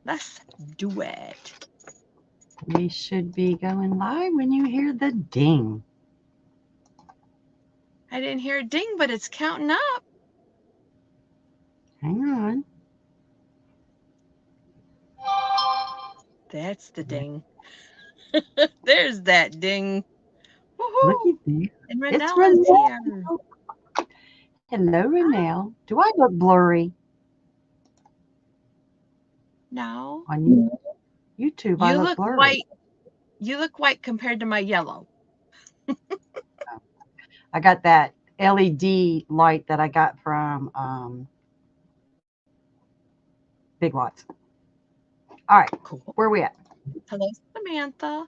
Let's do it. We should be going live when you hear the ding. I didn't hear a ding, but it's counting up. Hang on. That's the ding. There's that ding. Looky Woohoo! there. And It's Renell is here. Renelle. Hello, Hi. Renelle. Do I look blurry No. on YouTube? I You look look blurry. white. You look white compared to my yellow. I got that LED light that I got from Big Lots. All right, Cool. where are we at? Hello, Samantha.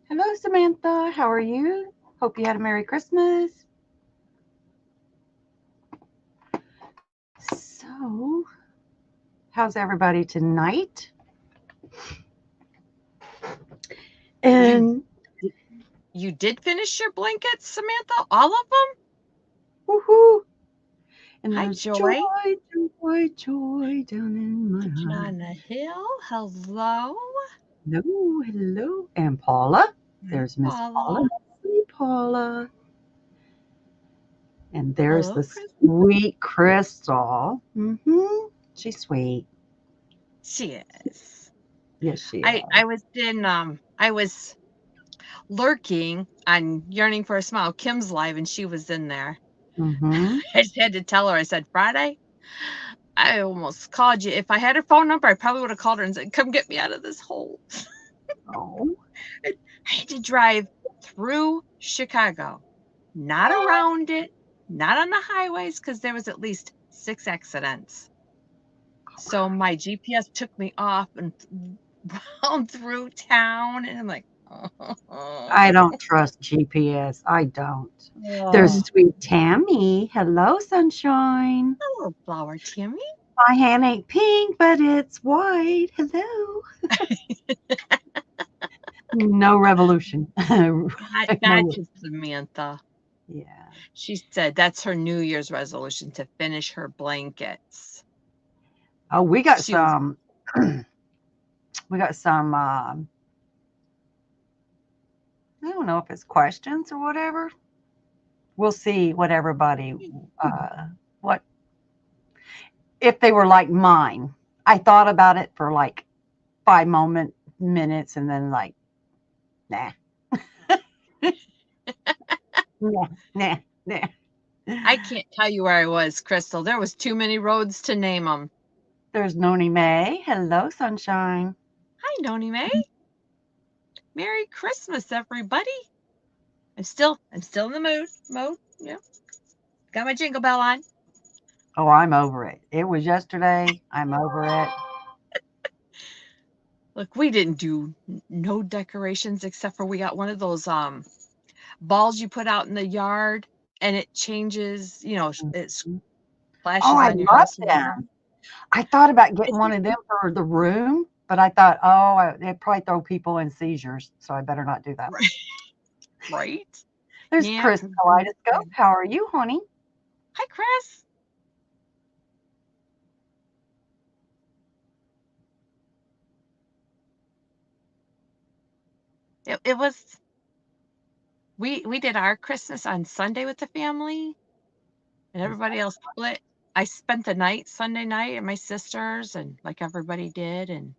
Hello, Samantha. How are you? Hope you had a Merry Christmas. So, how's everybody tonight? And You did finish your blankets, Samantha? All of them? woohoo! And Hi, there's Joy. joy down in my heart. Jana Hill. Hello. Hello. And Paula. There's Miss Paula. Paula. Hey, Paula. And there's Hello, the Chris. sweet Crystal. She's sweet. She is. Yes, she is. I was lurking on Yearning for a Smile, Kim's live, and she was in there. Mm-hmm. I just had to tell her, I said, Friday, I almost called you. If I had her phone number, I probably would have called her and said, come get me out of this hole. Oh. I had to drive through Chicago, not around it, not on the highways, because there was at least 6 accidents. So my GPS took me off and round through town, and I'm like, I don't trust GPS. I don't. There's oh. sweet Tammy. Hello, sunshine. Hello, Flower Timmy. My hand ain't pink, but it's white. Hello. No revolution. I got you, Samantha. Yeah. She said that's her New Year's resolution, to finish her blankets. Oh, we got She was some. We got some. I don't know if it's questions or whatever. We'll see what everybody. What if they were like mine? I thought about it for like 5 minutes, and then like, nah, nah. I can't tell you where I was, Crystal. There was too many roads to name them. There's Noni May. Hello, sunshine. Hi, Noni May. Merry Christmas, everybody. I'm still in the mode. Yeah. Got my jingle bell on. Oh, I'm over it. It was yesterday. I'm over it. Look, we didn't do no decorations except for we got one of those balls you put out in the yard and it changes, it Oh, splashes I on your love house and them. everything. I thought about getting It's one of them for the room, but I thought, oh, they'd probably throw people in seizures, so I better not do that. right. Right? There's Yeah. Chris Kaleidoscope. How are you, honey? Hi, Chris. It was we did our Christmas on Sunday with the family and everybody else split. I spent the night Sunday night at my sister's and like everybody did, and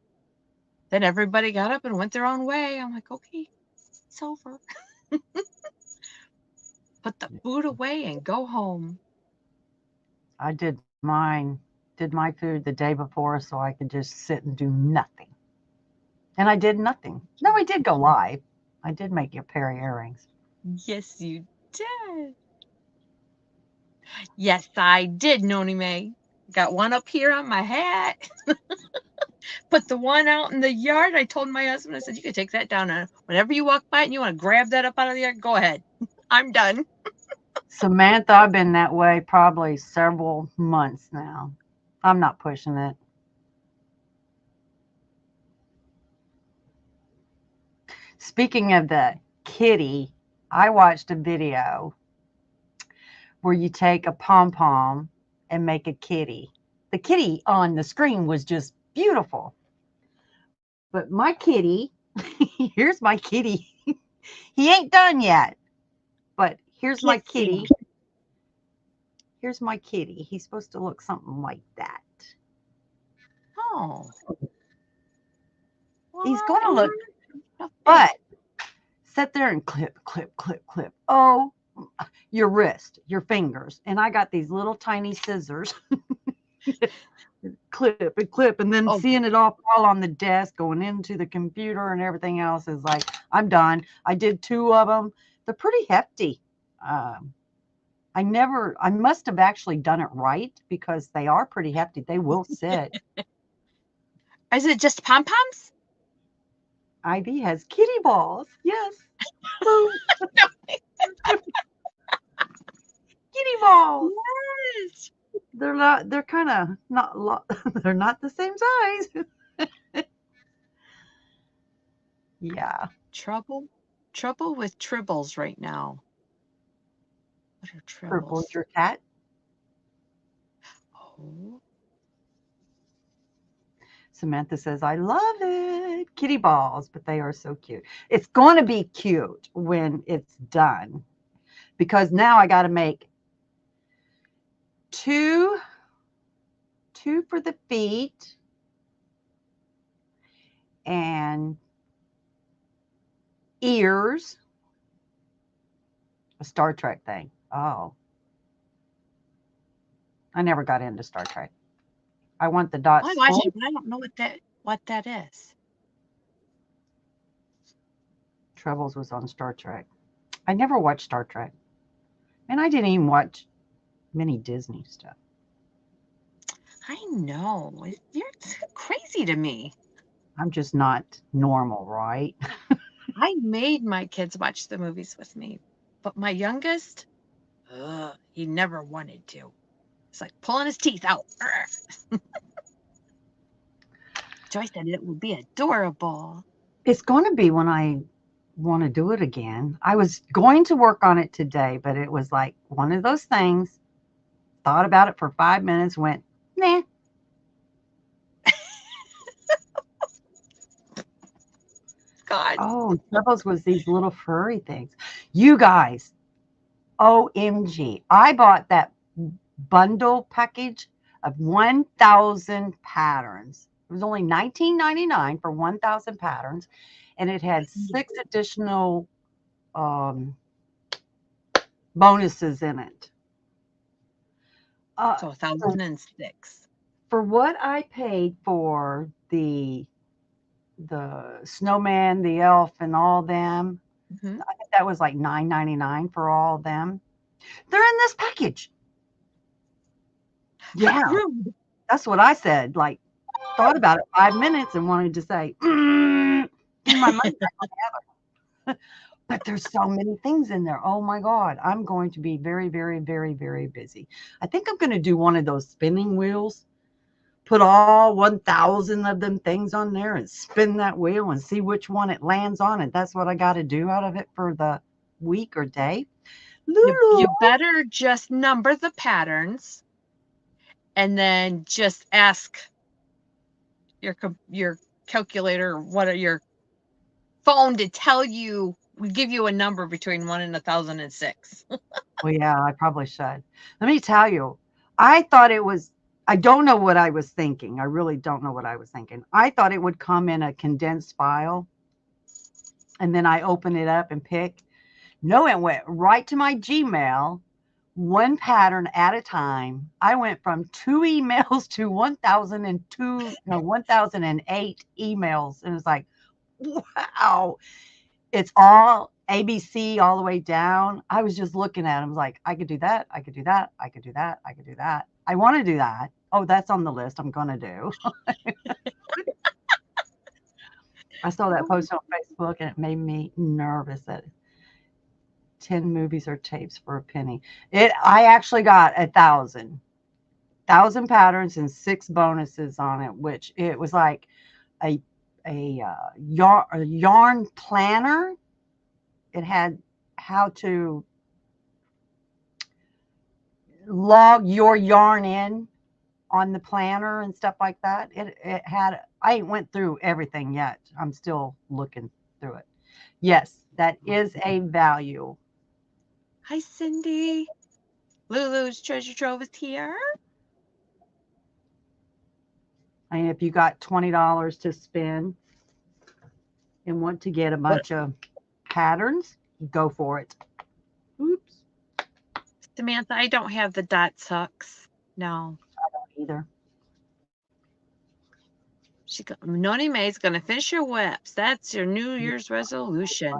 then everybody got up and went their own way. I'm like, okay, it's over. Put the food away and go home. I did my food the day before so I could just sit and do nothing. And I did nothing. No, I did go live. I did make you a pair of earrings. Yes, you did. Yes, I did, Noni May. Got one up here on my hat. Put the one out in the yard. I told my husband, I said, you can take that down. Whenever you walk by and you want to grab that up out of the yard, go ahead. I'm done. Samantha, I've been that way probably several months now. I'm not pushing it. Speaking of the kitty, I watched a video where you take a pom pom and make a kitty. the kitty on the screen was just beautiful. But my kitty, here's my kitty. He ain't done yet, but here's my Can't see kitty. him. Here's my kitty. He's supposed to look something like that. Oh. He's going to look, Okay. but sit there and clip, clip, clip, clip. Oh, your wrist, your fingers. And I got these little tiny scissors. Clip and clip, and then Oh. seeing it all fall on the desk, going into the computer and everything else is like, I'm done. I did 2 of them. They're pretty hefty. I must have actually done it right because they are pretty hefty. They will sit. Is it just pom-poms? Ivy has kitty balls. Yes. Kitty balls. Yes. They're kind of not, they're not the same size. Yeah. Trouble with tribbles right now. What are Purple tribbles? is your cat. Oh. Samantha says, I love it. Kitty balls, but they are so cute. It's going to be cute when it's done because now I got to make two for the feet and ears. A Star Trek thing. Oh. I never got into Star Trek. I want the dots. I watch it, but I don't know what that is. Troubles was on Star Trek. I never watched Star Trek. And I didn't even watch many Disney stuff. I know. You're crazy to me. I'm just not normal, right? I made my kids watch the movies with me, but my youngest, he never wanted to. It's like pulling his teeth out. Joy said it would be adorable. It's going to be when I want to do it again. I was going to work on it today, but it was like one of those things. Thought about it for 5 minutes, went, nah. God. Oh, Troubles was these little furry things. You guys, OMG. I bought that bundle package of 1,000 patterns. It was only $19.99 for 1,000 patterns, and it had 6 additional bonuses in it. So 1,006. For what I paid for the snowman, the elf, and all them, Mm-hmm. I think that was like $9.99 for all of them. They're in this package. Yeah, Rude. that's what I said. Like, thought about it 5 minutes and wanted to say, give my money back. But there's so many things in there. Oh my God. I'm going to be very, very, very, very busy. I think I'm going to do one of those spinning wheels, put all 1,000 of them things on there and spin that wheel and see which one it lands on. And that's what I got to do out of it for the week or day. Lulu. You better just number the patterns and then just ask your calculator, what are your phone to tell you, give you a number between 1 and 1,006. Well, yeah, I probably should. Let me tell you, I thought it was, I don't know what I was thinking. I really don't know what I was thinking. I thought it would come in a condensed file and then I open it up and pick. No, it went right to my Gmail, one pattern at a time. I went from 2 emails to 1,008 emails. And it's like, wow. It's all ABC all the way down. I was just looking at it. I was like, I could do that. I could do that. I could do that. I could do that. I want to do that. Oh, that's on the list. I'm going to do. I saw that post on Facebook and it made me nervous that 10 movies or tapes for a penny. I actually got 1,000 patterns and 6 bonuses on it, which it was like a yarn planner. It had how to log your yarn in on the planner and stuff like that. It had, I ain't went through everything yet. I'm still looking through it. Yes, that is a value. Hi, Cindy. Lulu's Treasure Trove is here. I mean, if you got $20 to spend and want to get a bunch of patterns, go for it. Oops, Samantha, I don't have the dot tucks. No. either. Noni Mae's going to finish your whips. That's your New Year's resolution.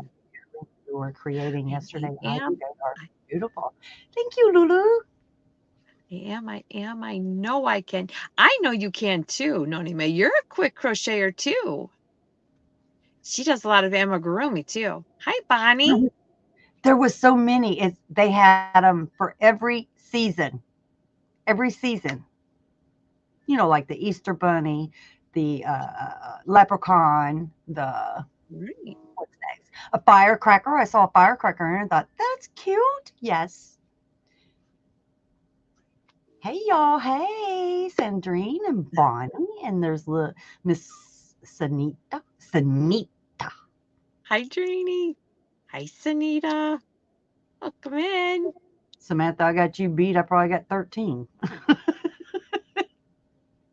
You were creating yesterday. I am. They are beautiful. Thank you, Lulu. I know I can. I know you can too, Noni Mae. You're a quick crocheter too. She does a lot of amigurumi too. Hi, Bonnie. There was so many. They had them for every season. Every season. You know, like the Easter Bunny, the leprechaun, the Right. what's next? A firecracker. I saw a firecracker and I thought, that's cute. Yes. Hey, y'all. Hey, Sandrine and Bonnie. And there's Miss Sanita. Hi, Drini. Hi, Sanita. Welcome in. Samantha, I got you beat. I probably got 13.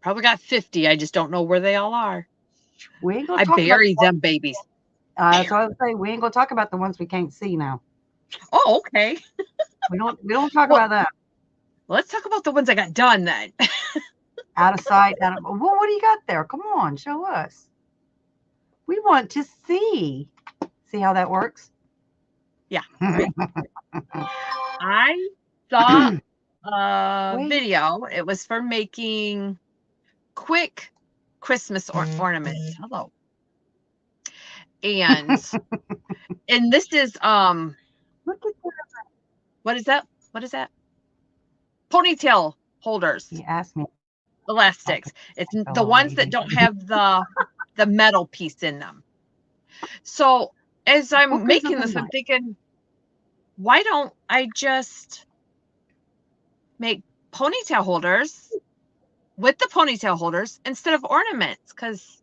Probably got 50. I just don't know where they all are. We ain't gonna I talk bury about them babies. that's what I was saying. We ain't gonna talk about the ones we can't see now. Oh, okay. We don't talk Well, about that. Let's talk about the ones I got done then. Out of sight, out of, well, what do you got there? Come on, show us. We want to see. See how that works? Yeah. Right. I saw a video. It was for making quick Christmas ornaments. Hello. And this is Look at that. what is that? What is that? Ponytail holders. He asked me. Elastics. It's the ones that don't have the metal piece in them. So as I'm making this, I'm thinking, why don't I just make ponytail holders with the ponytail holders instead of ornaments? Because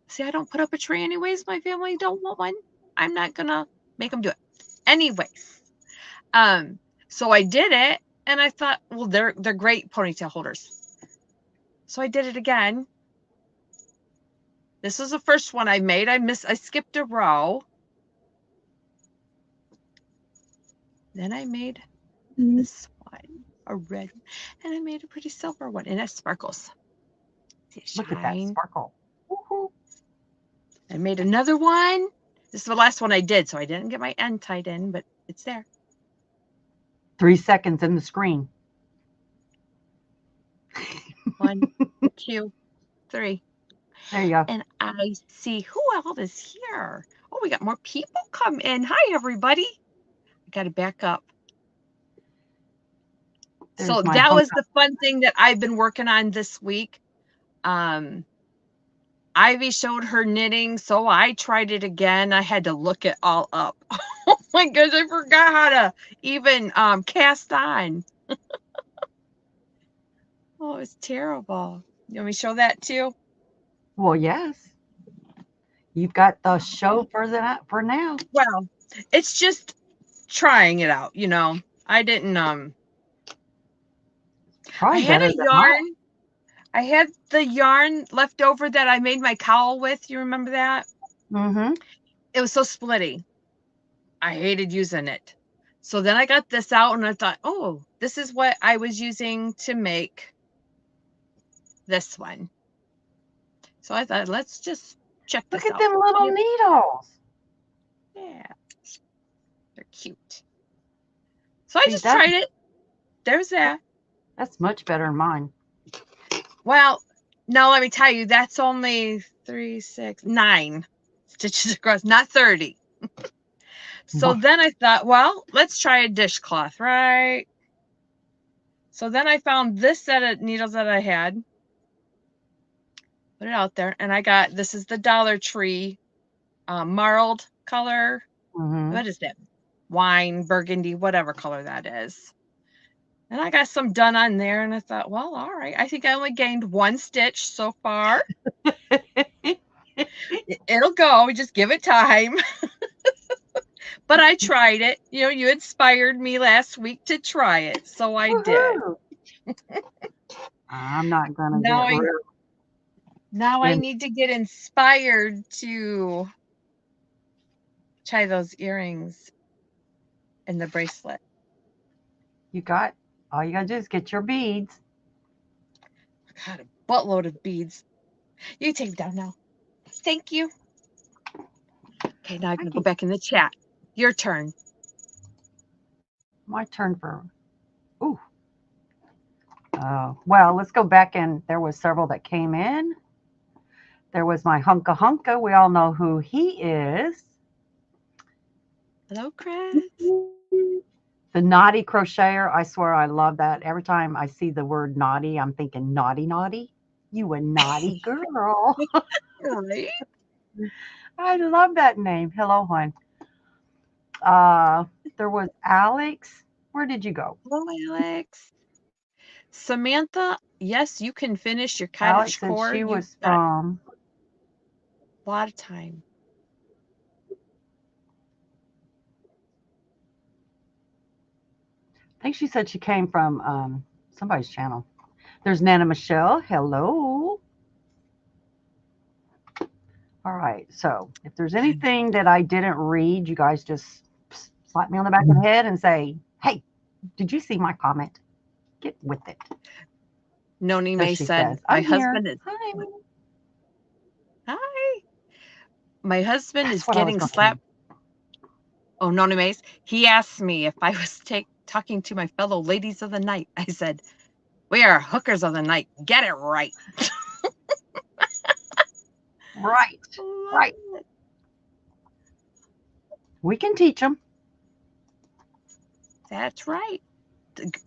see, I don't put up a tree anyways. My family don't want one. I'm not gonna make them do it anyways. So I did it, and I thought, well, they're great ponytail holders. So I did it again. This was the first one I made. I skipped a row. Then I made this one, a red one, and I made a pretty silver one, and it sparkles. See it shine? Look at that sparkle. Woo-hoo. I made another one. This is the last one I did, so I didn't get my end tied in, but it's there. 3 seconds in the screen. 1, 2, 3. There you go. And I see who else is here. Oh, we got more people come in. Hi, everybody. I got to back up. So that was the fun thing that I've been working on this week. Ivy showed her knitting, so I tried it again. I had to look it all up. Oh my gosh, I forgot how to even cast on. Oh, it's terrible. You want me to show that too? Well, yes. You've got the show for now. Well, it's just trying it out, you know. I didn't I had a yarn. I had the yarn left over that I made my cowl with. You remember that? Mm-hmm. It was so splitty. I hated using it. So then I got this out and I thought, oh, this is what I was using to make this one. So I thought, let's just check this out. Look at them little needles. Yeah. They're cute. So I just tried it. There's that. That's much better than mine. Well, no, let me tell you, that's only 3, 6, 9 stitches across, not 30. So then I thought, well, let's try a dishcloth, right? So then I found this set of needles that I had. Put it out there, and I got, this is the Dollar Tree marled color. Mm-hmm. What is that? Wine, burgundy, whatever color that is. And I got some done on there, and I thought, well, all right. I think I only gained 1 stitch so far. It'll go. Just give it time. But I tried it. You know, you inspired me last week to try it, so I did. I'm not gonna Now get I real. now I And need to get inspired to try those earrings and the bracelet. all you gotta do is get your beads. I got a buttload of beads. You take it down now. Thank you. Okay, now I'm gonna go back in the chat. Your turn. My turn for. Ooh. Well, let's go back and there was several that came in. There was my Hunka Hunka. We all know who he is. Hello, Chris. The naughty crocheter. I swear I love that. Every time I see the word naughty, I'm thinking naughty, naughty. You a naughty girl. Right? I love that name. Hello, hon. There was Alex. Where did you go? Hello, Alex. Samantha, yes, you can finish your Alex cottage said core. she You've was got from. a lot of time. I think she said she came from somebody's channel. There's Nana Michelle. Hello. All right. So if there's anything that I didn't read, you guys just slap me on the back of the head and say, hey, did you see my comment? Get with it. Noni So May she said, says, my I'm here. husband is. Hi. Hi. My husband That's is what I was getting going slapped. Oh, Noni Mays. He asked me if I was talking to my fellow ladies of the night. I said, we are hookers of the night. Get it right. Right. Right. We can teach them. That's right.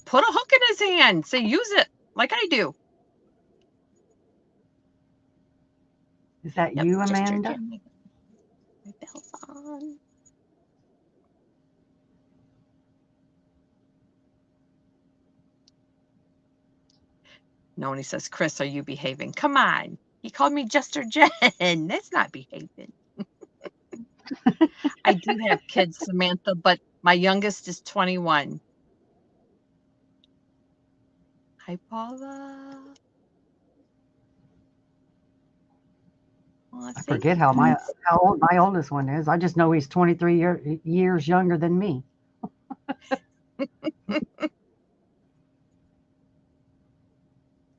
Put a hook in his hand. Say, use it like I do. Is that you, Amanda? My bell's on. Noni says, Chris, are you behaving? Come on. He called me Jester Jen. That's not behaving. I do have kids, Samantha, but my youngest is 21. Hi, Paula. I forget how old my oldest one is. I just know he's 23 years younger than me.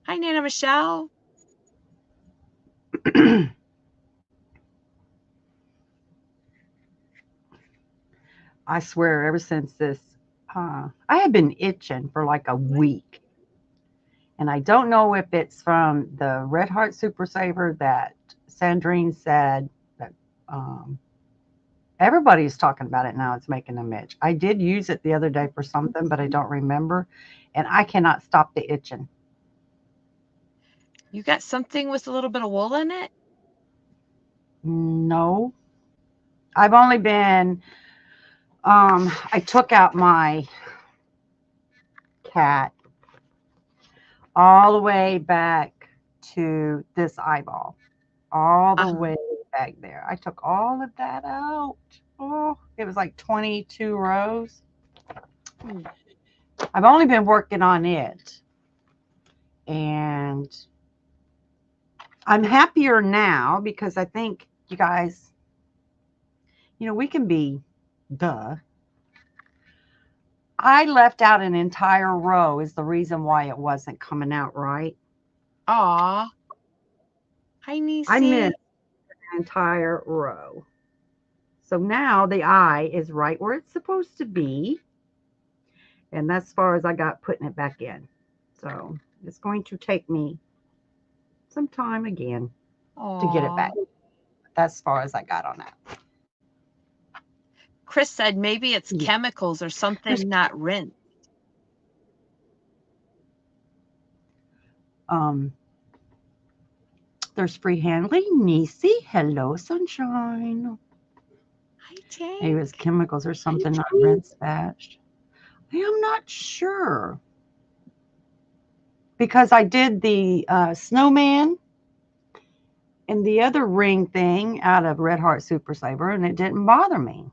Hi, Nana Michelle. I swear, ever since this, I have been itching for like a week. And I don't know if it's from the Red Heart Super Saver that Sandrine said that everybody's talking about it now. It's making them itch. I did use it the other day for something, but I don't remember. And I cannot stop the itching. You got something with a little bit of wool in it? No. I've only been, I took out my cat all the way back to this eyeball, all the way back there. I took all of that out. Oh, it was like 22 rows. I've only been working on it. And I'm happier now because I think you guys, we can be, duh. I left out an entire row is the reason why it wasn't coming out right. Aw. Hi, Niecy. I missed an entire row. So now the eye is right where it's supposed to be. And that's as far as I got putting it back in. So it's going to take me some time again to get it back. That's as far as I got on that. Chris said maybe it's chemicals or something not rinsed. There's Free Handling. Niecy. Hello, sunshine. Hi, Jane. Maybe it's chemicals or something not rinsed, batched. I am not sure. because I did the snowman and the other ring thing out of Red Heart Super Saver, and it didn't bother me.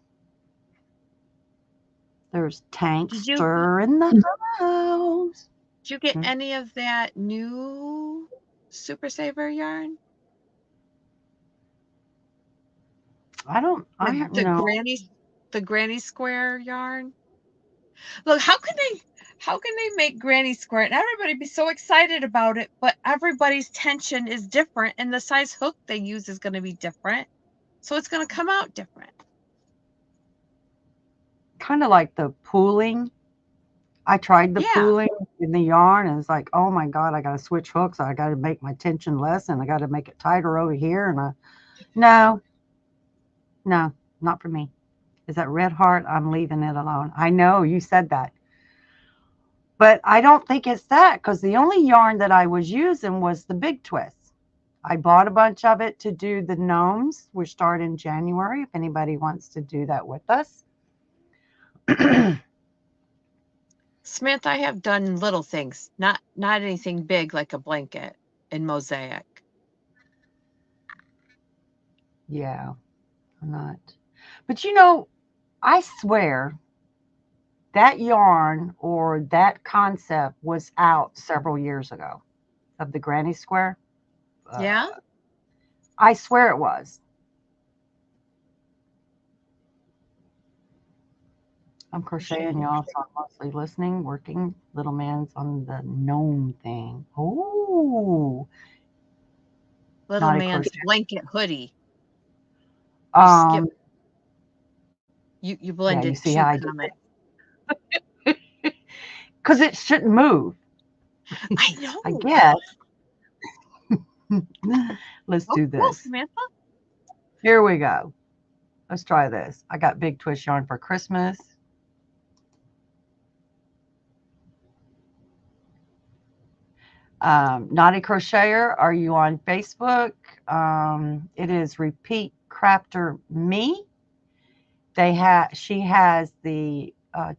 There's Did you Tankster in the house. did you get any of that new Super Saver yarn? I don't. I have The no. Granny Square yarn. Look, how can they make Granny Square and everybody be so excited about it, but everybody's tension is different and the size hook they use is going to be different. So it's going to come out different. Kind of like the pooling. I tried the pooling in the yarn, and it's like, oh my god, I got to switch hooks. I got to make my tension less, and I got to make it tighter over here. And no, not for me. Is that Red Heart? I'm leaving it alone. I know you said that, but I don't think it's that, because the only yarn that I was using was the Big Twist. I bought a bunch of it to do the gnomes. We start in January. If anybody wants to do that with us. Samantha, I have done little things, not anything big like a blanket in mosaic. Yeah, I'm not. But you know, I swear that yarn or that concept was out several years ago of the Granny Square. Yeah? I swear it was. I'm crocheting, y'all, so I'm mostly listening, working. Little man's on the gnome thing. Oh, Little man's blanket hoodie. You blended you see how I did comments. Because it shouldn't move. I know. I guess. Let's do this. Samantha. Here we go. Let's try this. I got Big Twist yarn for Christmas. Naughty Crocheter, are you on Facebook? It is Repeat Crafter Me. She has the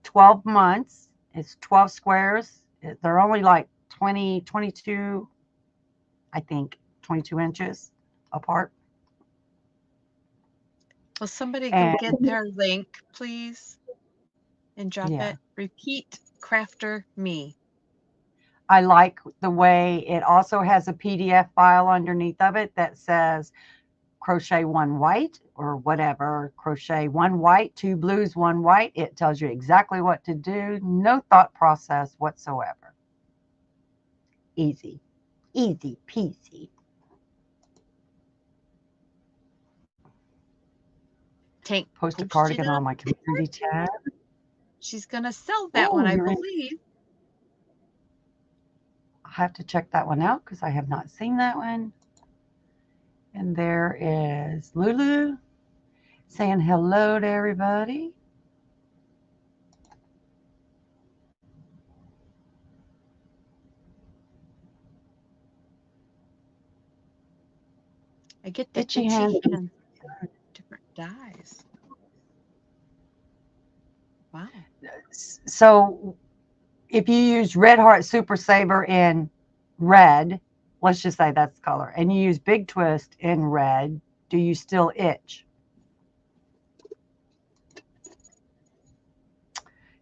12 months. It's 12 squares. They're only like 22, I think, 22 inches apart. Will somebody go get their link, please, and drop it? Repeat Crafter Me. I like the way it also has a PDF file underneath of it that says crochet one white or whatever, crochet one white, two blues, one white. It tells you exactly what to do. No thought process whatsoever. Easy peasy. Tank post a cardigan on my community tab. She's going to sell that one, I believe. I'll have to check that one out because I have not seen that one. And there is Lulu saying hello to everybody. I get the itchy hands. Different dyes. Wow. So if you use Red Heart Super Saver in red, let's just say that's the color, and you use Big Twist in red, do you still itch?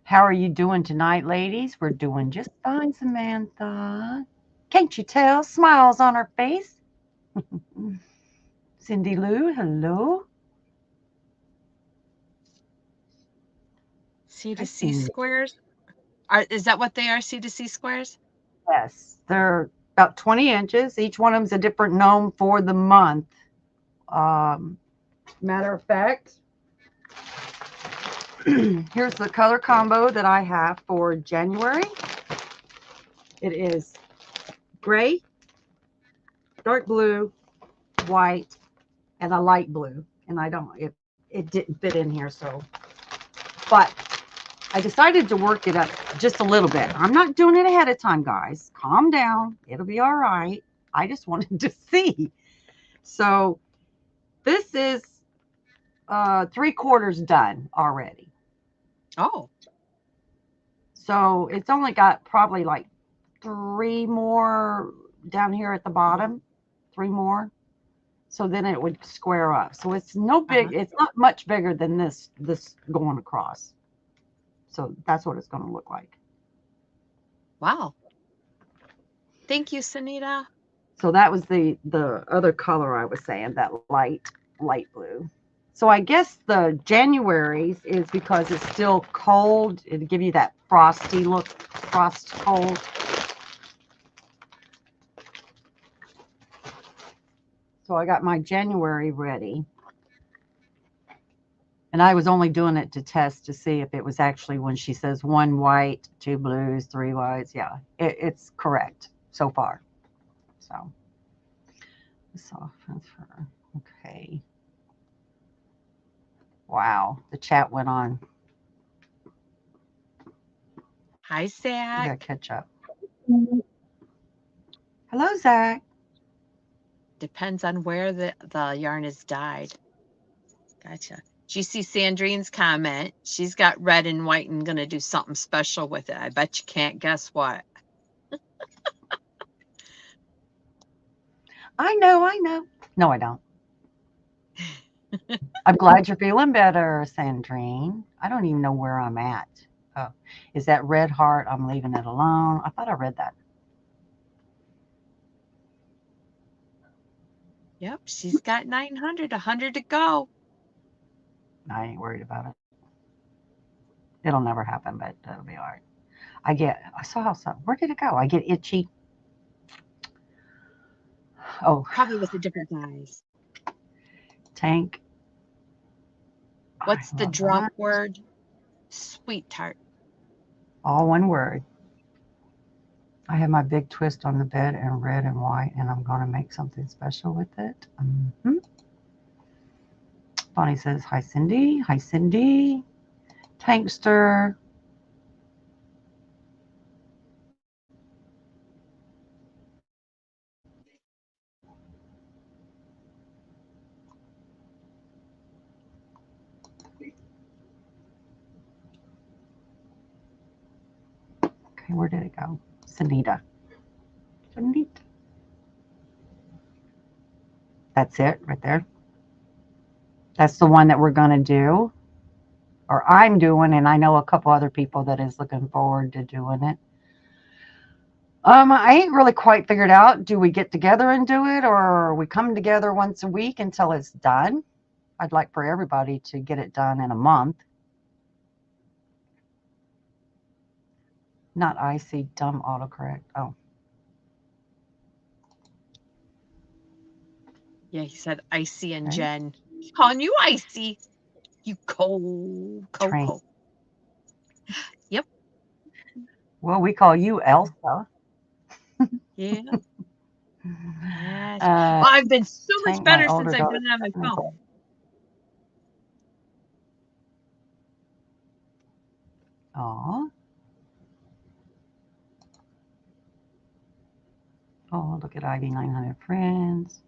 How are you doing tonight, ladies? We're doing just fine, Samantha. Can't you tell? Smiles on her face. Cindy Lou, hello. C2C squares? Is that what they are, C2C squares? Yes, they're about 20 inches. Each one of them's a different gnome for the month. Matter of fact, here's the color combo that I have for January. It is gray, dark blue, white, and a light blue. And it didn't fit in here, so. But I decided to work it up just a little bit. I'm not doing it ahead of time, guys. Calm down. It'll be all right. I just wanted to see. So this is 3/4 done already. Oh. So it's only got probably like 3 more down here at the bottom, 3 more. So then it would square up. So it's no big, it's not much bigger than this going across. So that's what it's going to look like. Wow. Thank you, Sunita. So that was the other color I was saying, that light blue. So I guess the January's is because it's still cold. It'll give you that frosty look, frost cold. So I got my January ready. And I was only doing it to test to see if it was actually when she says 1 white, 2 blues, 3 whites. Yeah, it's correct so far. So, soft transfer. Okay. Wow, the chat went on. Hi, You Zach. got to catch up. Hello, Zach. Depends on where the yarn is dyed. Gotcha. Did you see Sandrine's comment? She's got red and white and going to do something special with it. I bet you can't guess what. I know. No, I don't. I'm glad you're feeling better, Sandrine. I don't even know where I'm at. Oh, is that red heart? I'm leaving it alone. I thought I read that. Yep, she's got 900, 100 to go. I ain't worried about it. It'll never happen, but it'll be all right. I saw something. Where did it go? I get itchy. Oh. Probably with the different dyes. Tank. What's the drop word? Sweet tart. All one word. I have my big twist on the bed in red and white, and I'm going to make something special with it. Bonnie says, hi, Cindy. Hi, Cindy. Tankster. Okay, where did it go? Sunita. That's it right there. That's the one that we're going to do, or I'm doing, and I know a couple other people that is looking forward to doing it. I ain't really quite figured out. Do we get together and do it, or we come together once a week until it's done? I'd like for everybody to get it done in a month. Not icy, dumb autocorrect. Oh. Yeah, he said Icy and Jen. He's calling you Icy. You Coco. Yep. Well, we call you Elsa. Yeah. Yes. Well, I've been so much better since I've done it on my phone. Aw. Oh, look at Ivy 900 friends.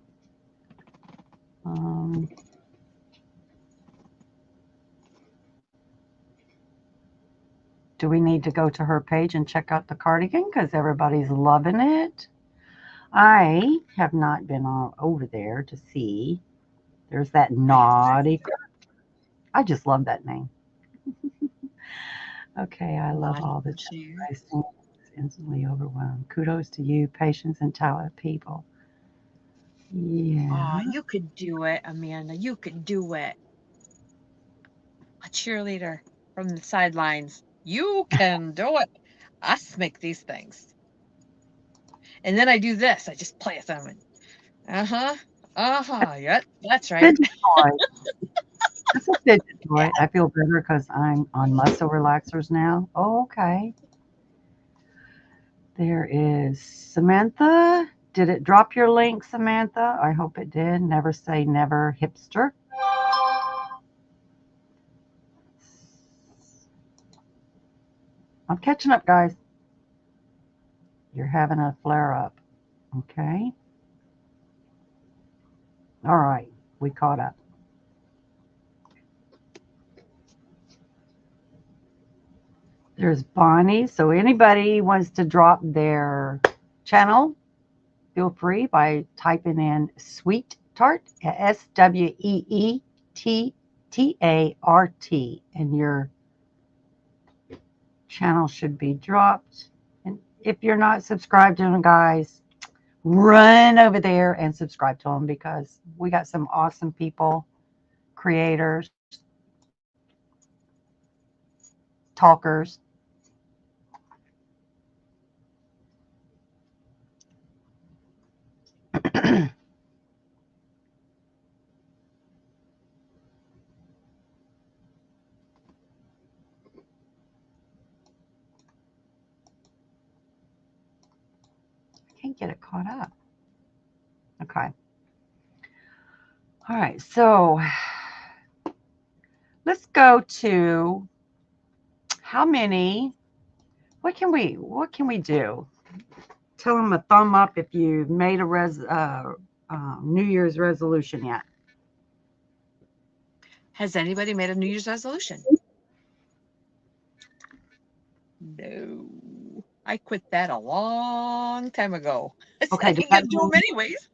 Do we need to go to her page and check out the cardigan because everybody's loving it? I have not been over there to see. There's that naughty. I just love that name. Okay, I love all the chat. Instantly overwhelmed. Kudos to you, patience and talented people. Yeah. Oh, you could do it, Amanda. You could do it. A cheerleader from the sidelines. You can do it. Us make these things. And then I do this. I just play with them. Yeah, that's right. Fidget toy. That's a fidget toy. I feel better because I'm on muscle relaxers now. Oh, okay. There is Samantha. Did it drop your link, Samantha? I hope it did. Never say never, hipster. I'm catching up, guys. You're having a flare up. Okay. All right. We caught up. There's Bonnie. So anybody wants to drop their channel, feel free by typing in Sweet Tart, SWEETTART, and your channel should be dropped. And if you're not subscribed to them, guys, run over there and subscribe to them, because we got some awesome people, creators, talkers. Can't get it caught up. Okay. All right. So let's go to how many. What can we do? Tell them a thumb up if you've made a New Year's resolution yet. Has anybody made a New Year's resolution? No. I quit that a long time ago. Okay. I can't do them anyways.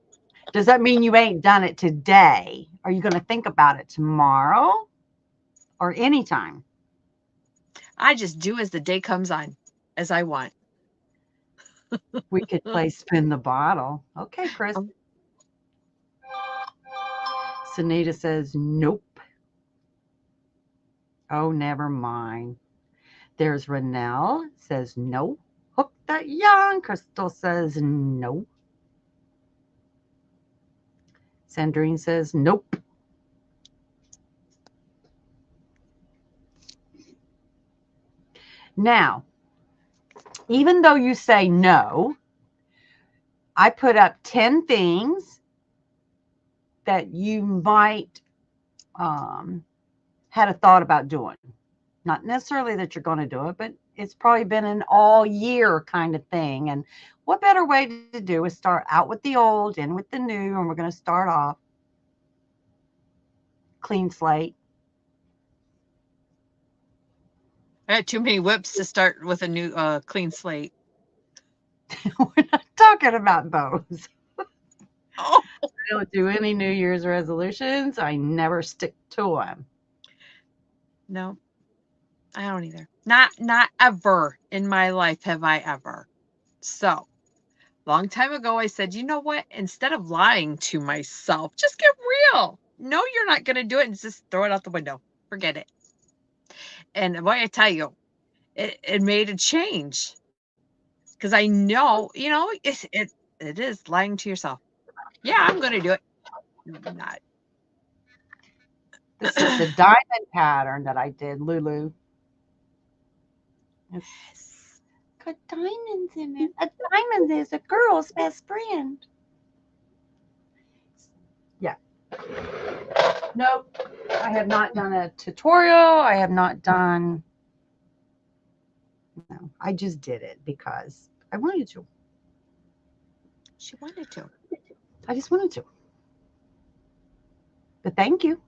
Does that mean you ain't done it today? Are you going to think about it tomorrow or anytime? I just do as the day comes on, as I want. We could play spin the bottle. Okay, Chris. Sunita says, nope. Oh, never mind. There's Renelle says, no. Hook that yarn. Crystal says, no. Sandrine says, nope. Now, even though you say no, I put up 10 things that you might had a thought about doing. Not necessarily that you're going to do it, but it's probably been an all year kind of thing. And what better way to do is start out with the old and with the new, and we're going to start off clean slate. I had too many whips to start with a new clean slate. We're not talking about those. Oh. I don't do any New Year's resolutions. I never stick to them. No, I don't either. Not ever in my life have I ever. So, long time ago, I said, you know what? Instead of lying to myself, just get real. No, you're not going to do it, and just throw it out the window. Forget it. And boy, I tell you, it made a change. Because I know, it is lying to yourself. Yeah, I'm going to do it. Not. This is the diamond pattern that I did, Lulu. It's got diamonds in it. A diamond is a girl's best friend. Yeah. Nope. I have not done a tutorial. I have not done. No, I just did it because I wanted to. She wanted to. I just wanted to. But thank you.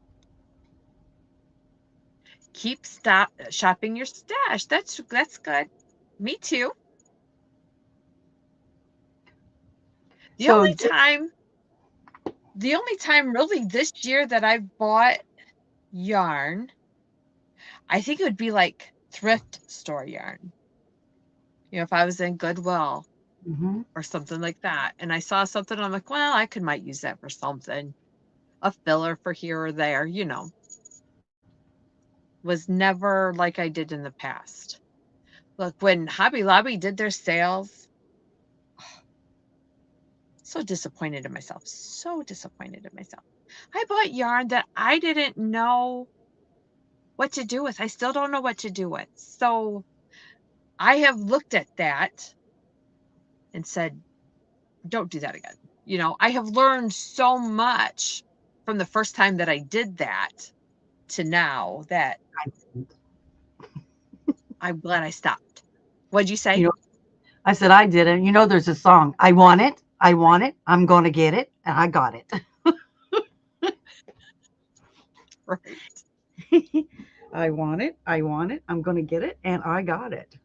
Keep shopping your stash. That's good. Me too. The only time really this year that I've bought yarn, I think it would be like thrift store yarn. If I was in Goodwill or something like that, and I saw something, I'm like, well, I might use that for something. A filler for here or there, Was never like I did in the past. Look, when Hobby Lobby did their sales, so disappointed in myself. So disappointed in myself. I bought yarn that I didn't know what to do with. I still don't know what to do with. So I have looked at that and said, don't do that again. I have learned so much from the first time that I did that to now that I'm glad I stopped. What'd you say? I said I didn't. There's a song. I want it. I'm going to get it. And I got it. Right. I want it. I want it. I'm going to get it. And I got it.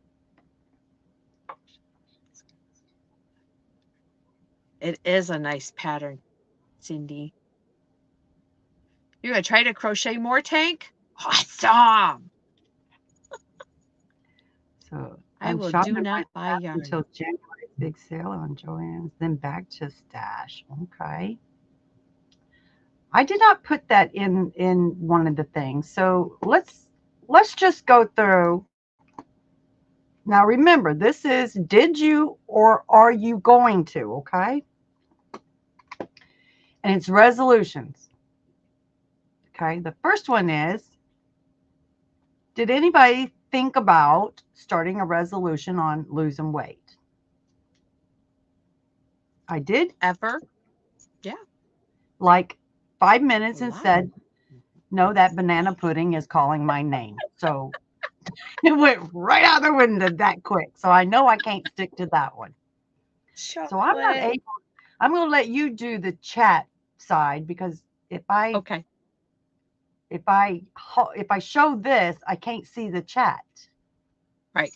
It is a nice pattern, Cindy. You're going to try to crochet more, Tank? Awesome. So I I'm will shopping do my not buy stash yarn. until January's big sale on Joann's, then back to stash. Okay. I did not put that in one of the things. So let's just go through. Now remember, this is did you or are you going to, okay? And it's resolutions. Okay, the first one is, did anybody think about starting a resolution on losing weight? I did. Ever? Yeah. Like 5 minutes and Wow. said, no, that banana pudding is calling my name. So it went right out the window that quick. So I know I can't stick to that one. Chocolate. So I'm not able, I'm going to let you do the chat side because if I Okay. if I show this, I can't see the chat. Right.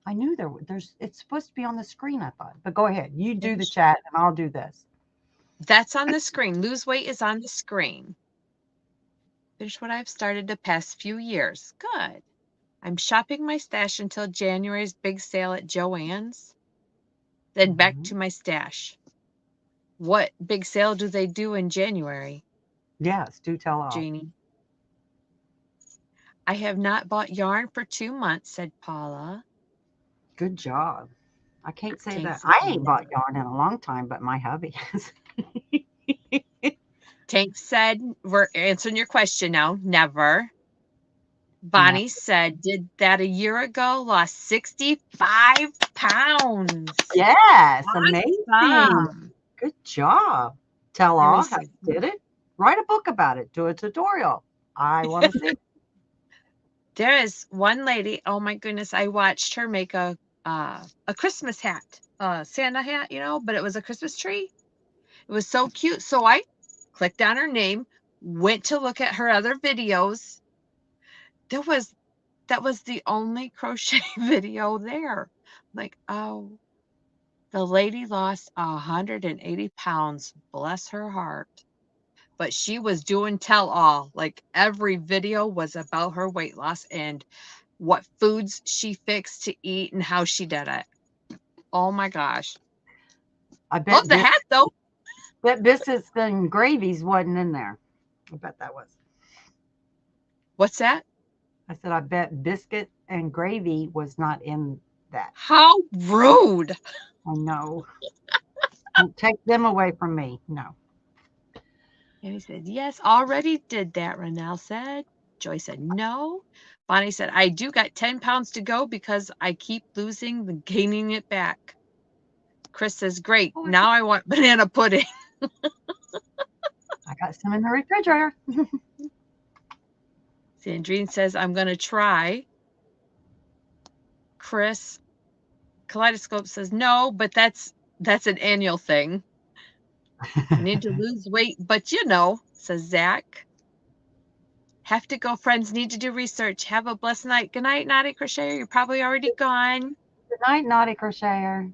I knew there's it's supposed to be on the screen, I thought. But go ahead. You do the chat and I'll do this. That's on the screen. Lose weight is on the screen. Finish what I've started the past few years. Good. I'm shopping my stash until January's big sale at Joann's. Then back to my stash. What big sale do they do in January, Yes, do tell all. Jeannie? I have not bought yarn for 2 months, said Paula. Good job. I can't say Tank that. said I ain't bought never. yarn in a long time, but my hubby has. Tank said, we're answering your question now. Never. Bonnie said, did that a year ago, lost 65 pounds. Yes, Awesome. amazing. Good job. Tell And we all how said, you did it. Write a book about it. Do a tutorial. I want to see. there is one lady, oh my goodness, I watched her make a Christmas hat, a Santa hat, you know, but it was a Christmas tree. It was so cute. So I clicked on her name, went to look at her other videos. That was the only crochet video there. Like, oh, the lady lost 180 pounds. Bless her heart. But she was doing tell all. Like every video was about her weight loss and what foods she fixed to eat and how she did it. Oh my gosh. I Love bet the hat though. biscuits and gravies wasn't in there. I bet that was. What's that? I said, I bet biscuit and gravy was not in that. How rude. I know. Don't take them away from me. No. And he said, yes, already did that, Renelle said. Joy said, no. Bonnie said, I do got 10 pounds to go because I keep losing and gaining it back. Chris says, great. Now I want banana pudding. I got some in the refrigerator. Sandrine says, I'm going to try. Chris Kaleidoscope says, no, but that's an annual thing. I need to lose weight, but you know, says Zach. Have to go, friends. Need to do research. Have a blessed night. Good night, Naughty Crocheter. You're probably already gone. Good night, Naughty Crocheter.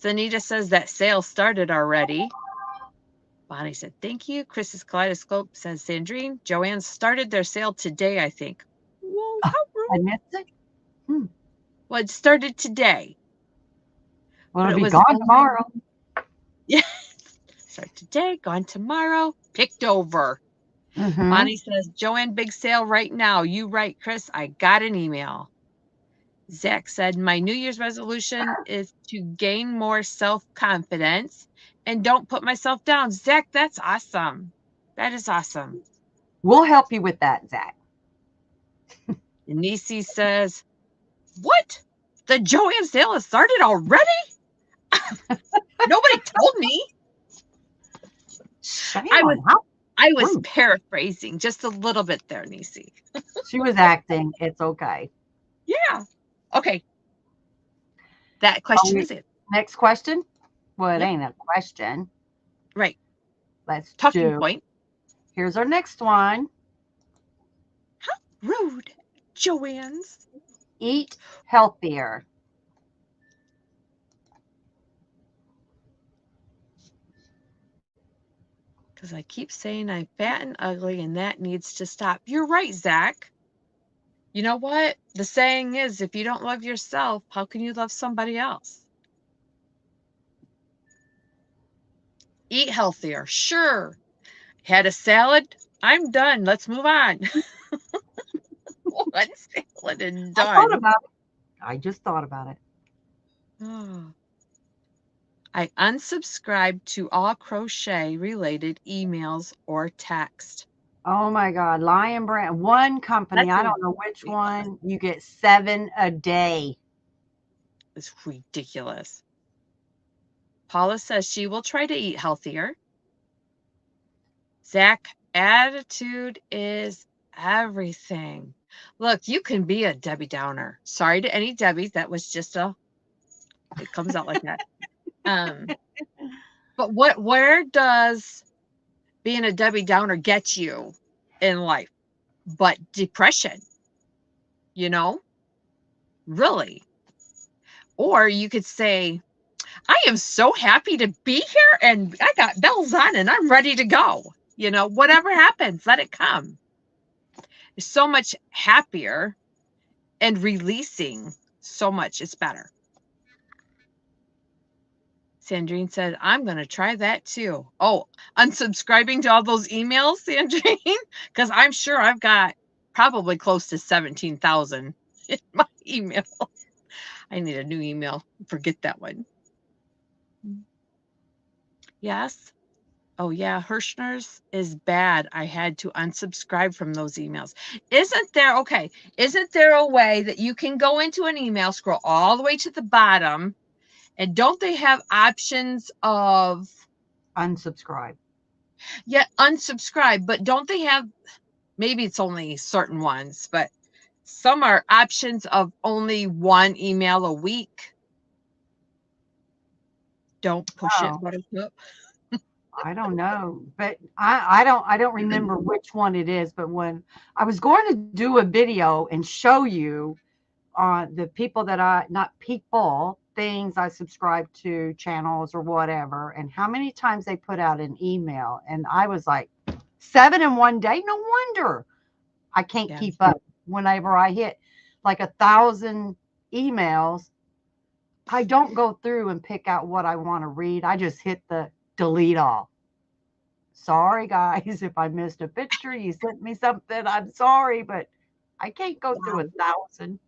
Sanita says that sale started already. Bonnie said, thank you. Chris's Kaleidoscope says, Sandrine, Joann's started their sale today, I think. Whoa, how rude. I missed it. Well, it started today. Well, it'll be gone tomorrow. Yeah. Start today, gone tomorrow, picked over. Bonnie says, Joann, big sale right now. You right, Chris. I got an email. Zach said, my New Year's resolution is to gain more self-confidence and don't put myself down. Zach, that's awesome. That is awesome. We'll help you with that, Zach. Nisi says, what? The Joann sale has started already? Nobody told me. I was paraphrasing just a little bit there, Nisi. She was acting. It's okay. Yeah. Okay. That question is it. Next question? Well, it ain't a question. Right. Let's Talking point. Here's our next one. Rude, Joanne's. Eat healthier. Because I keep saying I'm fat and ugly and that needs to stop. You're right, Zach. You know what? The saying is, if you don't love yourself, how can you love somebody else? Eat healthier. Sure. Had a salad. I'm done. Let's move on. One salad and I thought done. about it. I just thought about it. Oh. I unsubscribed to all crochet related emails or text. Oh my God. Lion Brand, one company, That's I don't know which one, you get 7 a day. It's ridiculous. Paula says she will try to eat healthier. Zach, attitude is everything. Look, you can be a Debbie Downer. Sorry to any Debbies. That was just it comes out like that. But where does being a Debbie Downer get you in life? But depression, you know? Really. Or you could say, I am so happy to be here and I got bells on and I'm ready to go. You know, whatever happens, let it come. It's so much happier and releasing so much. It's better. Sandrine said, I'm going to try that too. Oh, unsubscribing to all those emails, Sandrine? Because I'm sure I've got probably close to 17,000 in my email. I need a new email. Forget that one. Yes. Oh, yeah. Hirschner's is bad. I had to unsubscribe from those emails. Isn't there a way that you can go into an email, scroll all the way to the bottom, and don't they have options of Unsubscribe. unsubscribe, but don't they have, maybe it's only certain ones, but some are options of only one email a week. Don't push it, Oh. Buttercup. I don't know, but I don't remember which one it is. But when I was going to do a video and show you on the people that not people, things I subscribe to, channels or whatever, and how many times they put out an email, and I was like 7 in one day. No wonder I can't keep up. Whenever I hit like 1,000 emails, I don't go through and pick out what I want to read. I just hit the delete all. Sorry, guys, if I missed a picture, you sent me something. I'm sorry, but I can't go through 1,000.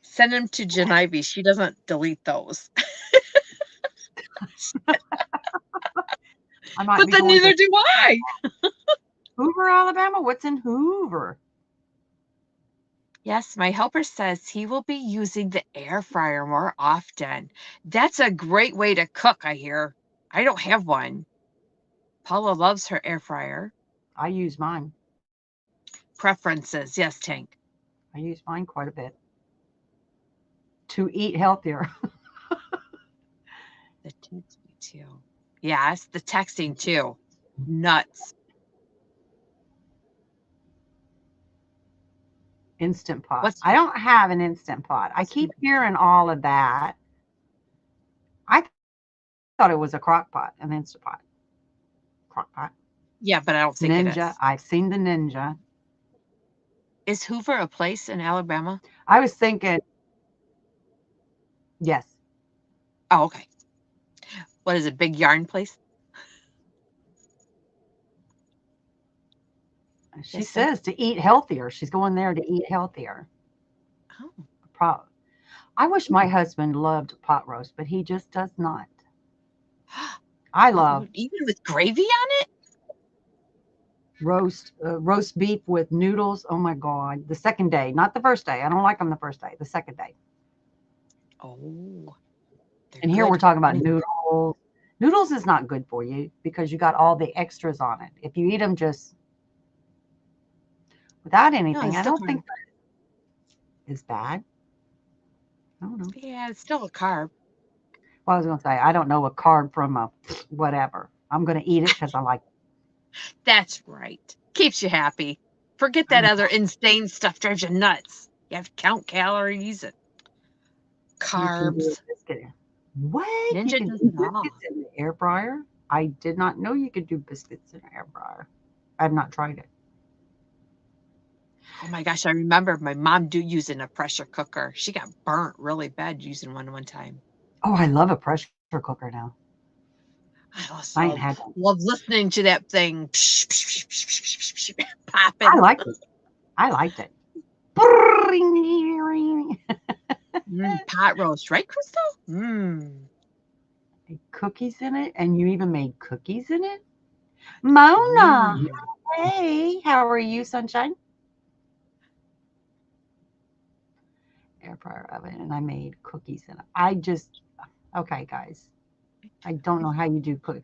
Send them to Genivie. She doesn't delete those. I might but be then going neither to do I. Hoover, Alabama. What's in Hoover? Yes, my helper says he will be using the air fryer more often. That's a great way to cook, I hear. I don't have one. Paula loves her air fryer. I use mine. Preferences. Yes, Tank. I use mine quite a bit to eat healthier. The texting too. Yes, the texting too. Nuts. Instant Pot. I don't have an Instant Pot. I keep hearing all of that. I thought it was a crock pot, an Instant Pot. Crock pot. Yeah, but I don't think Ninja. it is. I've seen the Ninja. Is Hoover a place in Alabama? I was thinking, yes. Oh, okay. What is it, big yarn place? She says to eat healthier. She's going there to eat healthier. Oh. I wish my husband loved pot roast, but he just does not. I love even with gravy on it. Roast beef with noodles. Oh my God! The second day, not the first day. I don't like them the first day. The second day. Oh. And here we're talking about noodles. Noodles is not good for you because you got all the extras on it. If you eat them just without anything, I don't think that is bad. I don't know. Yeah, it's still a carb. Well, I was going to say, I don't know a carb from a whatever. I'm going to eat it because I like it. That's right. Keeps you happy. Forget that other insane stuff drives you nuts. You have to count calories and You can do carbs. a biscuit. What? You Ninja can does do it all. biscuits in the air fryer? I did not know you could do biscuits in an air fryer. I've not tried it. Oh my gosh, I remember my mom using a pressure cooker. She got burnt really bad using one time. Oh, I love a pressure cooker now. I I also ain't had one. love listening to that thing popping. I liked it. I liked it. Pot roast, right, Crystal? Cookies in it, and you even made cookies in it? Mona, Mm. hey, how are you, sunshine? Air fryer oven, and I made cookies in it. Okay, guys, I don't know how you do cookies.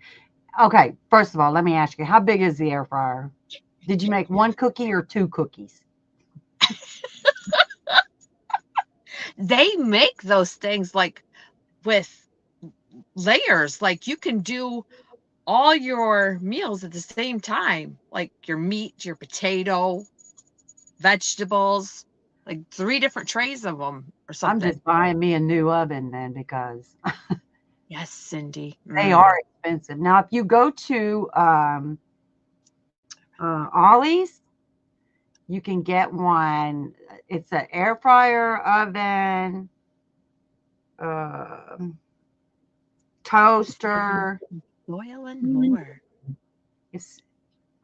Okay, first of all, let me ask you, how big is the air fryer? Did you make one cookie or two cookies? They make those things like with layers. Like you can do all your meals at the same time, like your meat, your potato, vegetables, like 3 different trays of them or I'm something. just buying me a new oven then because Yes, Cindy. they are expensive. Now, if you go to Ollie's, you can get one. It's an air fryer oven, toaster. Oil and more.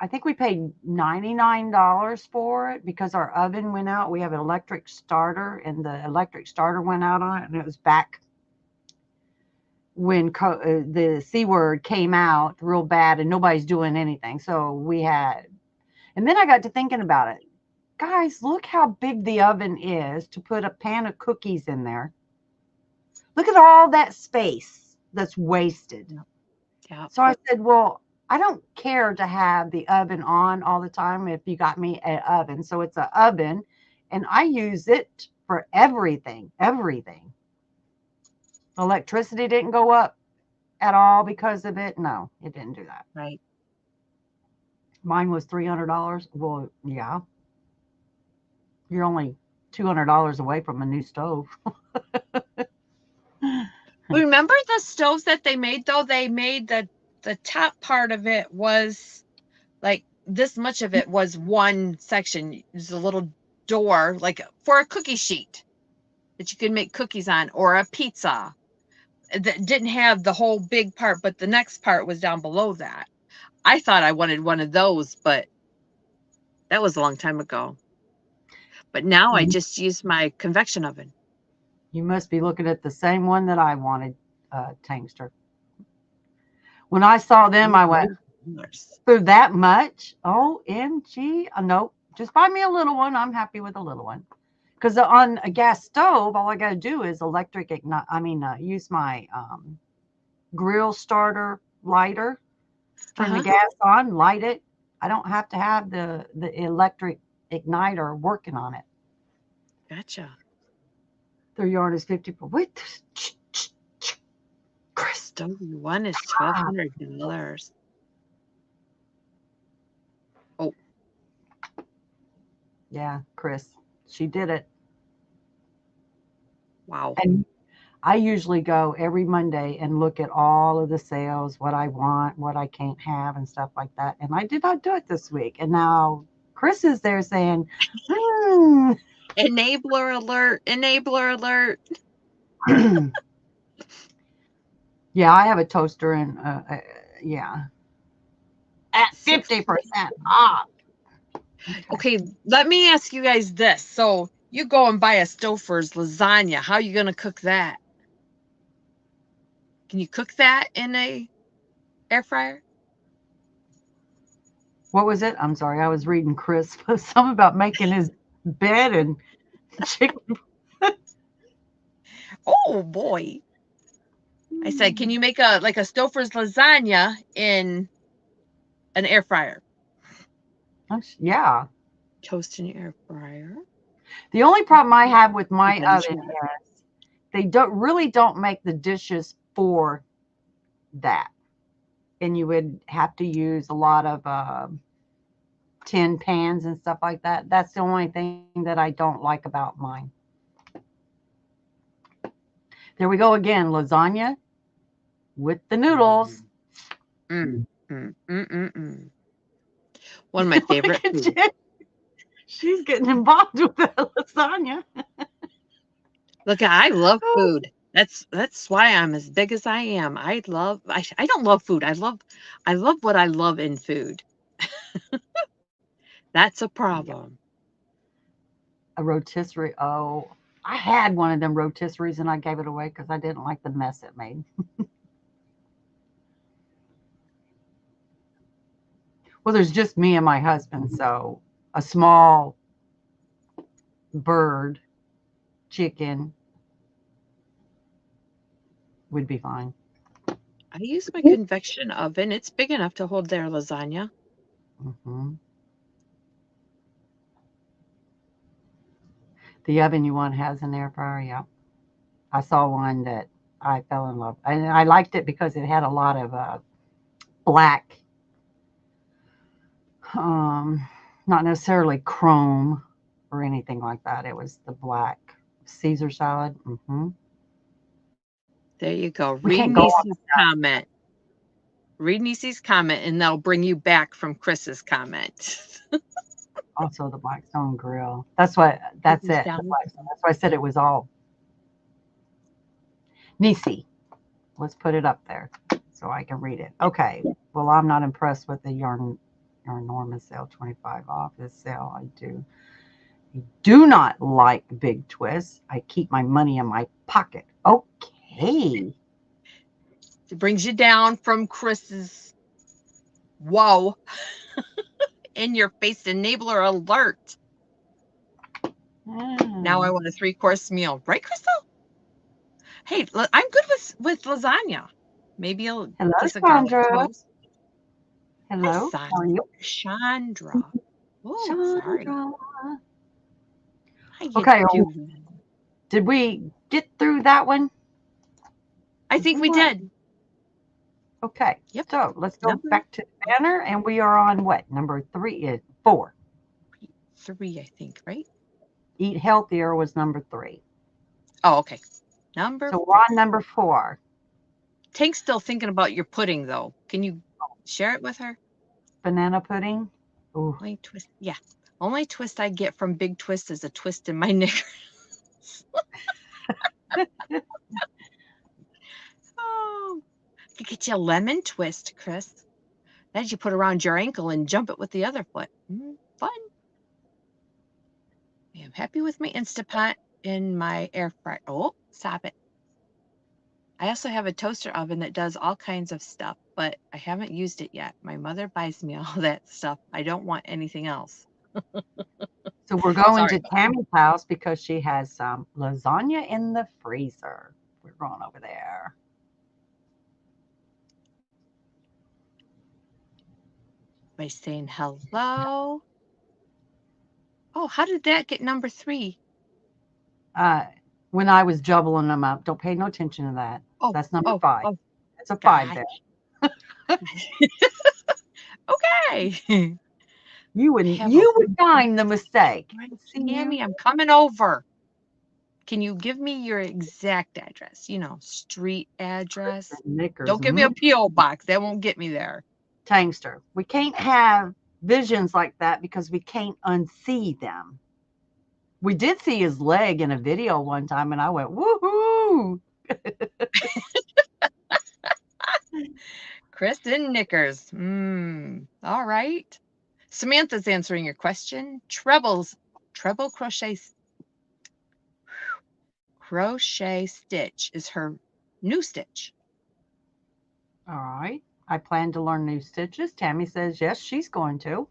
I think we paid $99 for it because our oven went out. We have an electric starter, and the electric starter went out on it, and it was back when the C word came out real bad, and nobody's doing anything. So and then I got to thinking about it. Guys, look how big the oven is to put a pan of cookies in there. Look at all that space that's wasted. Yeah. So I said, well, I don't care to have the oven on all the time if you got me an oven. So it's an oven, and I use it for everything. Electricity didn't go up at all because of it. No, it didn't do that. Right. Mine was $300. Well, yeah. You're only $200 away from a new stove. Remember the stoves that they made though? They made the top part of it was like this much of it was one section. There's a little door like for a cookie sheet that you could make cookies on, or a pizza that didn't have the whole big part, but the next part was down below that. I thought I wanted one of those, but that was a long time ago. But now I just use my convection oven. You must be looking at the same one that I wanted, Tankster. When I saw them, I went, for that much? OMG. Nope. Just buy me a little one. I'm happy with a little one. Because on a gas stove, all I got to do is use my grill starter lighter, turn the gas on, light it. I don't have to have the electric igniter working on it. Gotcha. Their yarn is 50. Wait, Stove one is $1,200. Oh, yeah, Chris, she did it. Wow. And I usually go every Monday and look at all of the sales, what I want, what I can't have, and stuff like that. And I did not do it this week. And now Chris is there saying, Enabler alert, enabler alert. Yeah, I have a toaster and yeah. At 50% off. Okay, let me ask you guys this. So you go and buy a Stouffer's lasagna. How are you going to cook that? Can you cook that in a air fryer? What was it? I'm sorry. I was reading Chris. Something about making his bed and chicken. Oh boy. I said, can you make a Stouffer's lasagna in an air fryer? Yeah. Toast in your air fryer. The only problem I have with my oven is they don't make the dishes for that. And you would have to use a lot of tin pans and stuff like that. That's the only thing that I don't like about mine. There we go again, lasagna with the noodles. Mm, mm, mm, mm, mm. One of my favorite Look at foods. Jen. She's getting involved with the lasagna. Look, I love food. That's why I'm as big as I am. I don't love food. I love what I love in food. That's a Yeah, problem. a rotisserie. Oh, I had one of them rotisseries and I gave it away because I didn't like the mess it made. Well, there's just me and my husband, so a small bird, chicken would be fine. I use my convection oven. It's big enough to hold their lasagna. Hmm. The oven you want has an air fryer. Yeah, I saw one that I fell in love, and I liked it because it had a lot of black, um, not necessarily chrome or anything like that. It was the black Caesar salad. Hmm. There you go. We Read can't go on Niecy's comment. Read Niecy's comment, and that'll bring you back from Chris's comment. also the Blackstone Grill. That's what. That's Caesar it. The salad. Blackstone. That's why I said it was all Nisi. Let's put it up there so I can read it. Okay. Well, I'm not impressed with the Yarnorma sale 25 off. This sale I do not like big twists. I keep my money in my pocket. Okay. It brings you down from Chris's whoa in your face enabler alert. Now I want a 3-course meal. Right, Crystal? Hey, I'm good with lasagna. Maybe a Hello, piece of garlic Sandra. toast. Hi, Hello. How are Sandra. you? Chandra. Oh, sorry. Chandra. How you Okay. doing? Did we get through that one? I think we did. Okay. Yep. So let's go Number back to the banner, and we are on what? Number 4. 3, I think, right? Eat healthier was number 3. Oh, okay. Number So 4. we're on number 4. Tank's still thinking about your pudding, though. Can you share it with her? Banana pudding. Ooh. Only twist. Yeah. Only twist I get from Big Twist is a twist in my knickers. Oh, could get you a lemon twist, Chris. That you put around your ankle and jump it with the other foot. Fun. I'm happy with my Instapot in my air fryer. Oh, stop it. I also have a toaster oven that does all kinds of stuff, but I haven't used it yet. My mother buys me all that stuff. I don't want anything else. So we're going Sorry to about Tammy's house because she has some lasagna in the freezer. We're going over there. by saying hello. Oh, how did that get number 3? When I was jubbling them up, don't pay no attention to that. Oh, That's number oh, 5. oh, It's a 5 God. there. Okay. You Have a would find the mistake. See you. Tammy, I'm coming over. Can you give me your exact address? Street address. Knickers. Don't give me a P.O. box. That won't get me there. Tankster. We can't have visions like that because we can't unsee them. We did see his leg in a video one time, and I went, woohoo! Kristen Knickers. All right. Samantha's answering your question. Treble crochet stitch is her new stitch. All right. I plan to learn new stitches. Tammy says yes, she's going to.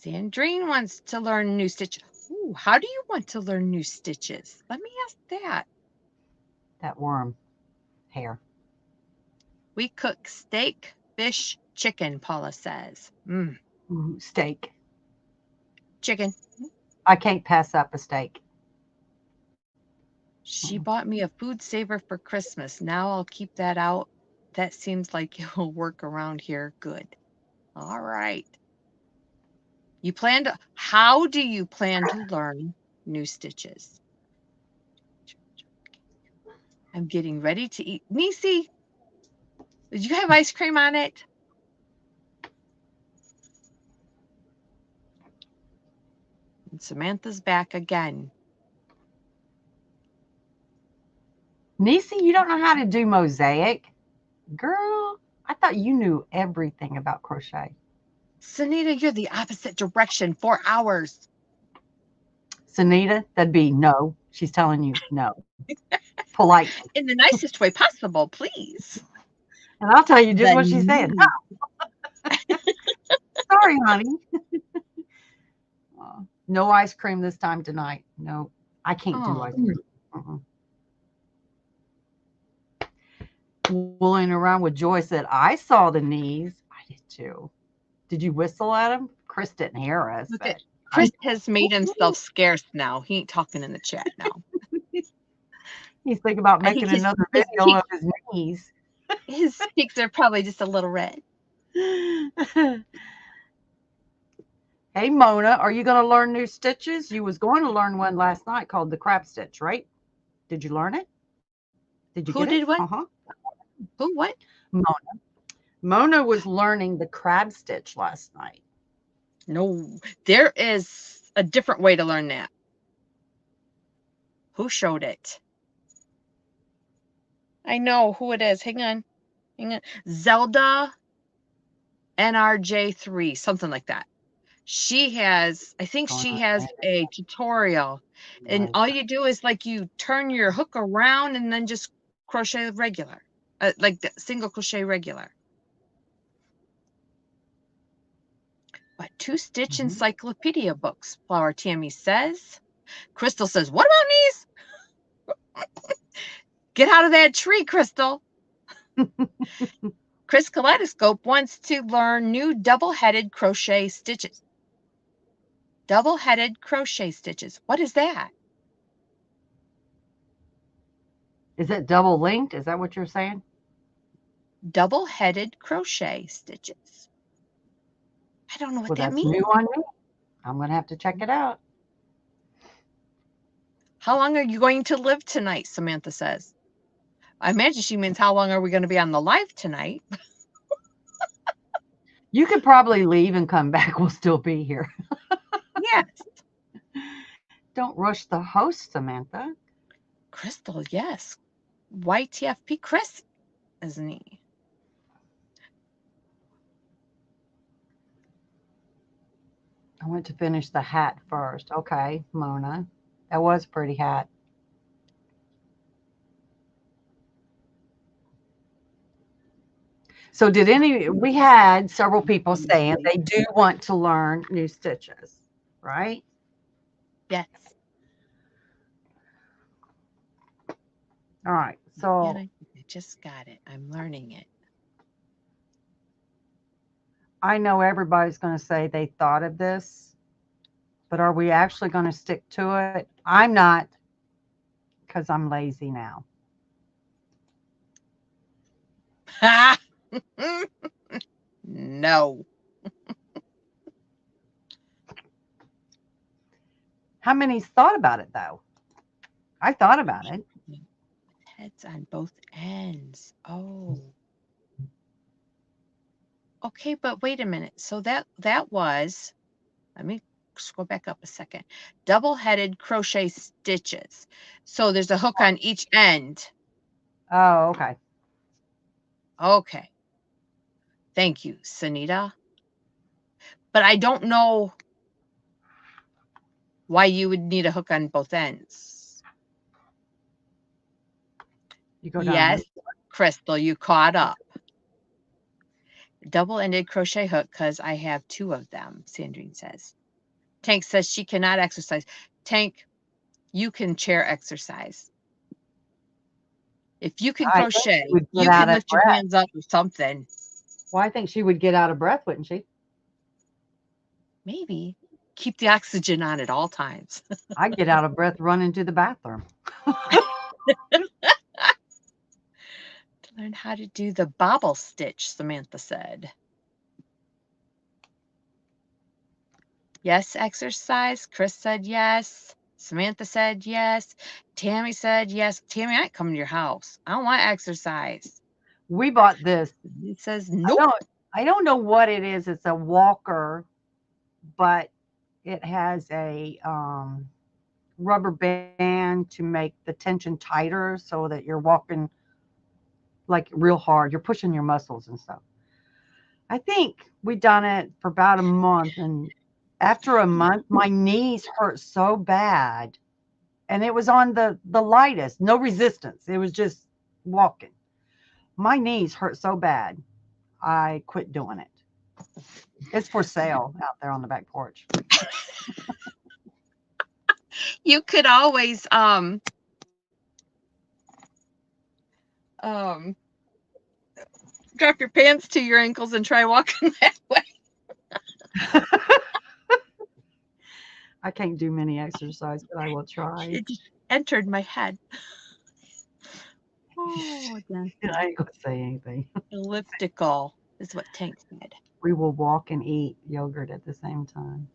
Sandrine wants to learn new stitches. Ooh, how do you want to learn new stitches? Let me ask that. That worm hair. We cook steak, fish, chicken, Paula says. Ooh, steak. Chicken. I can't pass up a steak. She bought me a food saver for Christmas. Now I'll keep that out. That seems like it will work around here good. All right. How do you plan to learn new stitches? I'm getting ready to eat. Niecy, did you have ice cream on it? And Samantha's back again. Niecy, you don't know how to do mosaic? Girl, I thought you knew everything about crochet. Sunita, you're the opposite direction. 4 hours. Sunita, that'd be no. She's telling you no. Polite. In the nicest way possible, please. And I'll tell you just what she said. No. Sorry, honey. No ice cream this time tonight. No, I can't do ice cream. Wooling around with Joy said, I saw the knees. I did too. Did you whistle at him? Chris didn't hear us. Chris has made himself scarce now. He ain't talking in the chat now. He's thinking about making another video of his knees. His cheeks are probably just a little red. Hey, Mona, are you going to learn new stitches? You was going to learn one last night called the crab stitch, right? Did you learn it? Did you Who get did it? what? Who what? Mona. Mona was learning the crab stitch last night. No, there is a different way to learn that. Who showed it? I know who it is. Hang on. Zelda NRJ3, something like that. She has, I think she has a tutorial, and all you do is like you turn your hook around and then just crochet regular, like the single crochet regular. But 2 stitch encyclopedia books, Flower Tammy says. Crystal says, what about these? Get out of that tree, Crystal. Chris Kaleidoscope wants to learn new double-headed crochet stitches. Double-headed crochet stitches. What is that? Is it double linked? Is that what you're saying? Double-headed crochet stitches. I don't know what that means. New on me. I'm going to have to check it out. How long are you going to live tonight? Samantha says. I imagine she means how long are we going to be on the live tonight? You could probably leave and come back. We'll still be here. Yes. Don't rush the host, Samantha. Crystal, yes. YTFP Chris, isn't he? I went to finish the hat first. Okay, Mona. That was a pretty hat. So we had several people saying they do want to learn new stitches, right? Yes. All right, so I just got it. I'm learning it. I know everybody's going to say they thought of this, but are we actually going to stick to it? I'm not, because I'm lazy now. No. How many's thought about it, though? I thought about it. Heads on both ends. Oh. Okay, but wait a minute. So that was, let me scroll back up a second. Double-headed crochet stitches. So there's a hook on each end. Oh, okay. Okay. Thank you, Sunita. But I don't know why you would need a hook on both ends. You go down. Yes, Crystal, you caught up. Double-ended crochet hook because I have 2 of them, Sandrine says. Tank says she cannot exercise. Tank, you can chair exercise. If you can crochet, you can lift your hands up or something. Well, I think she would get out of breath, wouldn't she? Maybe. Keep the oxygen on at all times. I'd get out of breath running to the bathroom. To learn how to do the bobble stitch, Samantha said. Yes, exercise. Chris said yes. Samantha said yes. Tammy said yes. Tammy, I ain't coming to your house. I don't want exercise. We bought this. He says, I nope. don't I don't know what it is. It's a walker, but it has a rubber band to make the tension tighter so that you're walking like real hard. You're pushing your muscles and stuff. I think we done it for about a month, and after a month, my knees hurt so bad, and it was on the lightest, no resistance. It was just walking. My knees hurt so bad, I quit doing it. It's for sale out there on the back porch. You could always um drop your pants to your ankles and try walking that way. I can't do many exercise, but I will try. It just entered my head. Oh, yeah. I ain't gonna say anything. Elliptical is what Tank said. We will walk and eat yogurt at the same time.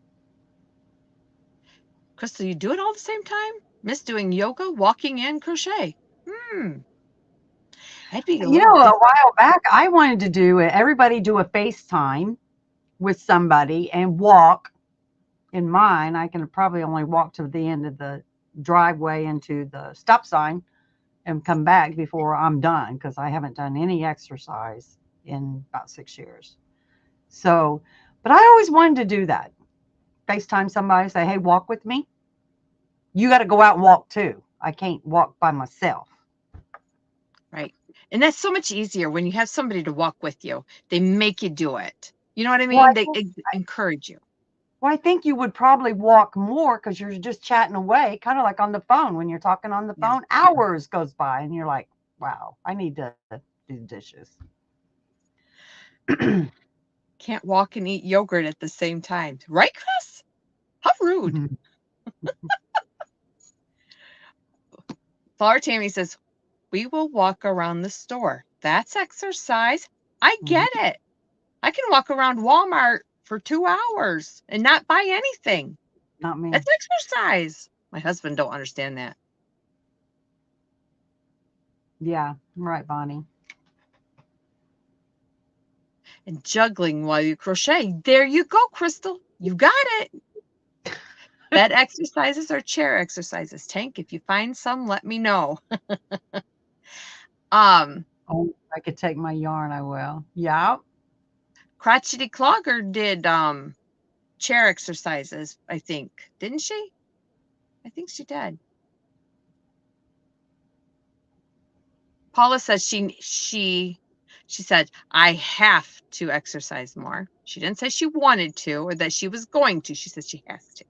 Crystal, you do it all at the same time? Miss doing yoga, walking, and crochet. I'd be a You little know, a different. while back, I wanted to do it. Everybody do a FaceTime with somebody and walk. In mine, I can probably only walk to the end of the driveway into the stop sign and come back before I'm done because I haven't done any exercise in about 6 years. So, but I always wanted to do that. FaceTime somebody, say, hey, walk with me. You got to go out and walk too. I can't walk by myself. Right. And that's so much easier when you have somebody to walk with you. They make you do it. You know what I Well, mean? They encourage you. Well, I think you would probably walk more because you're just chatting away, kind of like on the phone. When you're talking on the Yeah. phone, hours goes by, and you're like, "Wow, I need to do dishes." Can't walk and eat yogurt at the same time. Right, Chris? How rude. Flower Tammy says, we will walk around the store. That's exercise. I get it. I can walk around Walmart for 2 hours and not buy anything. Not me. That's exercise. My husband don't understand that. Yeah, right, Bonnie. And juggling while you crochet. There you go, Crystal. You got it. Bed exercises or chair exercises. Tank, if you find some, let me know. Oh, I could take my yarn. I will. Yeah. Crotchety Clogger did chair exercises, I think. Didn't she? I think she did. Paula says she said, I have to exercise more. She didn't say she wanted to or that she was going to. She said she has to.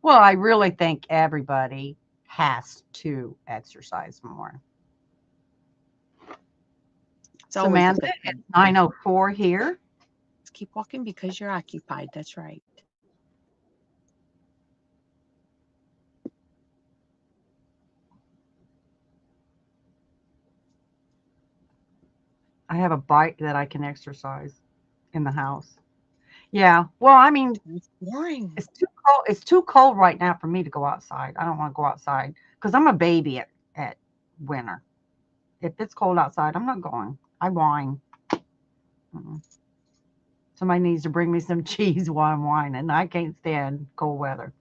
Well, I really think everybody has to exercise more. Samantha, it's 9:04 here. Let's keep walking because you're occupied. That's right. I have a bike that I can exercise in the house. Yeah. Well, I mean, It's boring. it's too cold. It's too cold right now for me to go outside. I don't want to go outside because I'm a baby at winter. If it's cold outside, I'm not going. I whine. Somebody needs to bring me some cheese while I'm whining. I can't stand cold weather.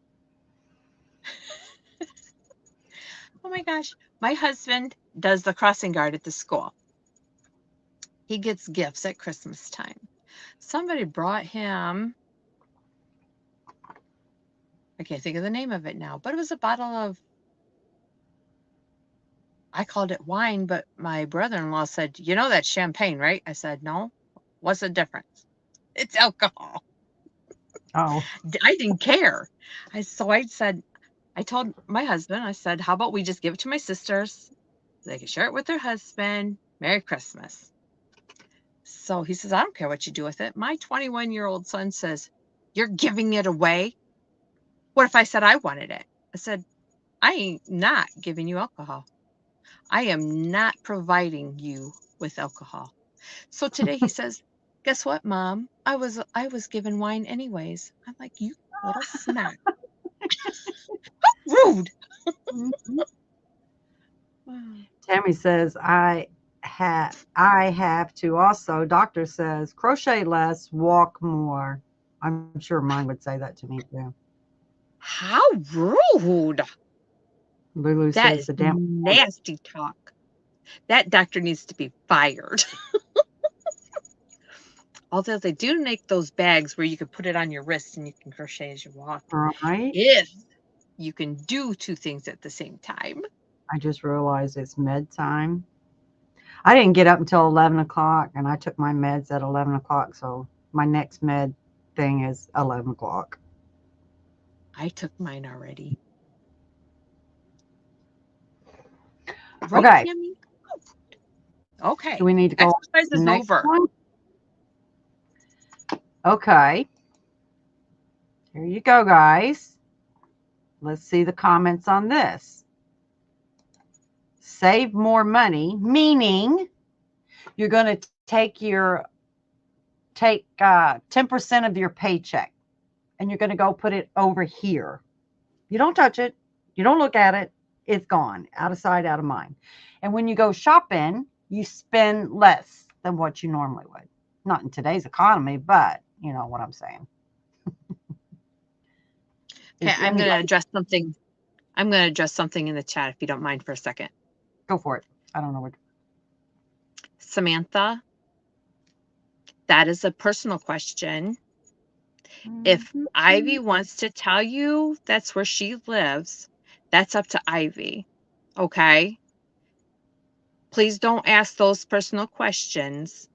Oh my gosh. My husband does the crossing guard at the school. He gets gifts at Christmas time. Somebody brought him, I can't think of the name of it now, but it was a bottle of, I called it wine, but my brother-in-law said, you know that's champagne, right? I said, no. What's the difference? It's alcohol. Oh. I didn't care. I said, I told my husband, I said, how about we just give it to my sisters? They can share it with their husband. Merry Christmas. So he says, I don't care what you do with it. My 21-year-old son says, you're giving it away. What if I said I wanted it? I said, I ain't not giving you alcohol. I am not providing you with alcohol. So today he says, guess what, Mom? I was given wine anyways. I'm like, you Little smack. Rude. Mhm. Tammy says, I have to also, doctor says, crochet less, walk more. I'm sure mine would say that to me too. How rude. Lulu That says is the damn nasty talk. That doctor needs to be fired. Although they do make those bags where you can put it on your wrist and you can crochet as you walk. right. If you can do two things at the same time. I just realized it's med time. I didn't get up until 11 o'clock, and I took my meds at 11 o'clock, so my next med thing is 11 o'clock. I took mine already. Okay. Right, Tammy? Okay. Do we need to go Exercise to the is next over. one? Okay. Here you go, guys. Let's see the comments on this. Save more money, meaning you're going to take 10% of your paycheck and you're going to go put it over here. You don't touch it. You don't look at it. It's gone, out of sight, out of mind. And when you go shopping, you spend less than what you normally would. Not in today's economy, but you know what I'm saying. Okay, I'm going to address something. I'm going to address something in the chat if you don't mind for a second. Go for it. I don't know what. Samantha, that is a personal question. If Ivy wants to tell you that's where she lives, that's up to Ivy. Okay? Please don't ask those personal questions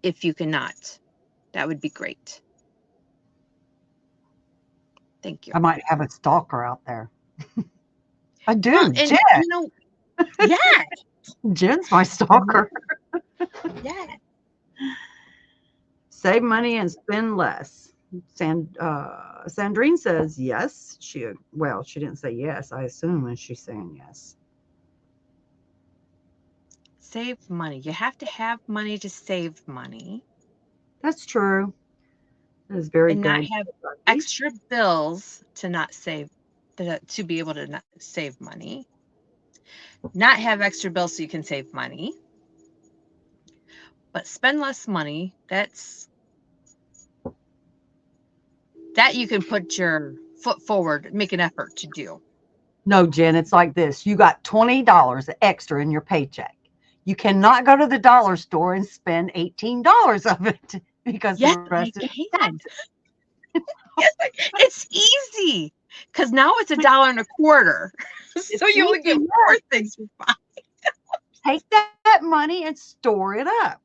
if you cannot. That would be great. Thank you. I might have a stalker out there. I do. Well, and Jen. you know, yeah. Jen's my stalker. Yeah. Save money and spend less. Sandrine says yes. She didn't say yes. I assume when she's saying yes. Save money. You have to have money to save money. That's true. That is very and good. not have extra bills to not save, to be able to not save money. Not have extra bills so you can save money. But spend less money. That you can put your foot forward, make an effort to do. No, Jen, it's like this. You got $20 extra in your paycheck. You cannot go to the dollar store and spend $18 of it because Yes, the rest I is can. Yes, it's easy because now it's $1.25. So you only get 4 things for $5. Take that money and store it up.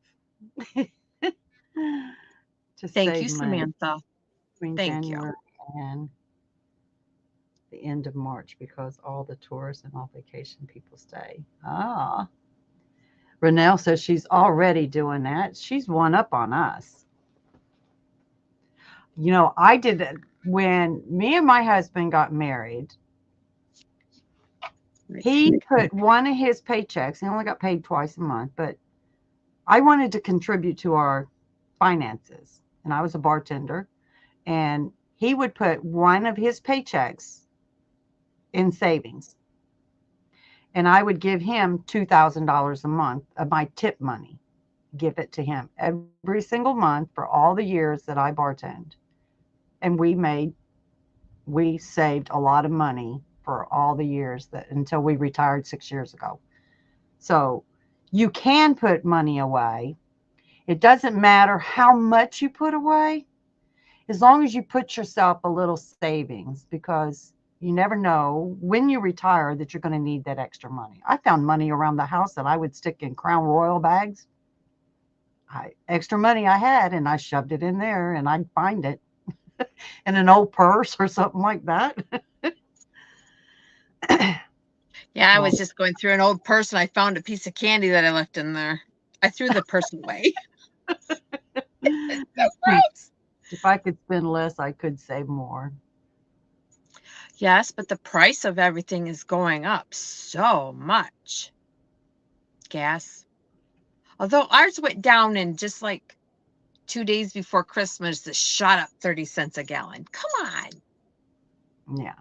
Thank you, Samantha. Between Thank January and the end of March because all the tourists and all vacation people stay. Ah. Renelle says she's already doing that. She's one up on us. You know, I did it when me and my husband got married. He put one of his paychecks, he only got paid twice a month, but I wanted to contribute to our finances. And I was a bartender. And he would put one of his paychecks in savings. And I would give him $2,000 a month of my tip money, give it to him every single month for all the years that I bartended. And we saved a lot of money for all the years until we retired 6 years ago. So you can put money away. It doesn't matter how much you put away, as long as you put yourself a little savings, because you never know when you retire that you're going to need that extra money. I found money around the house that I would stick in Crown Royal bags. Extra money I had, and I shoved it in there, and I'd find it in an old purse or something like that. Yeah, I was just going through an old purse and I found a piece of candy that I left in there. I threw the purse away. It's so gross. If I could spend less, I could save more. Yes, but the price of everything is going up so much. Gas. Although ours went down in just like 2 days before Christmas, it shot up 30 cents a gallon. Come on. Yeah.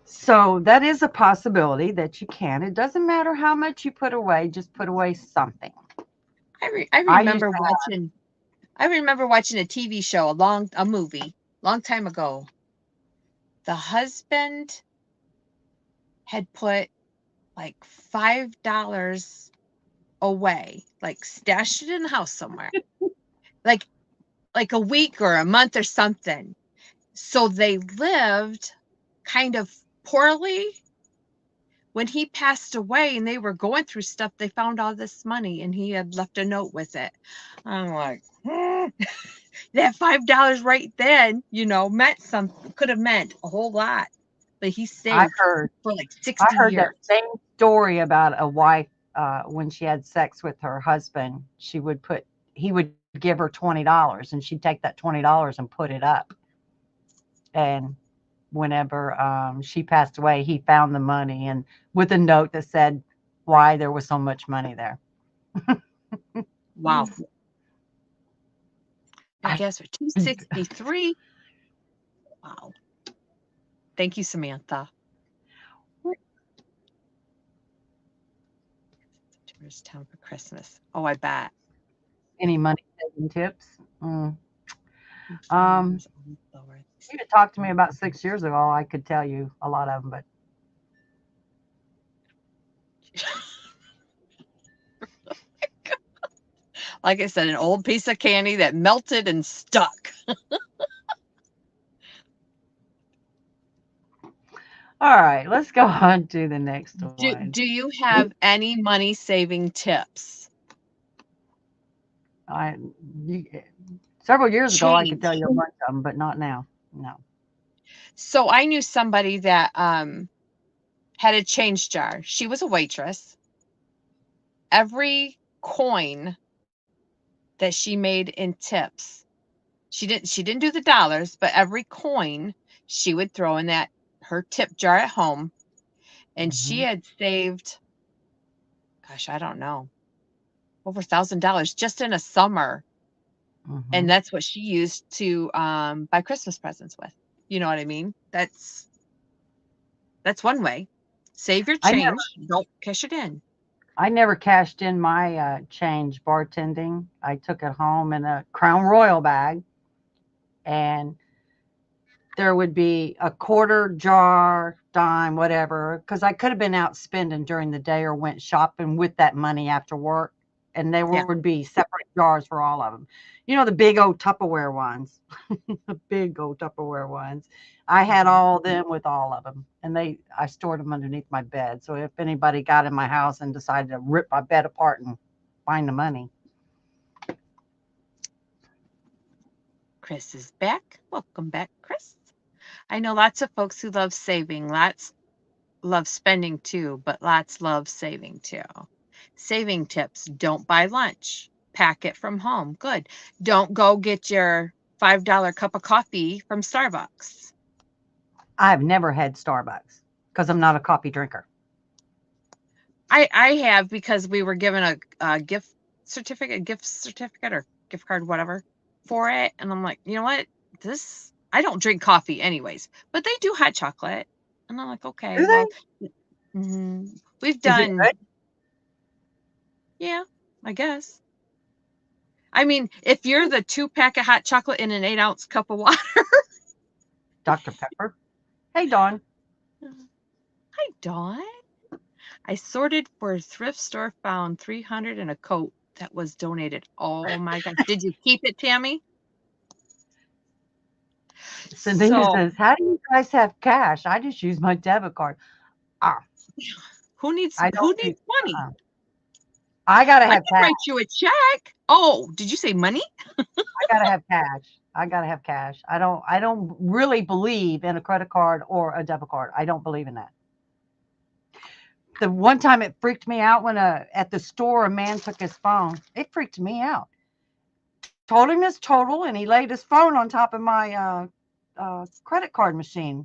So that is a possibility that you can. It doesn't matter how much you put away, just put away something. I I used remember watching a TV show, a movie, long time ago. The husband had put like $5 away, like stashed it in the house somewhere, like a week or a month or something. So they lived kind of poorly. When he passed away and they were going through stuff, they found all this money and he had left a note with it. I'm like, that $5 right then, could have meant a whole lot. But he saved for like 60 I heard years. that same story about a wife when she had sex with her husband. He would give her $20 and she'd take that $20 and put it up. And whenever she passed away, he found the money and with a note that said why there was so much money there. Wow. I guess for 263. Wow. Thank you, Samantha. Tourist town for Christmas. Oh, I bet. Any money saving tips? You could talk to me about 6 years ago. I could tell you a lot of them, but like I said, an old piece of candy that melted and stuck. all right, let's go on to the next one. Do you have any money saving tips? Several years ago, I could tell you a bunch of them, but not now. No. So I knew somebody that had a change jar. She was a waitress. Every coin that she made in tips, she didn't do the dollars, but every coin she would throw in her tip jar at home. And she had saved, gosh, I don't know, over $1,000 just in a summer. And that's what she used to buy Christmas presents with. You know what I mean? That's one way. Save your change. Don't cash it in. I never cashed in my change bartending. I took it home in a Crown Royal bag, and there would be a quarter, jar, dime, whatever, because I could have been out spending during the day or went shopping with that money after work, and there would be separate jars for all of them. You know, the big old Tupperware ones, the big old Tupperware ones. I had all of them with all of them, and I stored them underneath my bed. So if anybody got in my house and decided to rip my bed apart and find the money. Chris is back. Welcome back, Chris. I know lots of folks who love saving. Lots love spending too, but lots love saving too. Saving tips: don't buy lunch. Pack it from home. Good. Don't go get your $5 cup of coffee from Starbucks. I've never had Starbucks because I'm not a coffee drinker. I have, because we were given a gift certificate or gift card, whatever, for it. And I'm like, you know what? I don't drink coffee anyways, but they do hot chocolate. And I'm like, okay, Do well, they? We've done. Yeah, I guess. I mean, if you're the 2-pack of hot chocolate in an 8-ounce cup of water. Dr. Pepper. Hey, Dawn. Hi, Dawn. I sorted for a thrift store, found 300 in a coat that was donated. Oh my God. Did you keep it, Tammy? Cindy says, how do you guys have cash? I just use my debit card. Who needs money? I gotta have cash. Write you a check. Oh, did you say money? I gotta have cash. I gotta have cash. I don't really believe in a credit card or a debit card. I don't believe in that. The one time it freaked me out when at the store a man took his phone. It freaked me out. Told him his total, and he laid his phone on top of my credit card machine.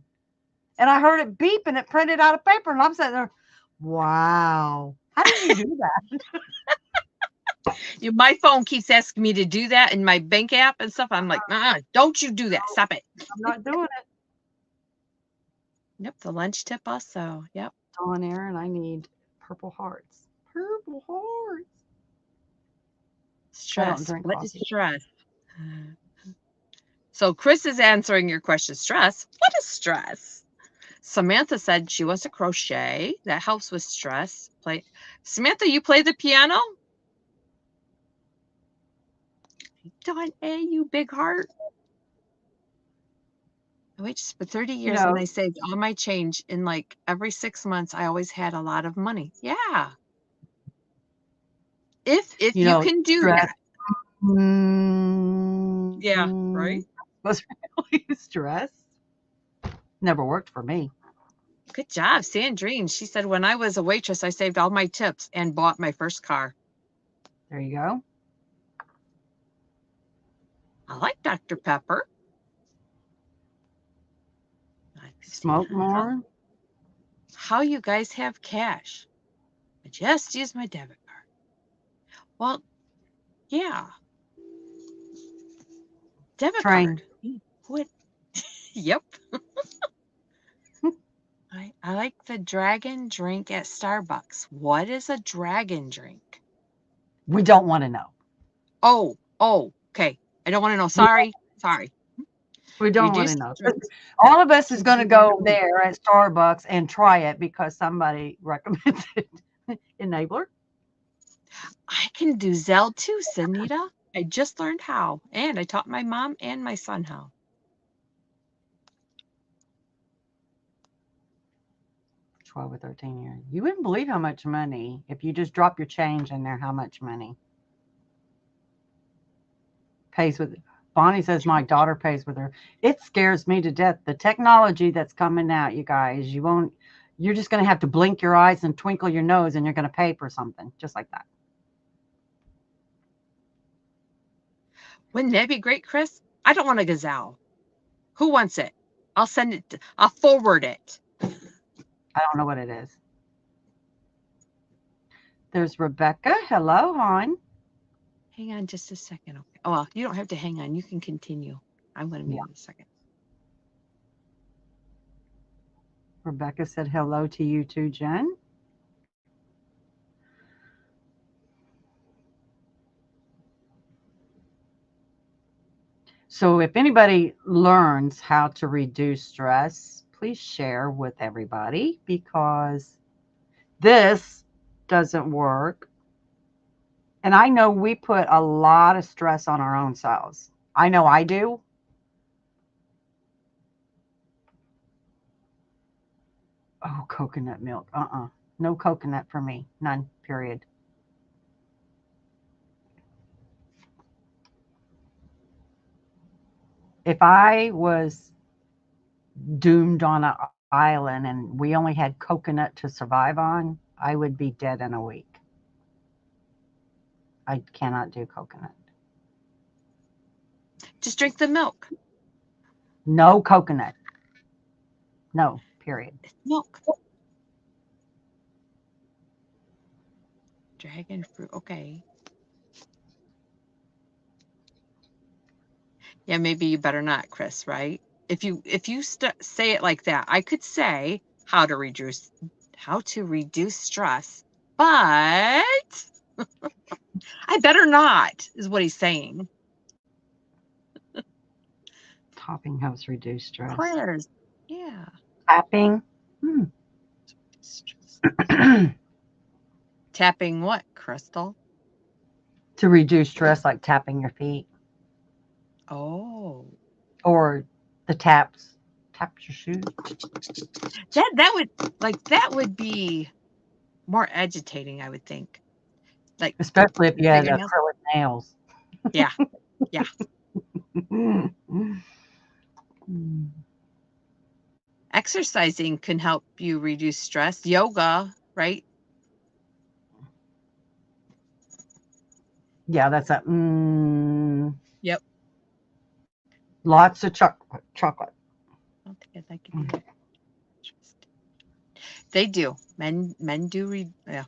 and I heard it beep and it printed out a paper, and I'm sitting there, wow, how did you do that? My phone keeps asking me to do that in my bank app and stuff. I'm like, don't you do that. Stop it. I'm not doing it. Yep, the lunch tip also. Yep. Dawn, Aaron, I need purple hearts. Purple hearts. Stress. drink What is coffee. stress? So Chris is answering your question. Stress. What is stress? Samantha said she wants to crochet. That helps with stress. Samantha, you play the piano? Dawn A, you big heart. I waited for 30 years and I saved all my change. In like every 6 months, I always had a lot of money. Yeah. If you can do that. Yeah, right? Was really stress. Never worked for me. Good job, Sandrine. She said, when I was a waitress, I saved all my tips and bought my first car. There you go. I like Dr. Pepper. Smoke more. How you guys have cash? I just use my debit card. Well, yeah. Debit card. What? Yep. I like the dragon drink at Starbucks. What is a dragon drink? We don't want to know. Oh, okay. I don't want to know. Sorry. We don't want to know. All of us is going to go there at Starbucks and try it because somebody recommends it. Enabler. I can do Zelle too, Sanita. I just learned how. And I taught my mom and my son how. 12 or 13 years. You wouldn't believe how much money, if you just drop your change in there, how much money pays with. Bonnie says my daughter pays with her. It scares me to death. The technology that's coming out, you guys, you're just going to have to blink your eyes and twinkle your nose and you're going to pay for something just like that. Wouldn't that be great, Chris? I don't want a gazelle. Who wants it? I'll send it. I'll forward it. I don't know what it is. There's Rebecca. Hello, hon. Hang on just a second. Okay. Oh, well, you don't have to hang on. You can continue. I'm going to mute in a second. Rebecca said hello to you too, Jen. So if anybody learns how to reduce stress, please share with everybody because this doesn't work. And I know we put a lot of stress on our own selves. I know I do. Oh, coconut milk. No coconut for me. None, period. If I was doomed on an island and we only had coconut to survive on, I would be dead in a week. I cannot do coconut. Just drink the milk. No coconut. No, period. It's milk. Dragon fruit. Okay. Yeah, maybe you better not, Chris, right? If you say it like that, I could say how to reduce stress, but I better not, is what he's saying. Tapping helps reduce stress. Prayers. Yeah. Tapping. Tapping what, Crystal? To reduce stress, like tapping your feet. Oh. Or the taps. Tap your shoes. That would be more agitating, I would think. Like, especially if you had acrylic nails. Yeah. Exercising can help you reduce stress. Yoga, right? Yeah, that's a. Yep. Lots of chocolate. I don't think I'd like it either. They do. Men do read. Yeah.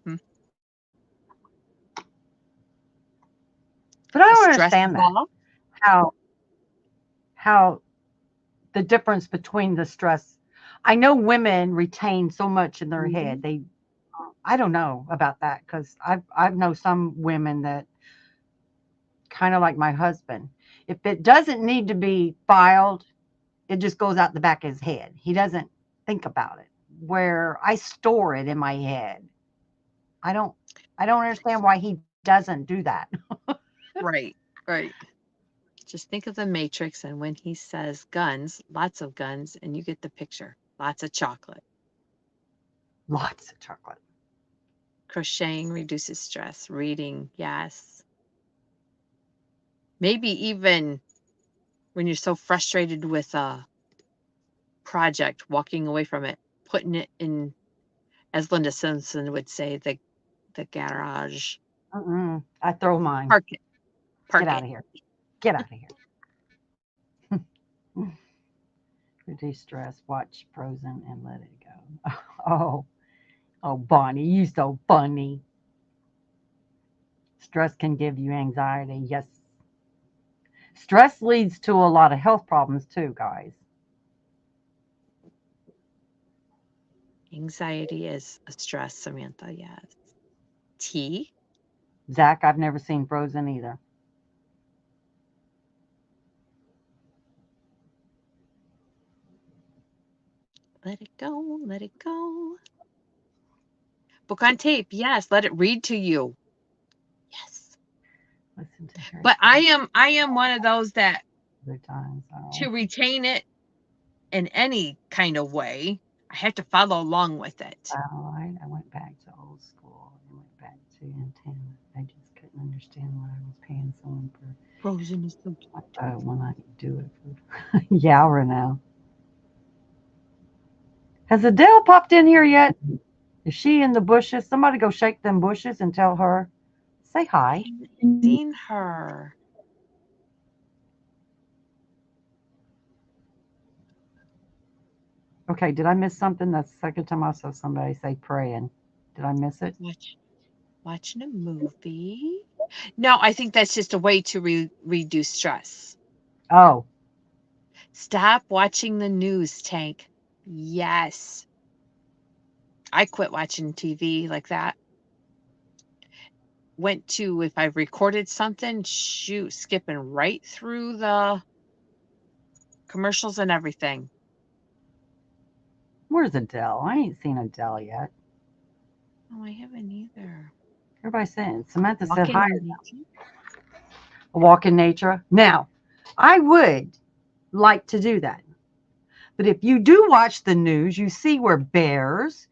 But I A don't stress understand that. ball. How the difference between the stress. I know women retain so much in their head. I don't know about that because I've know some women that kind of like my husband. If it doesn't need to be filed, it just goes out the back of his head. He doesn't think about it. Where I store it in my head. I don't I don't understand why he doesn't do that. Right. Right. Just think of the Matrix, and when he says guns, lots of guns, and you get the picture. Lots of chocolate. Lots of chocolate. Crocheting reduces stress. Reading, yes. Maybe even when you're so frustrated with a project, walking away from it, putting it in, as Linda Simpson would say, the garage. I throw mine. Park it. Get Park out it. of here. Get out of here. Reduce stress. Watch Frozen and let it go. Oh, oh, Bonnie, you so funny. Stress can give you anxiety. Yes. Stress leads to a lot of health problems too, guys. Anxiety is a stress, Samantha. Yes. Tea. Zach, I've never seen Frozen either. Let it go. Let it go. Book on tape. Yes. Let it read to you. Yes. Listen to Harry But I Potter am one of those that other times. to Oh, retain it in any kind of way, I have to follow along with it. all right. I went back to old school. I went back to antenna. I just couldn't understand why I was paying someone for Frozen is so when I do it for Yaura now. Has Adele popped in here yet? Is she in the bushes? Somebody go shake them bushes and tell her, say hi. seen her. Okay, did I miss something? That's the second time I saw somebody say praying. Did I miss it? Watching a movie. No, I think that's just a way to reduce stress. Oh, Stop watching the news, Tank. Yes. I quit watching TV like that. Went to, if I recorded something, shoot, skipping right through the commercials and everything. where's Adele? I ain't seen Adele yet. Oh, I haven't either. Everybody's saying Samantha said Walking hi. in nature. A walk in nature. Now, I would like to do that. But if you do watch the news, you see where bears,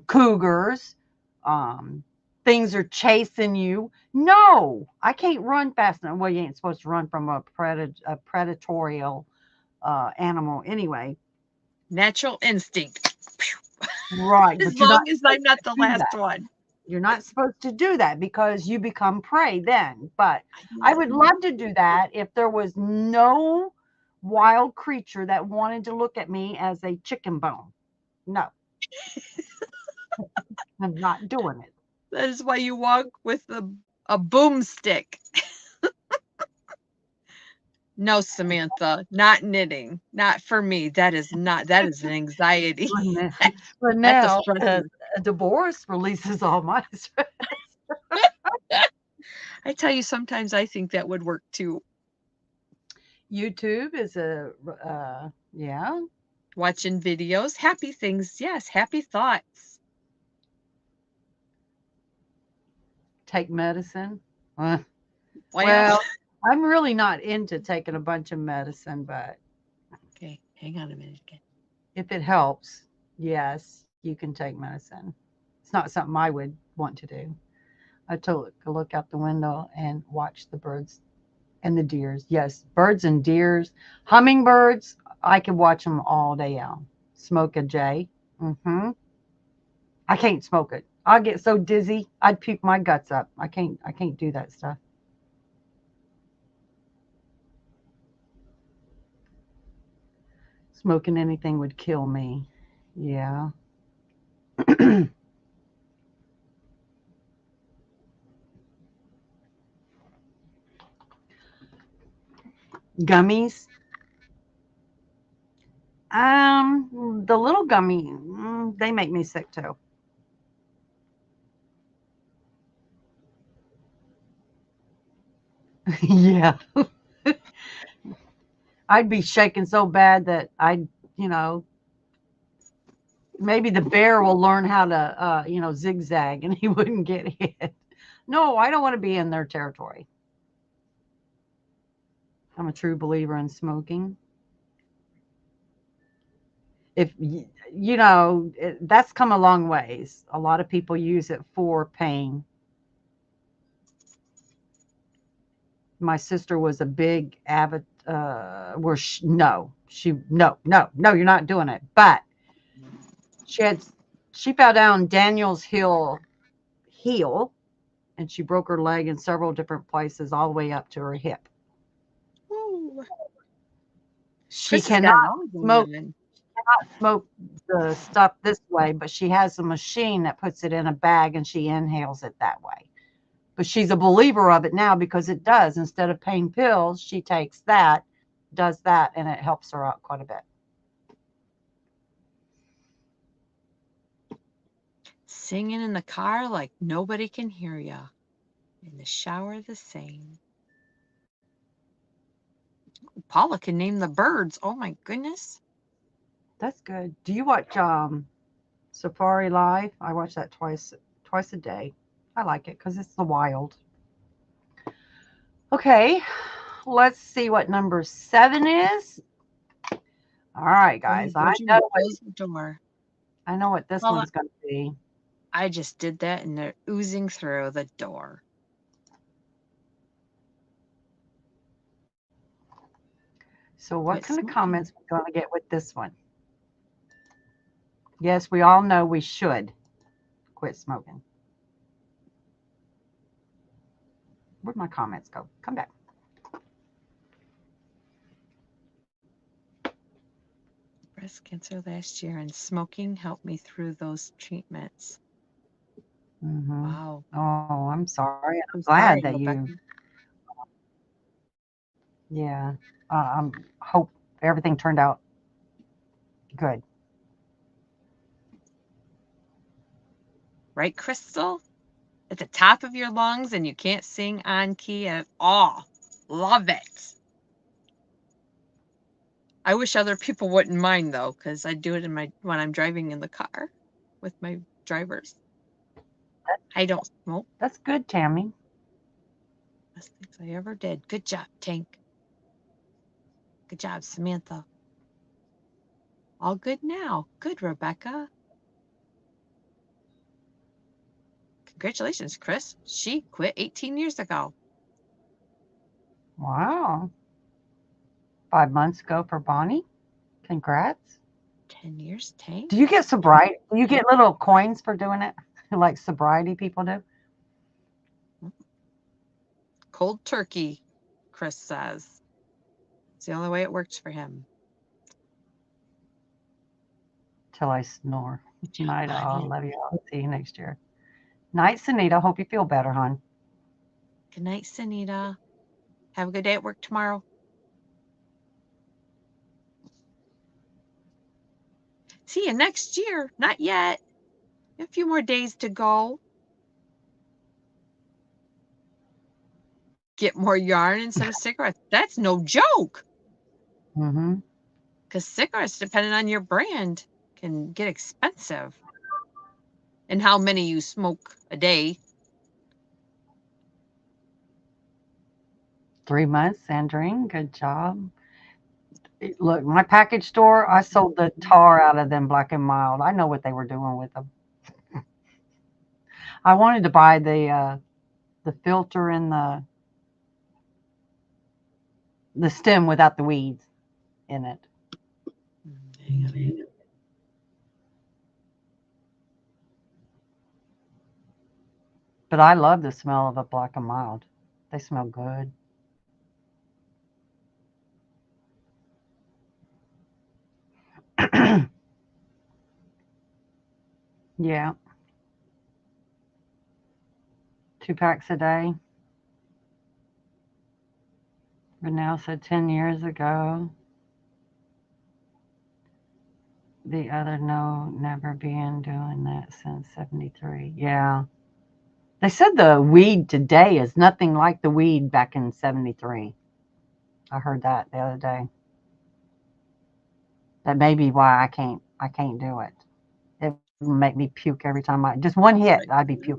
cougars, um, things are chasing you. No, I can't run fast enough. Well, you ain't supposed to run from a predatorial animal anyway. Natural instinct. Right, As but you're not long as I'm not the supposed to do last that. one. You're not supposed to do that because you become prey then. But I I know. would love to do that if there was no wild creature that wanted to look at me as a chicken bone. No, I'm not doing it. That is why you walk with a boomstick. No, Samantha, not knitting. Not for me. That is not, that is an anxiety. But That's a now stressor. a divorce releases all my stress. I tell you, sometimes I think that would work too. YouTube is yeah. Watching videos, happy things. Yes, happy thoughts. Take medicine. Uh, Well, well, I'm really not into taking a bunch of medicine, but okay, hang on a minute again. if it helps, yes, you can take medicine. It's not something I would want to do. I took a look out the window and watch the birds and the deers. Yes, birds and deers, hummingbirds. I could watch them all day out. Smoke a J. Mm-hmm. I can't smoke it. I get so dizzy, I'd puke my guts up. I can't. I can't do that stuff. Smoking anything would kill me. Yeah. Gummies. The little gummy, they make me sick too. Yeah. I'd be shaking so bad that you know, maybe the bear will learn how to, zigzag and he wouldn't get hit. No, I don't want to be in their territory. I'm a true believer in smoking. If that's come a long ways. A lot of people use it for pain. My sister was a big avid, no, you're not doing it. But she had, she fell down Daniel's heel, and she broke her leg in several different places, all the way up to her hip. Ooh. She Chris has got cannot an all going on. smoke the stuff this way, but she has a machine that puts it in a bag and she inhales it that way. But she's a believer of it now because it does. Instead of pain pills, she takes that, does that, and it helps her out quite a bit. Singing in the car like nobody can hear ya. In the shower, the same. Paula can name the birds. Oh my goodness. That's good. Do you watch Safari Live? I watch that twice a day. I like it because it's the wild. Okay, let's see what number 7 is. All right, guys. I Close the door. know what this one's going to be. I just did that and they're oozing through the door. So what kind of comments are we going to get with this one? Yes, we all know we should quit smoking. Where'd my comments go? Come back. Breast cancer last year, and smoking helped me through those treatments. Mm-hmm. Wow. Oh, I'm sorry. I'm glad that you. Yeah. Hope everything turned out good. Right, Crystal? At the top of your lungs and you can't sing on key at all. Love it. I wish other people wouldn't mind though, because I do it when I'm driving in the car with my drivers. I don't smoke. That's good, Tammy. Best things I ever did. Good job, Tank. Good job, Samantha. All good now. Good, Rebecca. Congratulations, Chris. She quit 18 years ago. Wow. 5 months ago for Bonnie. Congrats. 10 years, Tank. Do you get sobriety? Do you get little coins for doing it like sobriety people do? Cold turkey, Chris says. It's the only way it works for him. Till I snore. Night, all. Love you all. See you next year. Night, Sunita. Hope you feel better, hon. Good night, Sunita. Have a good day at work tomorrow. See you next year. Not yet. A few more days to go. Get more yarn instead of cigarettes. That's no joke. Mm-hmm. Because cigarettes, depending on your brand, can get expensive. And how many you smoke a day. 3 months, Sandrine. Good job. Look, my package store, I sold the tar out of them Black and Mild. I know what they were doing with them. I wanted to buy the filter and the stem without the weeds in it. But I love the smell of a Black and Mild. They smell good. Yeah. 2 packs a day. Renell said 10 years ago. The other, no, never been doing that since 73. Yeah. They said the weed today is nothing like the weed back in 73. I heard that the other day. That may be why I can't do it. It would make me puke every time just one hit, I'd be puking.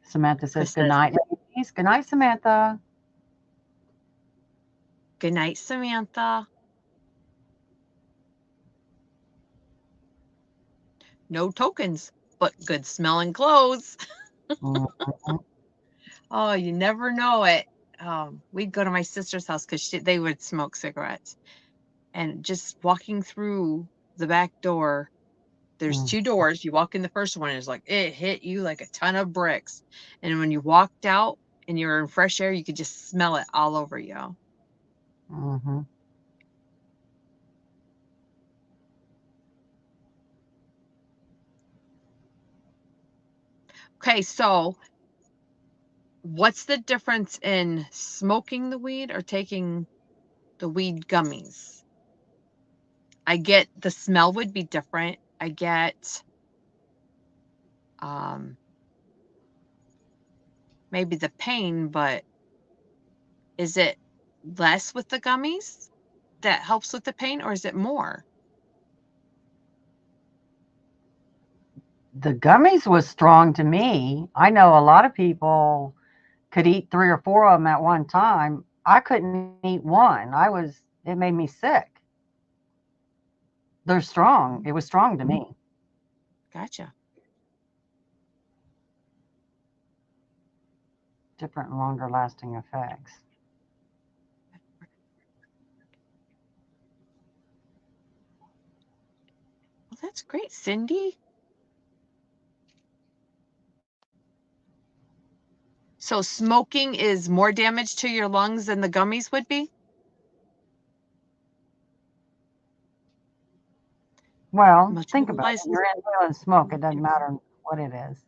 Samantha says Chris good says, night, ladies. Good night, Samantha. good night, Samantha. No tokens, but good smelling clothes. Mhm. Oh, you never know it. We'd go to my sister's house because they would smoke cigarettes. And just walking through the back door, there's 2 doors. You walk in the first one, and it's like it hit you like a ton of bricks. And when you walked out and you're in fresh air, you could just smell it all over you. Mhm. Okay, so what's the difference in smoking the weed or taking the weed gummies? I get the smell would be different. I get maybe the pain, but is it less with the gummies that helps with the pain, or is it more? The gummies was strong to me. I know a lot of people could eat 3 or 4 of them at one time. I couldn't eat one. It made me sick. They're strong. It was strong to me. Gotcha. Different and longer lasting effects. Well, that's great, Cindy. So smoking is more damage to your lungs than the gummies would be? Well, think about it. Metabolize You're inhaling smoke. It doesn't matter what it is.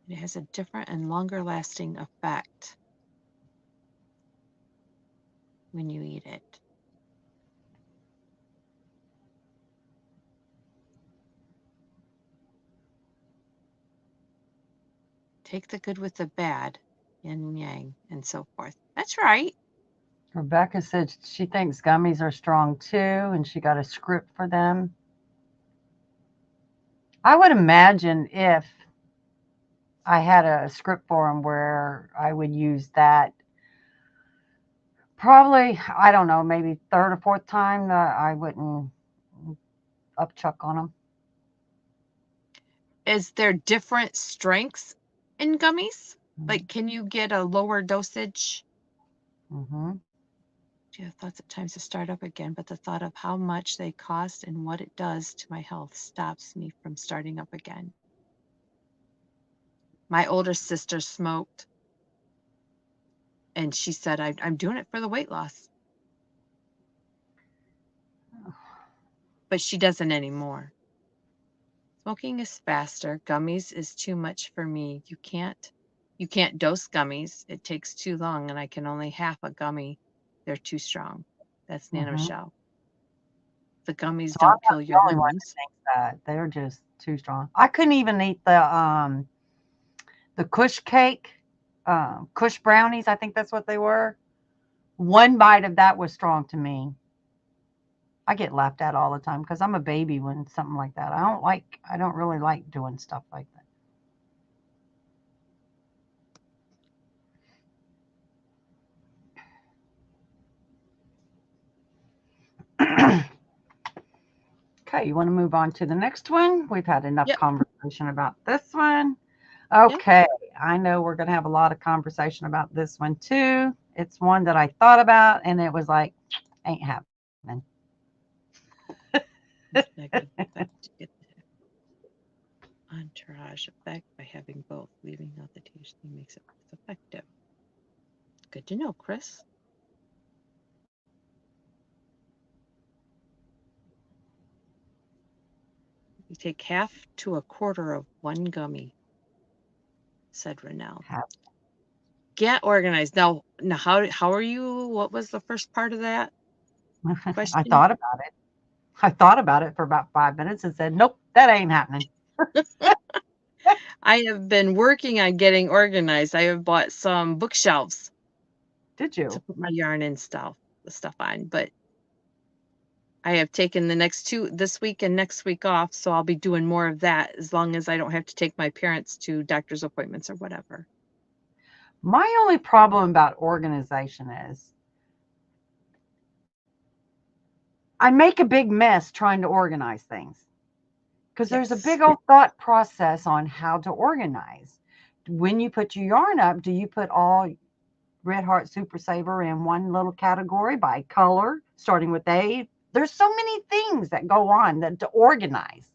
it has a different and longer lasting effect when you eat it. Take the good with the bad, yin and yang, and so forth. That's right. Rebecca said she thinks gummies are strong too, and she got a script for them. I would imagine if I had a script for them where I would use that, probably, I don't know, maybe third or fourth time, I wouldn't upchuck on them. Is there different strengths in gummies? Like, can you get a lower dosage? Mm-hmm. Do you have thoughts of times to start up again, but the thought of how much they cost and what it does to my health stops me from starting up again. My older sister smoked, and she said, I'm doing it for the weight loss. But she doesn't anymore. Smoking is faster. Gummies is too much for me. You can't dose gummies. It takes too long, and I can only half a gummy. They're too strong. That's Nano Mm-hmm. Shell. The gummies So I'm don't not kill the your only one that lungs. thinks that. They're just too strong. I couldn't even eat the Kush cake, Kush brownies. I think that's what they were. One bite of that was strong to me. I get laughed at all the time because I'm a baby when something like that. I don't really like doing stuff like that. Okay, you want to move on to the next one? We've had enough Yep. conversation about this one. Yep. Okay, I know we're going to have a lot of conversation about this one too. It's one that I thought about and it was like, ain't happening. Negative effect to get the entourage effect by having both. Leaving out the THC makes it less effective. Good to know, Chris. You take half to a quarter of one gummy, said Renelle. Get organized. Now how are you? What was the first part of that I question? thought about it. I thought about it for about 5 minutes and said, nope, that ain't happening. I have been working on getting organized. I have bought some bookshelves Did to you? put my yarn and the stuff on, but I have taken this week and next week off, so I'll be doing more of that as long as I don't have to take my parents to doctor's appointments or whatever. My only problem about organization is I make a big mess trying to organize things because there's a Yes. big old thought process on how to organize. When you put your yarn up, do you put all Red Heart Super Saver in one little category by color, starting with A? There's so many things that go on that to organize.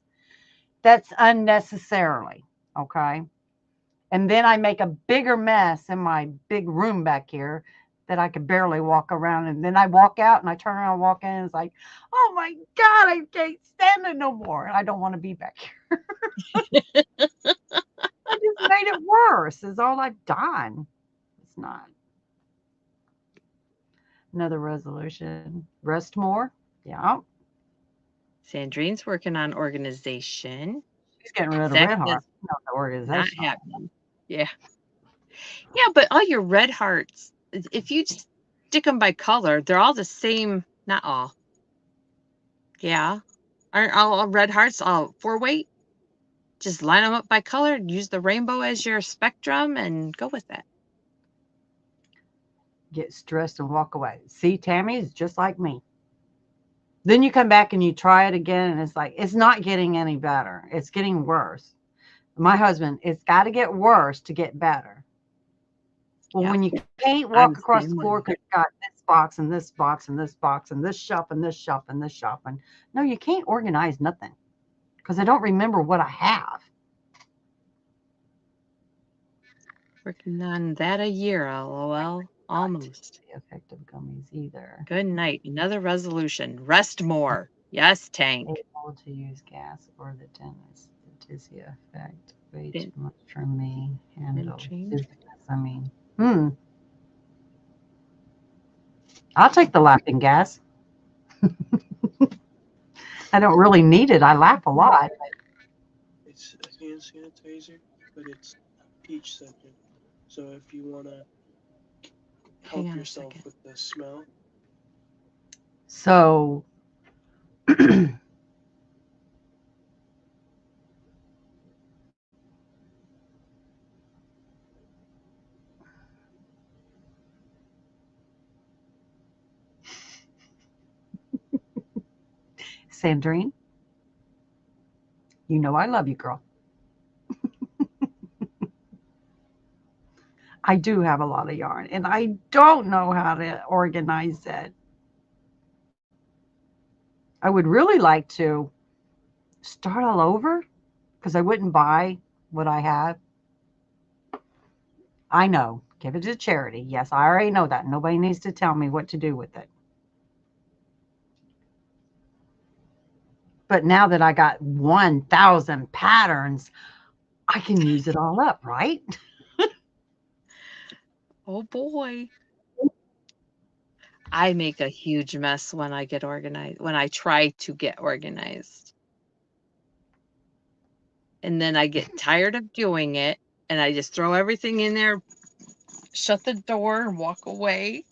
That's unnecessarily, okay? And then I make a bigger mess in my big room back here that I could barely walk around. And then I walk out and I turn around and walk in and it's like, oh my God, I can't stand it no more. And I don't want to be back here. I just made it worse, is all I've done. It's not. Another resolution. Rest more. Yeah. Sandrine's working on organization. She's getting rid of Zach Red Heart. is Not the not organization. happening. Yeah. Yeah, but all your red hearts, if you stick them by color, they're all the same. Not all. Yeah. Aren't all red hearts all 4-weight? Just line them up by color, use the rainbow as your spectrum, and go with it. Get stressed and walk away. See, Tammy is just like me. Then you come back and you try it again, and it's like, it's not getting any better. It's getting worse. My husband, it's got to get worse to get better. Well, when you can't walk across the floor because you got this box and this box and this box and this shelf and this shelf and this shelf, and no, you can't organize nothing because I don't remember what I have. Working on that a year, lol. Almost. The effect of gummies either. Good night. Another resolution. Rest more. Yes, Tank. Able to use gas or the dentist. The dizzy effect. Way too much for me. Handle. I mean, I'll take the laughing gas. I don't really need it. I laugh a lot. It's a hand sanitizer, but it's peach scented. So if you want to help yourself with the smell. So Sandrine, you know I love you, girl. I do have a lot of yarn, and I don't know how to organize it. I would really like to start all over because I wouldn't buy what I have. I know, give it to charity. Yes, I already know that. Nobody needs to tell me what to do with it. But now that I got 1,000 patterns, I can use it all up, right? Oh boy. I make a huge mess when I get organized, when I try to get organized. And then I get tired of doing it and I just throw everything in there, shut the door, and walk away.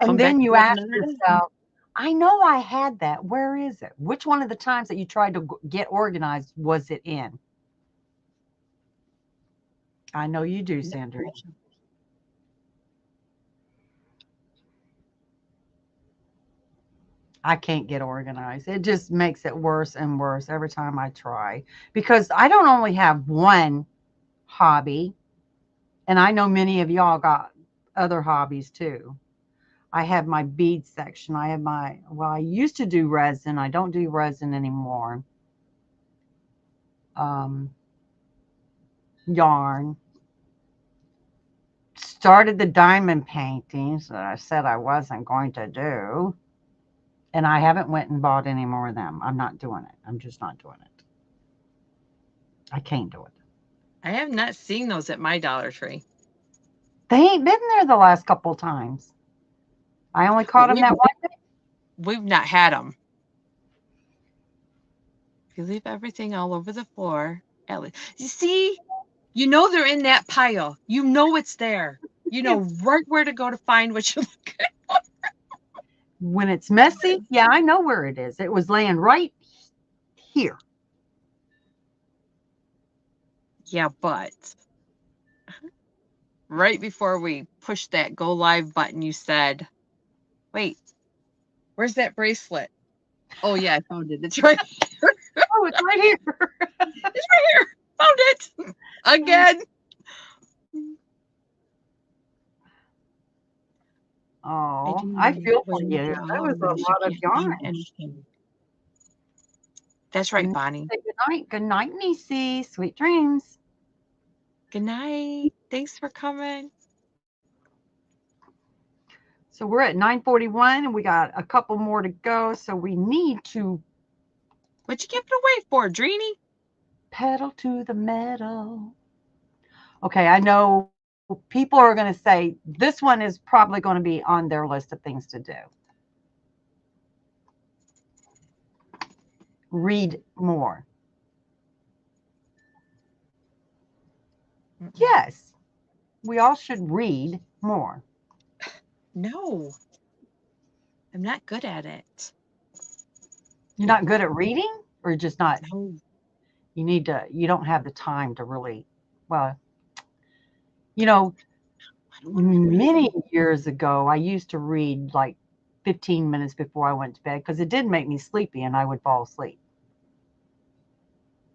And then you ask yourself, I know I had that. Where is it? Which one of the times that you tried to get organized was it in? I know you do, Sandra. I can't get organized. It just makes it worse and worse every time I try because I don't only have one hobby, and I know many of y'all got other hobbies too. I have my bead section. I have I used to do resin. I don't do resin anymore. Yarn. Started the diamond paintings that I said I wasn't going to do. And I haven't went and bought any more of them. I'm not doing it. I'm just not doing it. I can't do it. I have not seen those at my Dollar Tree. They ain't been there the last couple times. I only caught them that one day. We've not had them. If you leave everything all over the floor, you see, you know they're in that pile. You know it's there. You know right where to go to find what you're looking for. When it's messy, yeah, I know where it is. It was laying right here. Yeah, but right before we pushed that go live button, you said, wait, where's that bracelet? Oh, yeah, I found it. It's right here. Oh, it's right here. It's right here. Found it. Again. Oh, I feel for you. That was a lot of yarn. That's right, Bonnie. Good night. Good night, Niecy. Sweet dreams. Good night. Thanks for coming. So we're at 9:41 and we got a couple more to go. So we need to. What you giving away for, Dreeny? Pedal to the metal. Okay, I know people are going to say this one is probably going to be on their list of things to do. Read more. Yes, we all should read more. No, I'm not good at it. You're not good at reading, or just not? No. You need to. You don't have the time to really. Well, you know, many years ago, I used to read like 15 minutes before I went to bed because it did make me sleepy, and I would fall asleep.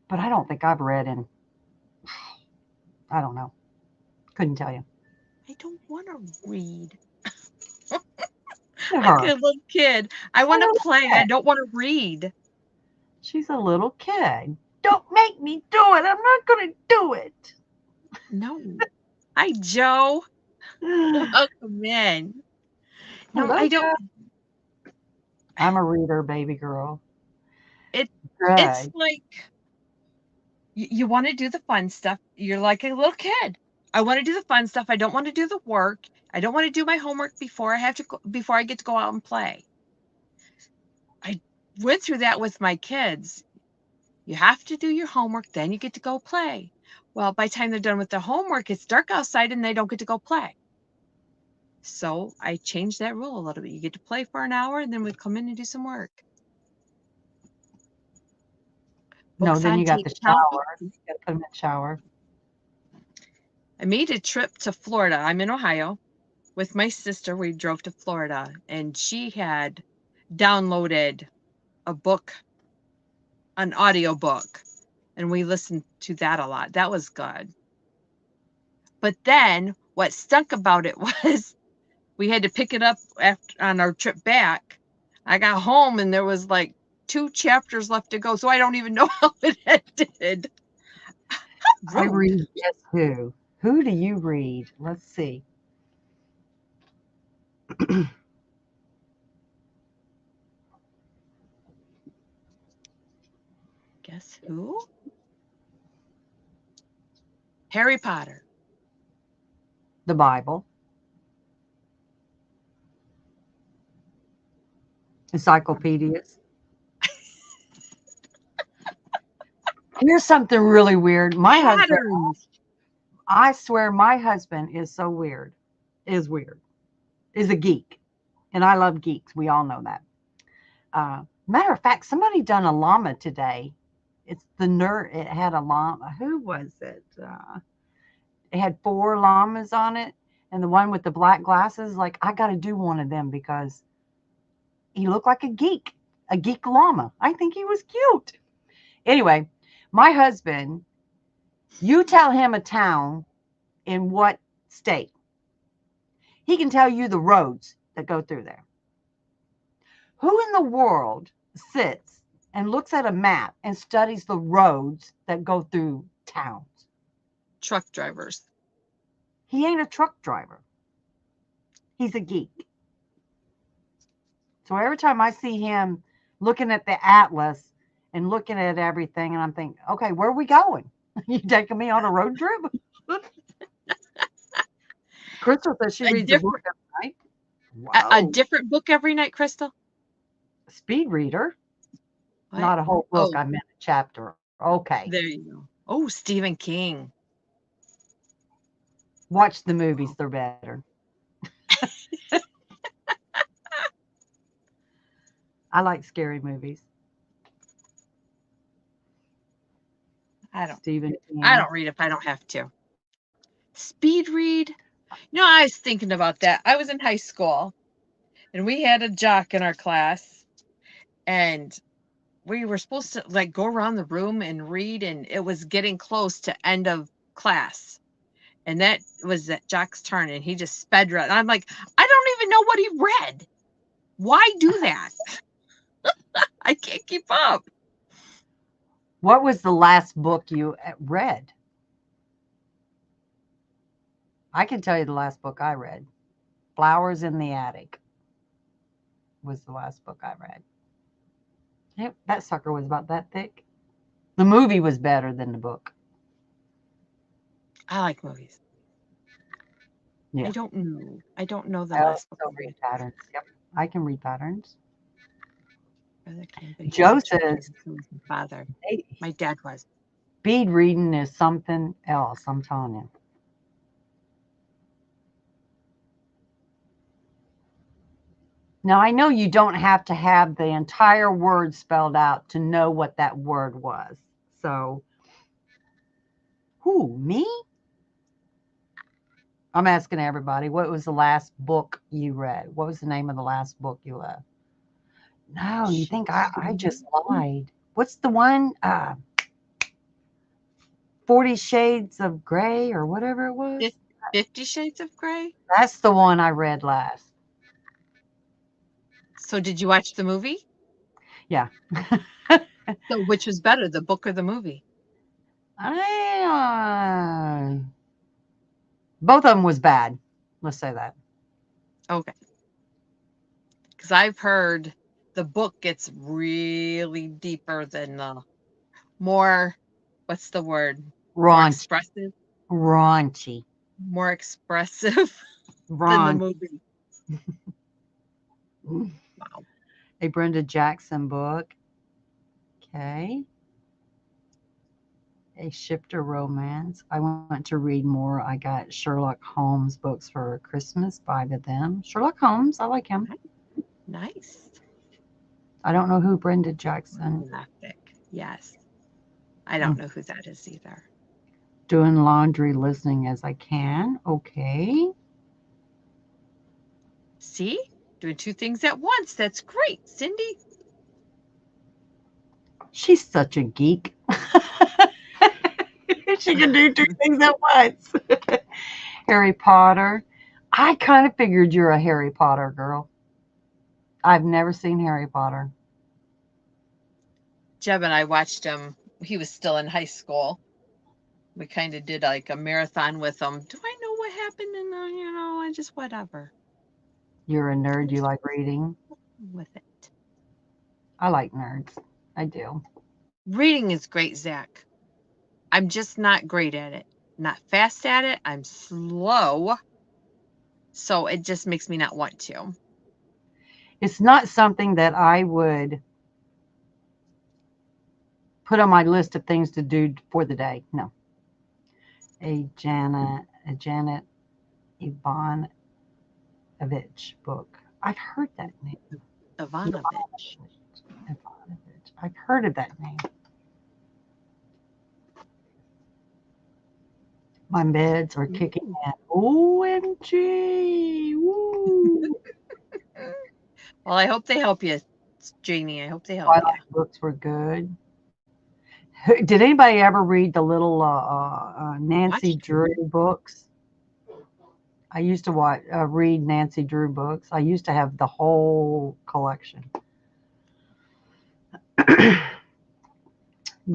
But I don't think I've read in. I don't know. Couldn't tell you. I don't want to read. Her. I'm a little kid. I want to play. I don't want to read. She's a little kid. Don't make me do it. I'm not going to do it. No. Hi, Joe. Welcome in. No, Hello, I don't. Joe. I'm a reader, baby girl. It's Good. like you want to do the fun stuff. You're like a little kid. I want to do the fun stuff. I don't want to do the work. I don't want to do my homework before I get to go out and play. I went through that with my kids. You have to do your homework, then you get to go play. Well, by the time they're done with their homework, it's dark outside and they don't get to go play. So I changed that rule a little bit. You get to play for an hour and then we come in and do some work. No, then you got the shower. You got to put them in the shower. I made a trip to Florida. I'm in Ohio with my sister. We drove to Florida and she had downloaded a book, an audio book, and we listened to that a lot. That was good. But then what stunk about it was we had to pick it up on our trip back. I got home and there was like 2 chapters left to go, so I don't even know how it ended. I read Guess Who. Who do you read? Let's see. Guess Who? Harry Potter. The Bible. Encyclopedias. Here's something really weird. My husband, I swear my husband is so weird. Is a geek. And I love geeks. We all know that. Matter of fact, somebody done a llama today. It's the nerd. It had a llama. Who was it? It had 4 llamas on it. And the one with the black glasses, like, I got to do one of them because he looked like a geek llama. I think he was cute. Anyway, my husband, you tell him a town in what state. He can tell you the roads that go through there. Who in the world sits and looks at a map and studies the roads that go through towns? Truck drivers. He ain't a truck driver. He's a geek. So every time I see him looking at the atlas and looking at everything, and I'm thinking, okay, where are we going? You taking me on a road trip? Crystal says she A reads a book different, every night. a Wow. different book every night, Crystal? Speed reader. What? Not a whole book. Oh, I meant a chapter. Okay. there you go. Oh, Stephen King. Watch the movies. They're better. I like scary movies. I don't Stephen I King. don't read if I don't have to. Speed read. You know, I was thinking about that. I was in high school and we had a jock in our class, and we were supposed to like go around the room and read, and it was getting close to end of class. And that was that jock's turn, and he just sped right. I'm like, I don't even know what he read. Why do that? I can't keep up. What was the last book you read? I can tell you the last book I read. Flowers in the Attic was the last book I read. Yep, that sucker was about that thick. The movie was better than the book. I like movies. Yeah. I don't know the I last book I also read. read patterns. Yep, I can read patterns. But Joe he's such a says, so was my father. hey, My dad was. speed reading is something else, I'm telling you. Now, I know you don't have to have the entire word spelled out to know what that word was. So, who, me? I'm asking everybody, what was the last book you read? What was the name of the last book you read? No, you think I just lied. What's the one? 40 Shades of Grey or whatever it was? 50 Shades of Grey? That's the one I read last. So did you watch the movie? Yeah. So which was better, the book or the movie? Both of them was bad. Let's say that. Okay. Because I've heard the book gets really deeper than the more, what's the word? More Raunchy. expressive. Raunchy. More expressive than the movie. Wow. A Brenda Jackson book. Okay. A Shifter romance. I want to read more. I got Sherlock Holmes books for Christmas, 5 of them. Sherlock Holmes, I like him. Nice. I don't know who Brenda Jackson. Yes. I don't know who that is either. Doing laundry, listening as I can. Okay. See? Doing two things at once. That's great, Cindy. She's such a geek. She can do two things at once. Harry Potter. I kind of figured you're a Harry Potter girl. I've never seen Harry Potter. Jeb and I watched him. He was still in high school. We kind of did like a marathon with him. Do I know what happened? And I just whatever. You're a nerd. You like reading. With it. I like nerds. I do. Reading is great, Zach. I'm just not great at it. Not fast at it. I'm slow. So it just makes me not want to. It's not something that I would put on my list of things to do for the day. No. A Janet Ivanovich book. I've heard that name. Ivanovich. I've heard of that name. My meds are kicking in. OMG. Woo. Well, I hope they help you, Janie. I hope they help Twilight books were good. Did anybody ever read the little Nancy Drew books? I used to read Nancy Drew books. I used to have the whole collection. Was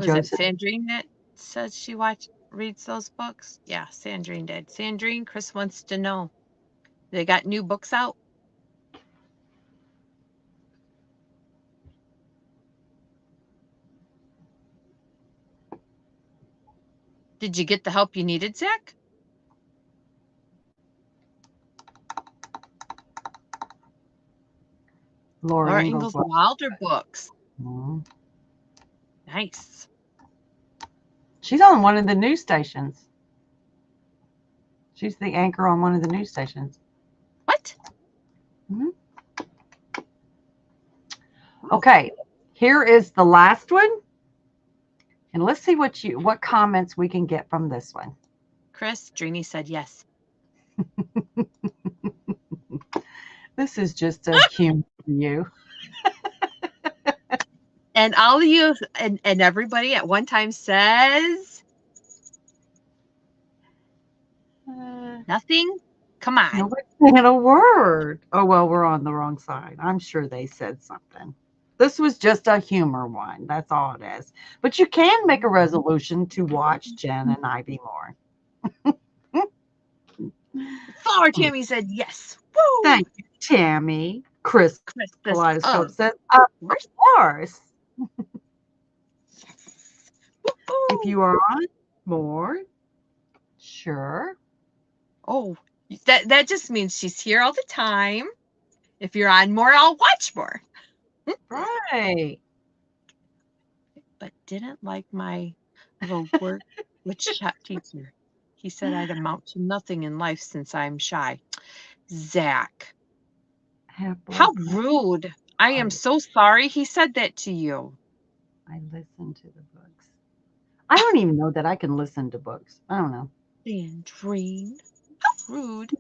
it Sandrine that says she reads those books? Yeah, Sandrine did. Sandrine, Chris wants to know. They got new books out? Did you get the help you needed, Zach? Laura Ingalls Wilder books. Mhm. Nice. She's on one of the news stations. She's the anchor on one of the news stations. What? Mm-hmm. Okay, here is the last one. And let's see what comments we can get from this one. Chris, Drini said yes. This is just a humor for you. And all of you and everybody at one time says nothing. Come on. Nobody said a word. Oh, well, we're on the wrong side. I'm sure they said something. This was just a humor one. That's all it is. But you can make a resolution to watch Jen and Ivy more. Flower Tammy said yes. Woo! Thank you, Tammy. Chris Kaleidoscope says, of course. If you are on more, sure. Oh, that just means she's here all the time. If you're on more, I'll watch more. Right. But didn't like my little work with chat teacher. He said I'd amount to nothing in life since I'm shy. Zach, how rude. I am so sorry he said that to you. I listen to the books. I don't even know that I can listen to books. I don't know. Sandrine, how rude.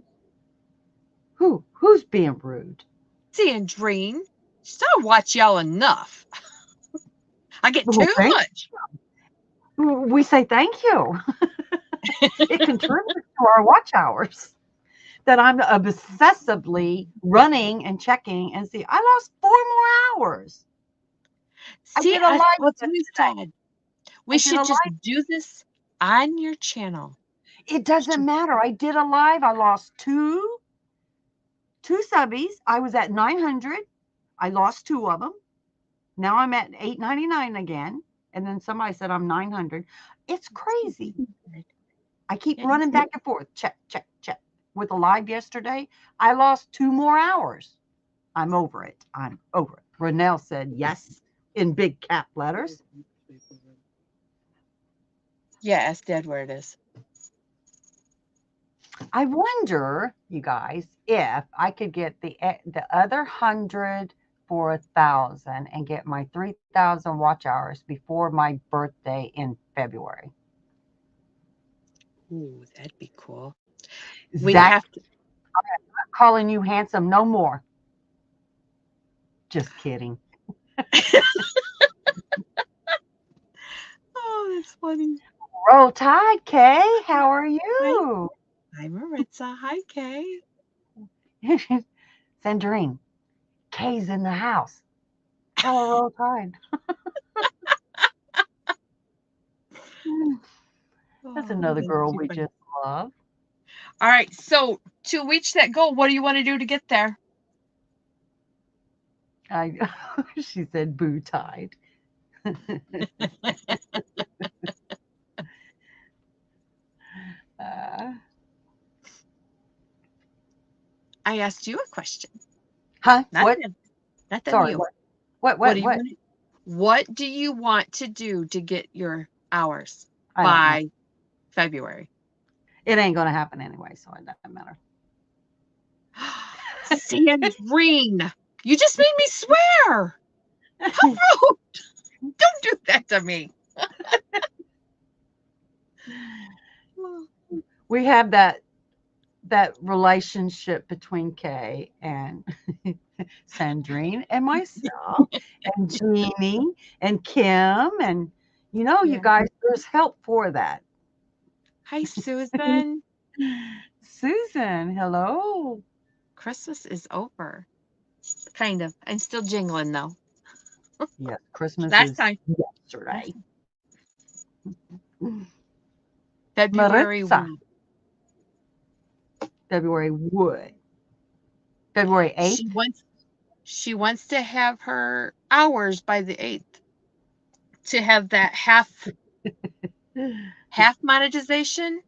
Who's being rude? Sandrine, so I watch y'all enough. I get too much. We say thank you. It contributes to our watch hours that I'm obsessively running and checking and see. I lost 4 more hours. See, what's we said. We should just do this on your channel. It doesn't matter. I did a live. I lost two subbies. I was at 900. I lost 2 of them. Now I'm at 899 again. And then somebody said I'm 900. It's crazy. I keep running back and forth. Check, check, check. With a live yesterday, I lost 2 more hours. I'm over it. I'm over it. Renelle said yes in big cap letters. Yeah, ask Dad where it is. I wonder, you guys, if I could get the other 100 for 1,000 and get my 3,000 watch hours before my birthday in February. Ooh, that'd be cool. We have to. I'm not calling you handsome no more. Just kidding. Oh, that's funny. Roll Tide, Kay. How are you? Hi, Maritza. Hi, Kay. Sandrine, Kay's in the house. Tell her Roll Tide. That's another girl we just love. All right. So to reach that goal, what do you want to do to get there? She said boo tide. I asked you a question. Huh? Not Sorry, you. What? What do you want to do to get your hours by February? It ain't going to happen anyway, so it doesn't matter. Sandrine, you just made me swear. How rude. Don't do that to me. We have that relationship between Kay and Sandrine and myself and Jeannie and Kim and you guys, there's help for that. Hi, Susan. Susan, hello. Christmas is over. Kind of. I'm still jingling though. Yeah, Christmas last time yesterday. February would. February 8th. She wants to have her hours by the 8th. To have that half Half monetization?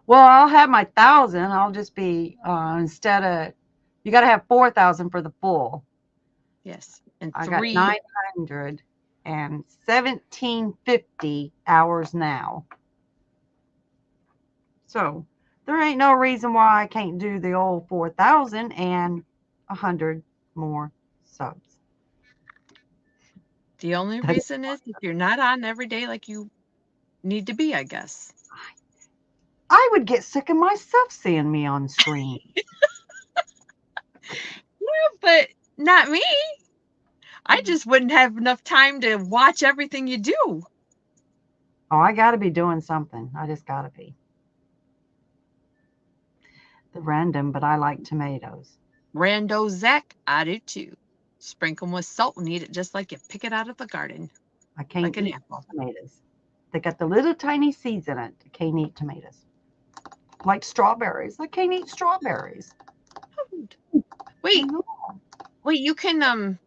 Well, I'll have my 1,000. I'll just be instead of you got to have 4,000 for the full. Yes. And I got 3. 900 and 1,750 hours now. So there ain't no reason why I can't do the old 4,000 and 100 more subs. The only reason is if you're not on every day like you need to be, I guess. I would get sick of myself seeing me on screen. Yeah, but not me. I just wouldn't have enough time to watch everything you do. Oh, I got to be doing something. I just got to be. The random, but I like tomatoes. Rando Zach, I do too. Sprinkle them with salt and eat it just like you pick it out of the garden. I can't Like an eat apple. tomatoes. They got the little tiny seeds in it. I can't eat tomatoes. Like strawberries. I can't eat strawberries. Wait, you can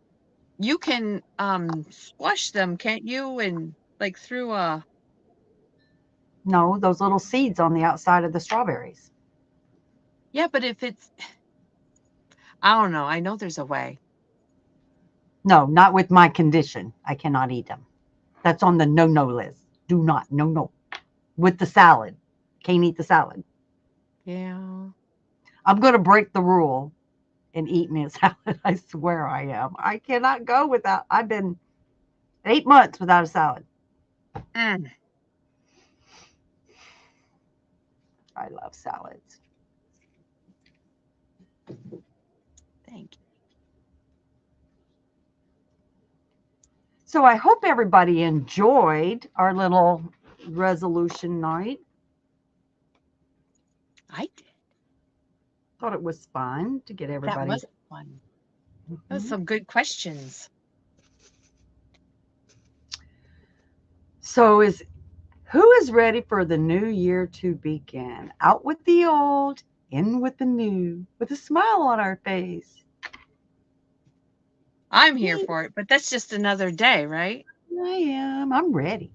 squash them, can't you? And like through a No, those little seeds on the outside of the strawberries. yeah, but if it's I don't know. I know there's a way. No, not with my condition. I cannot eat them. That's on the no list. Do not. No. With the salad. Can't eat the salad. Yeah. I'm going to break the rule and eat me a salad. I swear I am. I cannot go without. I've been 8 months without a salad. Mm. I love salads. Thank you. So I hope everybody enjoyed our little resolution night. I did. Thought it was fun to get everybody. That was fun. That was some good questions. So who is ready for the new year to begin? Out with the old, in with the new, with a smile on our face. I'm here for it, but that's just another day, right? I am. I'm ready.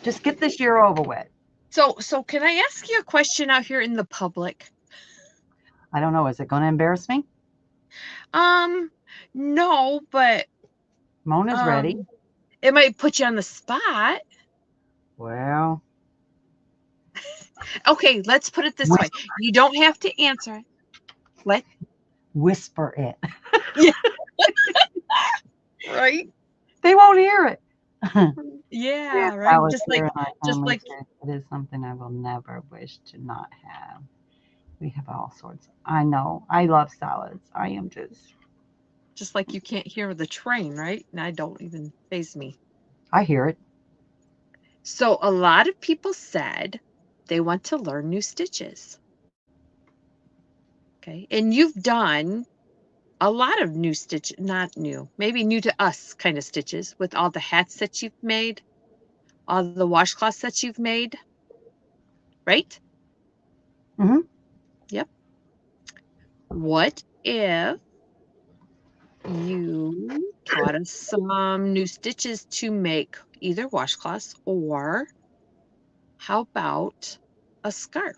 Just get this year over with. So can I ask you a question out here in the public? I don't know. Is it going to embarrass me? No, but Mona's ready. It might put you on the spot. Well. Okay, let's put it this way. You don't have to answer it. What? Whisper it. Yeah. Right? They won't hear it. Yeah, right. Just like it is something I will never wish to not have. We have all sorts. I know. I love salads. I am just like you can't hear the train, right? And I don't even faze me. I hear it. So a lot of people said they want to learn new stitches. Okay. And you've done a lot of new stitches, not new, maybe new to us kind of stitches with all the hats that you've made, all the washcloths that you've made, right? Mm-hmm. Yep. What if you taught us some new stitches to make either washcloths or how about a scarf?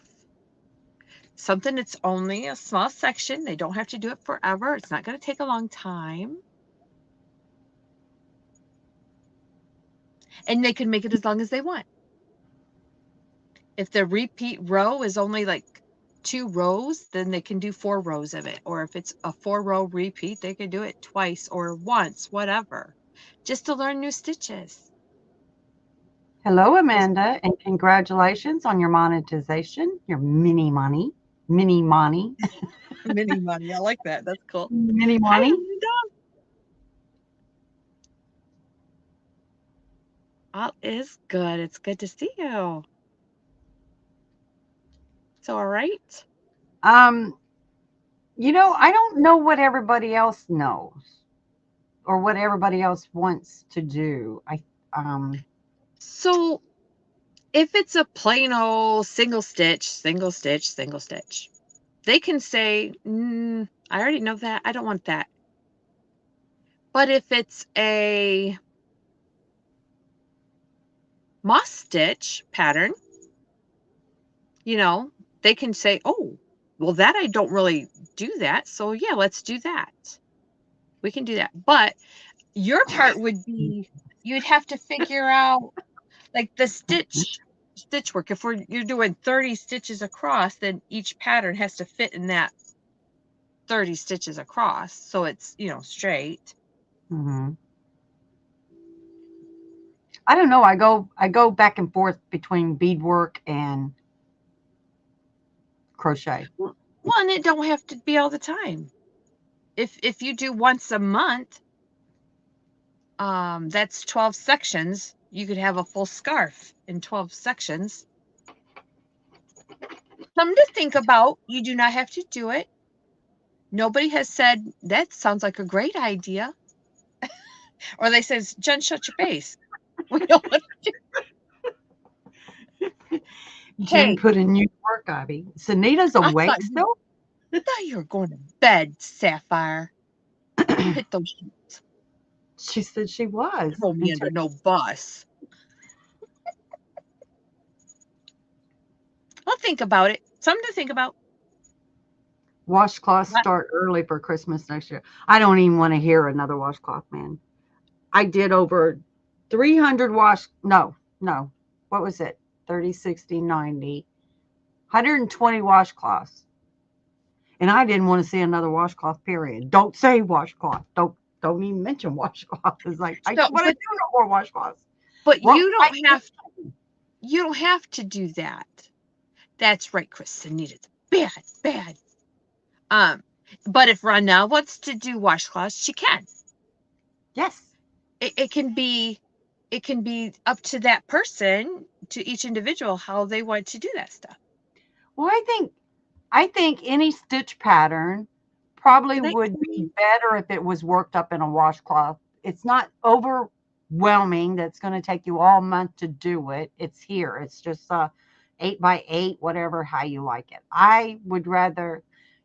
Something that's only a small section. They don't have to do it forever. It's not going to take a long time. And they can make it as long as they want. If the repeat row is only like 2 rows, then they can do 4 rows of it. Or if it's a 4-row repeat, they can do it twice or once, whatever, just to learn new stitches. Hello, Amanda, and congratulations on your monetization, your mini money. Mini money. Mini money. I like that. That's cool. Mini money. All is good. It's good to see you. So, all right. You know, I don't know what everybody else knows or what everybody else wants to do. So if it's a plain old single stitch, they can say, I already know that. I don't want that. But if it's a moss stitch pattern, you know, they can say, oh, well, that I don't really do that. So yeah, let's do that. We can do that. But your part would be, you'd have to figure out like the stitch work. If you're doing 30 stitches across, then each pattern has to fit in that 30 stitches across. So it's, you know, straight. Mm-hmm. I don't know. I go back and forth between beadwork and crochet. Well, and it don't have to be all the time. If you do once a month, that's 12 sections. You could have a full scarf in 12 sections. Something to think about. You do not have to do it. Nobody has said that sounds like a great idea. Or they says, Jen, shut your face. We don't want to do. Jen Hey, put in new work, Ivy. Sunita's I awake thought still? you were going to bed, Sapphire. Hit those sheets. She said she was. Throw me under no bus. Well, think about it. Something to think about. Washcloths start early for Christmas next year. I don't even want to hear another washcloth, man. I did over 300 no. What was it? 30, 60, 90. 120 washcloths. And I didn't want to see another washcloth, period. Don't say washcloth. Don't even mention washcloth. It's like, I don't want to do no more washcloths. But you don't have to do that. That's right, Chris. Anita's bad. But if Ronelle wants to do washcloths, she can. Yes. It can be up to that person, to each individual, how they want to do that stuff. Well, I think any stitch pattern probably would be better if it was worked up in a washcloth. It's not overwhelming. That's going to take you all month to do it. It's here. It's just 8 by 8, whatever, how you like it. I would rather,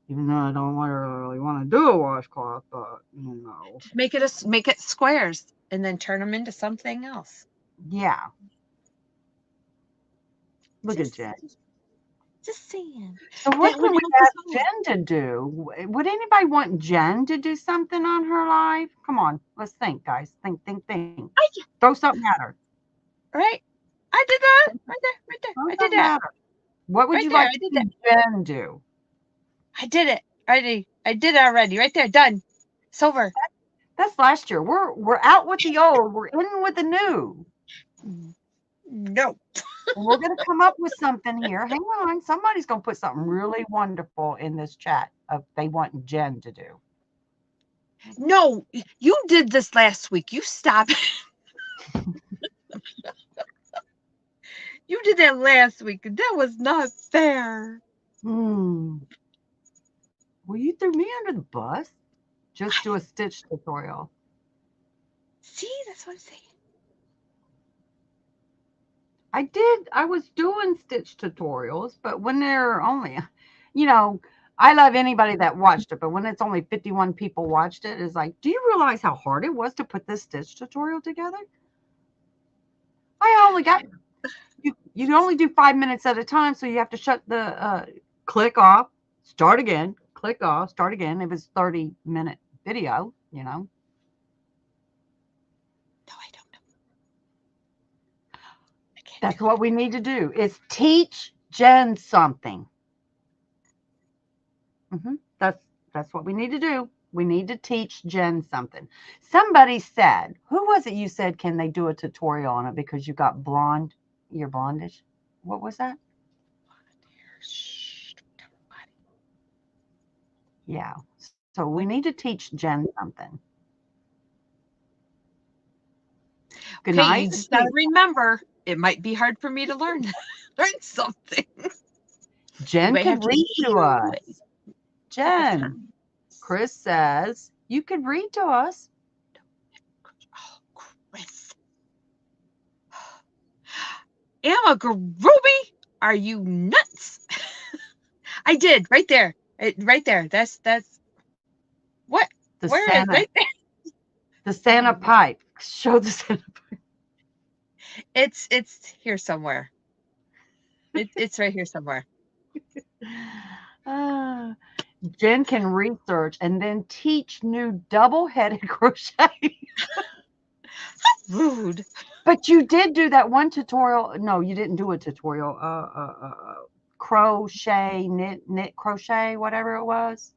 even though I don't really want to do a washcloth, but you know, make it squares and then turn them into something else. Yeah. Look at Jen. Just saying. So what can we ask Jen to do? Would anybody want Jen to do something on her live? Come on, let's think, guys. Think. Throw something at her. Right. I did that. Right there. I did that. What would you like to see Jen do? I did it. Already. I did it already. Right there. Done. It's over. That's last year. We're out with the old. We're in with the new. No. We're going to come up with something here. Hang on. Somebody's going to put something really wonderful in this chat of they want Jen to do. No, you did this last week. You stop. You did that last week. That was not fair. Well, you threw me under the bus. Just do a stitch tutorial. See, that's what I'm saying. I was doing stitch tutorials, but when they're only, you know, I love anybody that watched it, but when it's only 51 people watched it, it's like, do you realize how hard it was to put this stitch tutorial together? I only got, you can only do 5 minutes at a time, so you have to shut the, click off, start again, click off, start again. It was 30-minute video, you know. No, I don't know. That's what we need to do is teach Jen something. That's what we need to do. We need to teach Jen something. Somebody said, who was it you said, can they do a tutorial on it because you got blonde, you're blondish? What was that? Yeah. So we need to teach Jen something. Good night. You just gotta remember, it might be hard for me to learn something. Jen can read to us. Jen, Chris says, you can read to us. Oh, Chris. Emma Garubi, are you nuts? I did, right there. Right there. That's what? Where is right there? The Santa pipe. Show the Santa pipe. It's here somewhere. It's right here somewhere. Ah, Jen can research and then teach new double-headed crochet. Rude. But you did do that one tutorial. No, you didn't do a tutorial. Crochet, knit, crochet, whatever it was.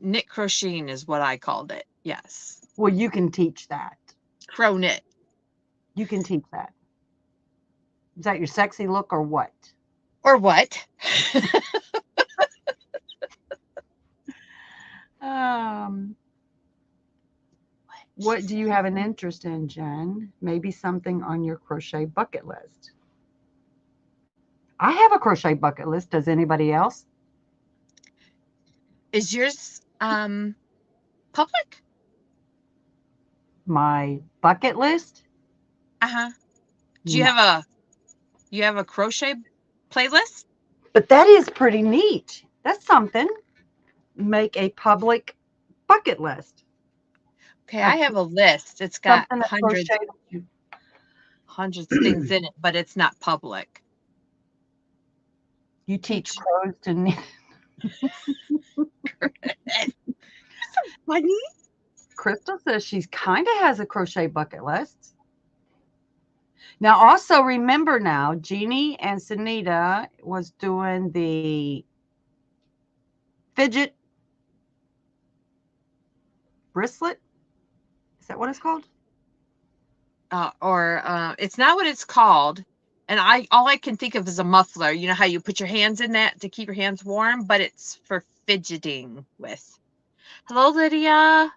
Knit crocheting is what I called it. Yes. Well, you can teach that. Crow knit. You can teach that. Is that your sexy look or what? Or what? What do you have an interest in, Jen? Maybe something on your crochet bucket list. I have a crochet bucket list. Does anybody else? Is yours public? My bucket list? Uh-huh. Do you have a crochet playlist? But that is pretty neat. That's something. Make a public bucket list. Okay, I have a list. It's got Something that hundreds of things in it, but it's not public. you teach crows to knit. Funny. Crystal says she's kind of has a crochet bucket list. Now, also remember now, Jeannie and Sunita was doing the fidget bristle. Is that what it's called? It's not what it's called. And all I can think of is a muffler. You know how you put your hands in that to keep your hands warm, but it's for fidgeting with. Hello, Lydia.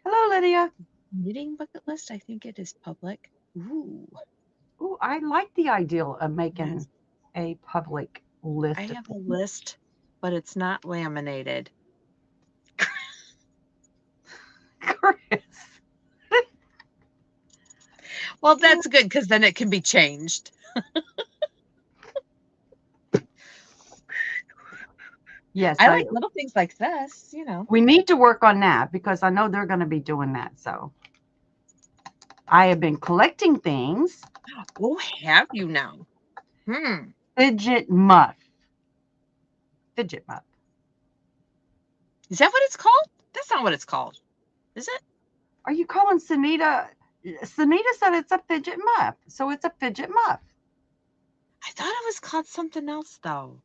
Hello, Lydia. Knitting bucket list. I think it is public. Ooh. Ooh, I like the idea of making a public list. I have a list, but it's not laminated. Chris. Well, that's good because then it can be changed. Yes, I like little things like this, you know. We need to work on that because I know they're going to be doing that. So I have been collecting things. Oh, have you now? Fidget muff. Fidget muff. Is that what it's called? That's not what it's called. Is it? Are you calling Sunita? Sunita said it's a fidget muff. So it's a fidget muff. I thought it was called something else, though.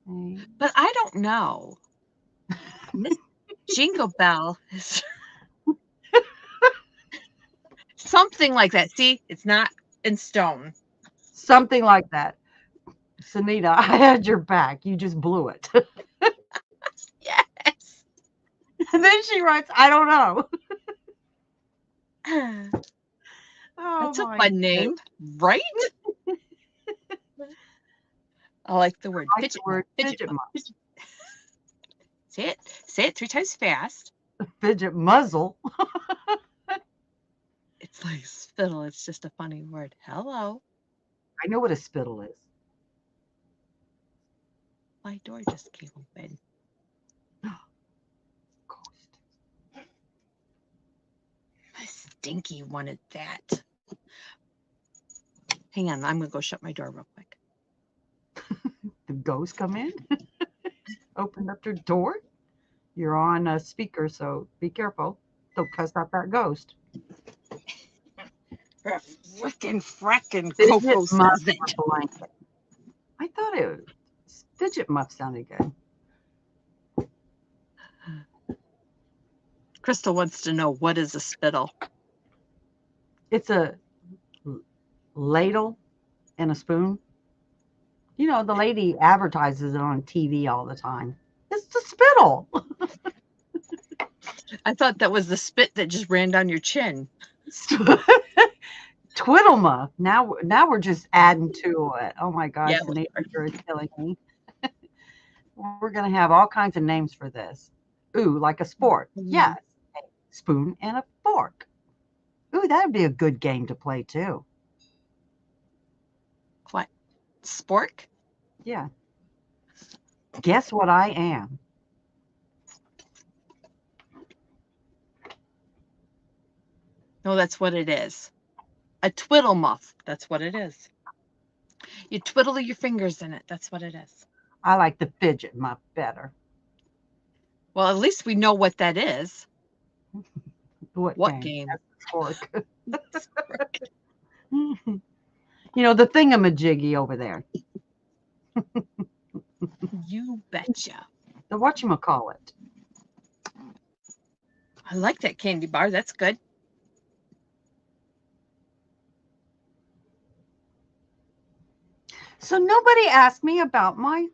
Okay. But I don't know. Miss Jingle Bell is something like that. See, it's not in stone. Something like that. Sunita, I had your back. You just blew it. Yes. And then she writes, I don't know. That's a fun name, right? I like the word fidget. Fidget muff. Say it 3 times fast. Fidget muzzle. It's like spittle. It's just a funny word. Hello. I know what a spittle is. My door just came open. Ghost. My stinky wanted that. Hang on. I'm going to go shut my door real quick. The ghost come in? Opened up your door? You're on a speaker, so be careful. Don't cuss out that ghost. Frickin' Fidget Coco muff says that. for blanket. I thought it was fidget muff sounded good. Crystal wants to know, what is a spittle? It's a ladle and a spoon. You know, the lady advertises it on TV all the time. It's the spittle. I thought that was the spit that just ran down your chin. Twiddle muff. Now we're just adding to it. Oh my gosh, Yeah, the nature is killing me. We're gonna have all kinds of names for this. Ooh, like a sport. Yes. A spoon and a fork. Ooh, that would be a good game to play too. What? Spork? Yeah. Guess what I am? No, that's what it is. A twiddle muff. That's what it is. You twiddle your fingers in it. That's what it is. I like the fidget muff better. Well, at least we know what that is. What game? Fork. You know, the thingamajiggy over there. You betcha. The whatchamacallit. I like that candy bar. That's good. So nobody asked me about my.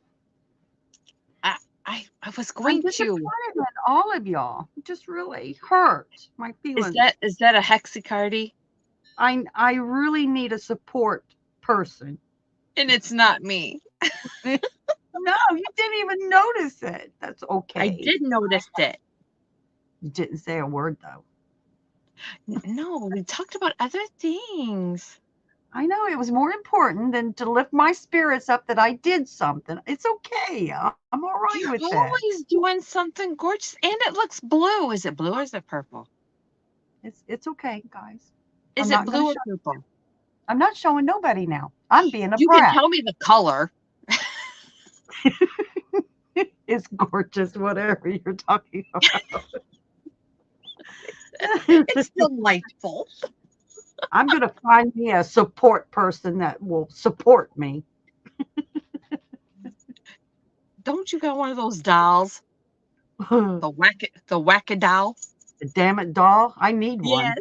I was going to. Disappointed in all of y'all. It just really hurt my feelings. Is that a hexicardy? I really need a support person. And it's not me. No, you didn't even notice it. That's okay. I did notice it. You didn't say a word though. No, we talked about other things. I know it was more important than to lift my spirits up that I did something. It's okay. I'm all right You're with that. always doing something gorgeous, and it looks blue. Is it blue or is it purple? It's okay, guys. Is I'm it not blue or gonna purple? I'm not showing nobody now. I'm being a You brat. can tell me the color. It's gorgeous, whatever you're talking about. It's delightful. I'm going to find me a support person that will support me. Don't you got one of those dolls? The The whack-a-doll? damn it doll. I need one. Yes.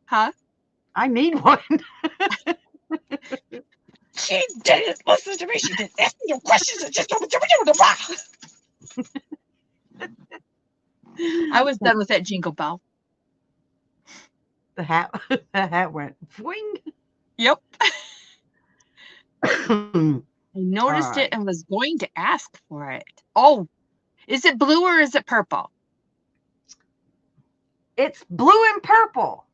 Huh? I need one. She didn't listen to me. She didn't ask me no questions. I was done with that jingle bell. The hat went swing. Yep. I noticed All right. it and was going to ask for it. Oh, is it blue or is it purple? It's blue and purple.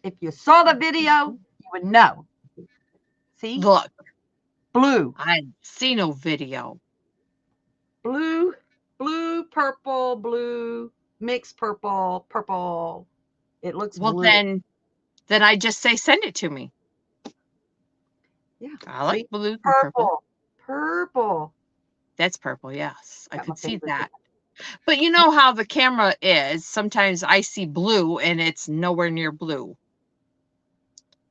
If you saw the video, you would know. See? Look, Blue. I see no video. Blue, purple, blue, mixed purple, purple. It looks Well, blue. then I just say send it to me. Yeah. I like See? blue and purple. Purple. That's purple, yes. I Got my could see fingers that. But you know how the camera is. Sometimes I see blue and it's nowhere near blue.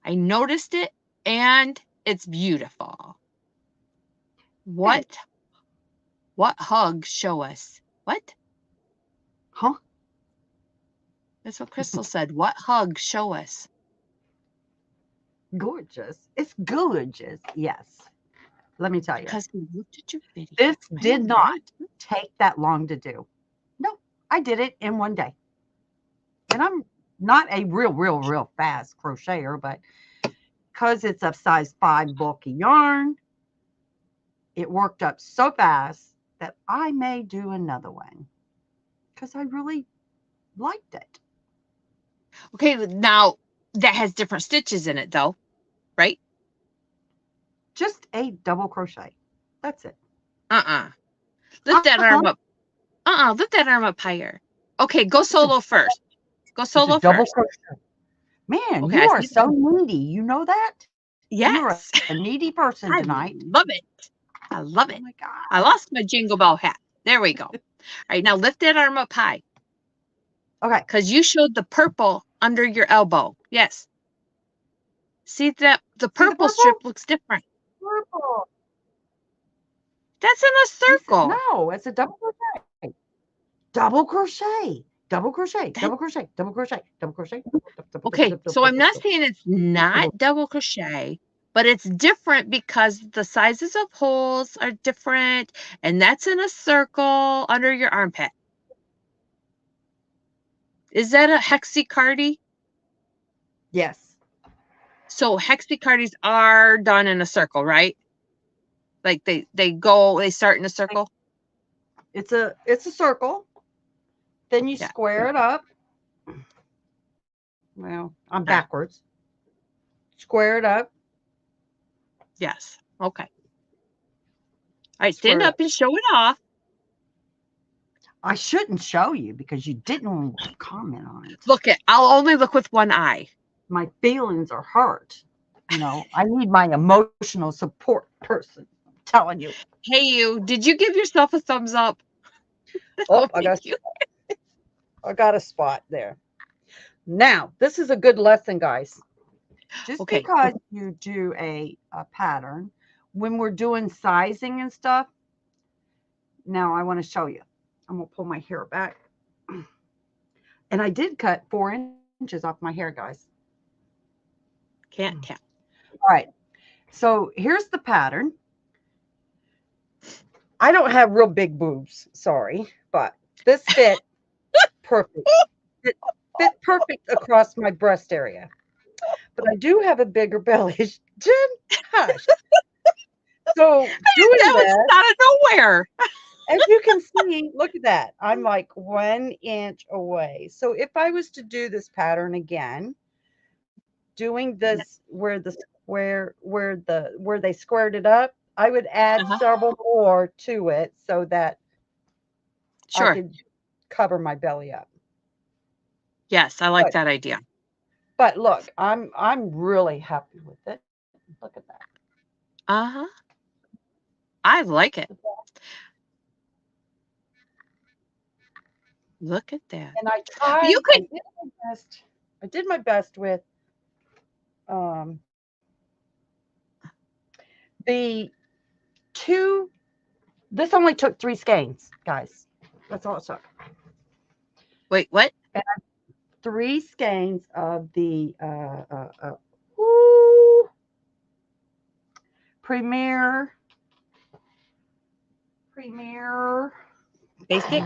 I noticed it and it's beautiful. What hugs show us? What? Huh? That's what Crystal said. What hugs show us? Gorgeous. It's gorgeous. Yes. Let me tell you. Because we looked at your video. This I did know not that. take that long to do. No, I did it in one day. And I'm not a real fast crocheter, but because it's a size 5 bulky yarn, it worked up so fast that I may do another one because I really liked it. Okay, now that has different stitches in it though, right? Just a double crochet. That's it. Lift that arm up. Lift that arm up higher. Okay, go solo first. Go solo double first. crochet. Man, Okay, you I are see so needy. You know that? Yes. You're a needy person tonight. I love it. I love it. Oh my God. I lost my jingle bell hat. There we go. All right, now lift that arm up high. Okay. Because you showed the purple under your elbow. Yes. See that the purple strip looks different. Purple. That's in a circle. No, it's a double crochet. Double crochet. Double crochet. Double crochet. Double crochet. Double crochet. Okay, so I'm not saying it's not double crochet, but it's different because the sizes of holes are different, and that's in a circle under your armpit. Is that a hexicardy? Yes. So hexicardys are done in a circle, right? Like they start in a circle. It's a circle. Then you square it up. Well, I'm backwards. Square it up. Yes. Okay. All right, stand up and show it off. I shouldn't show you because you didn't comment on it. Look I'll only look with one eye. my feelings are hurt. You know, I need my emotional support person. I'm telling you. Hey, you, did you give yourself a thumbs up? Oh, I Thank you. got a spot there. Now, this is a good lesson, guys. Just Okay. because you do a pattern, when we're doing sizing and stuff, now I want to show you. I'm going to pull my hair back. And I did cut 4 inches off my hair, guys. Can't tell. All right. So here's the pattern. I don't have real big boobs, sorry, but this fit perfect. It fit perfect across my breast area. But I do have a bigger belly. Jen, hush. So doing That was that, out of nowhere. as you can see, look at that. I'm like 1 inch away. So if I was to do this pattern again, doing this where the square, where they squared it up, I would add several more to it so that I could cover my belly up. Yes, I like that idea. But look, I'm really happy with it. Look at that. Uh-huh. I like it. Look at that. And I tried. You could. I did my best with the two. This only took 3 skeins, guys. That's all it took. Wait, what? And 3 skeins of the Premier Basic?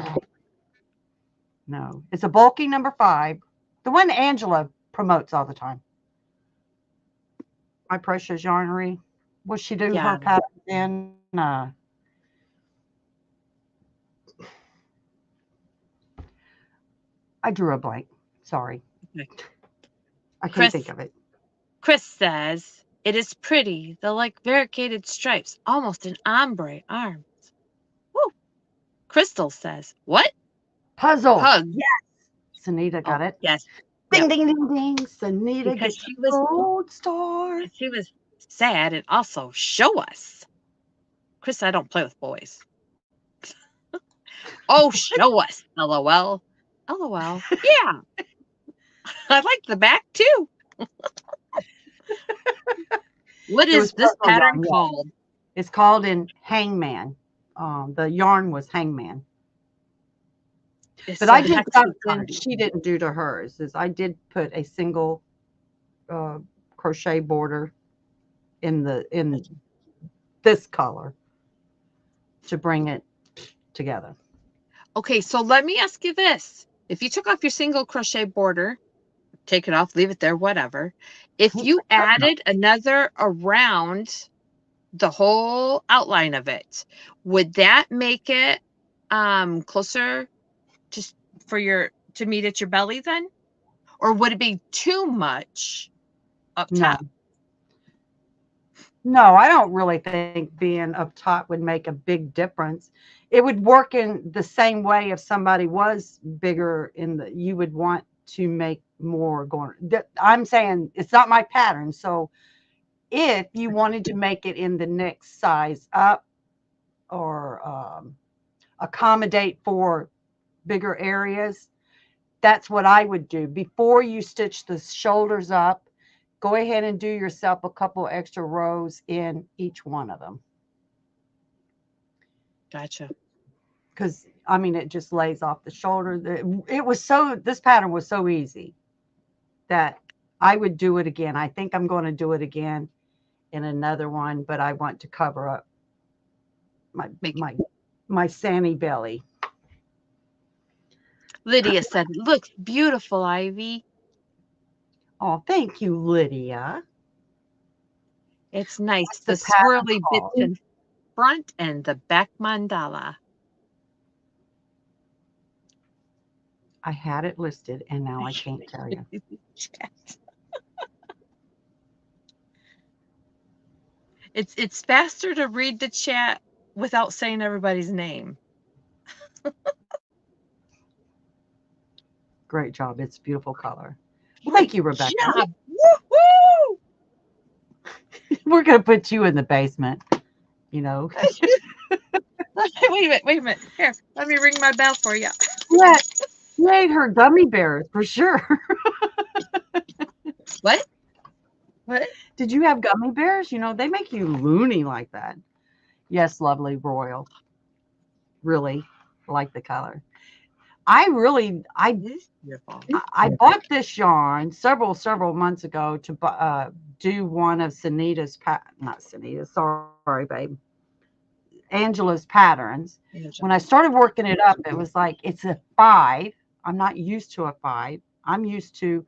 No, it's a bulky number 5. The one Angela promotes all the time. My Precious Yarnery. Will she do her pattern in? I drew a blank. Sorry. Okay. I can't think of it. Chris says, it is pretty. The like variegated stripes, almost an ombre arms. Woo. Crystal says, what? Puzzle. Hug. Yes. Sanita got it. Yes. Ding, ding, ding, ding. Sanita because she was gold star. She was sad and also show us. Chris, I don't play with boys. Oh, show us. LOL. LOL. Yeah. I like the back too. What is this pattern called? It's called in Hangman. The yarn was Hangman. But I did something she didn't do to hers. Is I did put a single crochet border in this color to bring it together. Okay, so let me ask you this. If you took off your single crochet border, take it off, leave it there, whatever. If you added another around the whole outline of it, would that make it closer to meet at your belly then? Or would it be too much up top? No, I don't really think being up top would make a big difference. It would work in the same way if somebody was bigger you would want to make more going. I'm saying it's not my pattern. So if you wanted to make it in the next size up or accommodate for bigger areas, that's what I would do. Before you stitch the shoulders up, go ahead and do yourself a couple extra rows in each one of them. Gotcha. Because, I mean, it just lays off the shoulder. This pattern was so easy that I would do it again. I think I'm going to do it again in another one, but I want to cover up my Sandy belly. Lydia said, looks beautiful, Ivy. Oh, thank you, Lydia. It's nice. The swirly bits in front and the back mandala. I had it listed and now I can't tell you. It's faster to read the chat without saying everybody's name. Great job. It's a beautiful color. Thank you, Rebecca. Job. We're going to put you in the basement, you know. Wait a minute. Here, let me ring my bell for you. Yeah, you ate her gummy bears for sure. What? What? Did you have gummy bears? You know, they make you loony like that. Yes, lovely royal. Really like the color. I Beautiful. bought this yarn several months ago to do one of Sunita's not Sunita, sorry, babe. Angela's patterns. When I started working it up, it was like it's a 5. I'm not used to a 5. I'm used to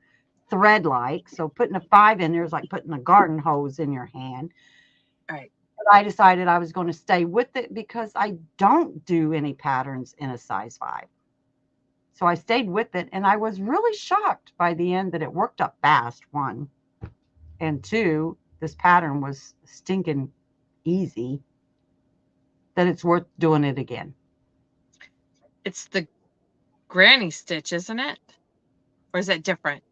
thread like. So putting a 5 in there is like putting a garden hose in your hand. Right. But I decided I was going to stay with it because I don't do any patterns in a size 5. So I stayed with it, and I was really shocked by the end that it worked up fast, 1. And 2, this pattern was stinking easy, that it's worth doing it again. It's the granny stitch, isn't it? Or is that different?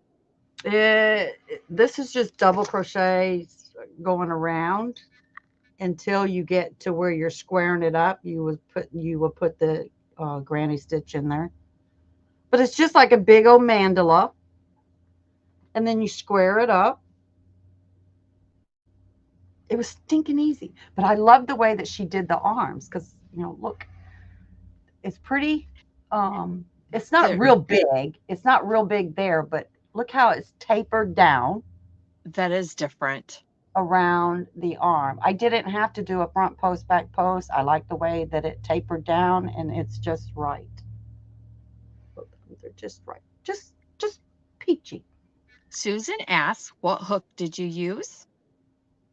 This is just double crochets going around until you get to where you're squaring it up. You will put the granny stitch in there. But it's just like a big old mandala. And then you square it up. It was stinking easy. But I love the way that she did the arms because, you know, look, it's pretty. It's not real big. It's not real big there, but look how it's tapered down. That is different. Around the arm. I didn't have to do a front post, back post. I like the way that it tapered down, and it's just right. They're just right. Just peachy. Susan asks, what hook did you use?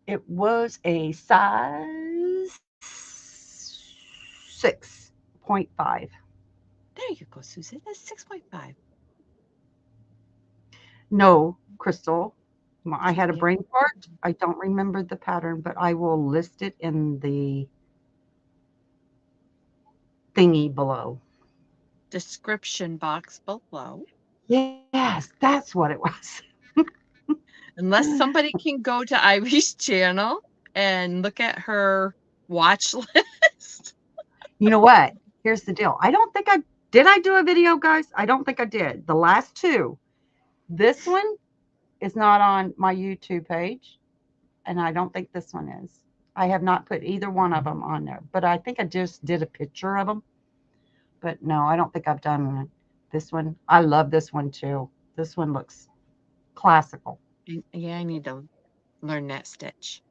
It was a size 6.5. There you go, Susan. That's 6.5. No, Crystal. I had a brain fart. I don't remember the pattern, but I will list it in the thingy below. Description box below. Yes, that's what it was. Unless somebody can go to Ivy's channel and look at her watch list. You know what? Here's the deal. I don't think did I do a video, guys? I don't think I did. The last 2. This one is not on my YouTube page, and I don't think this one is. I have not put either one of them on there, but I think I just did a picture of them. But no, I don't think I've done one. This one, I love this one too. This one looks classical. Yeah, I need to learn that stitch.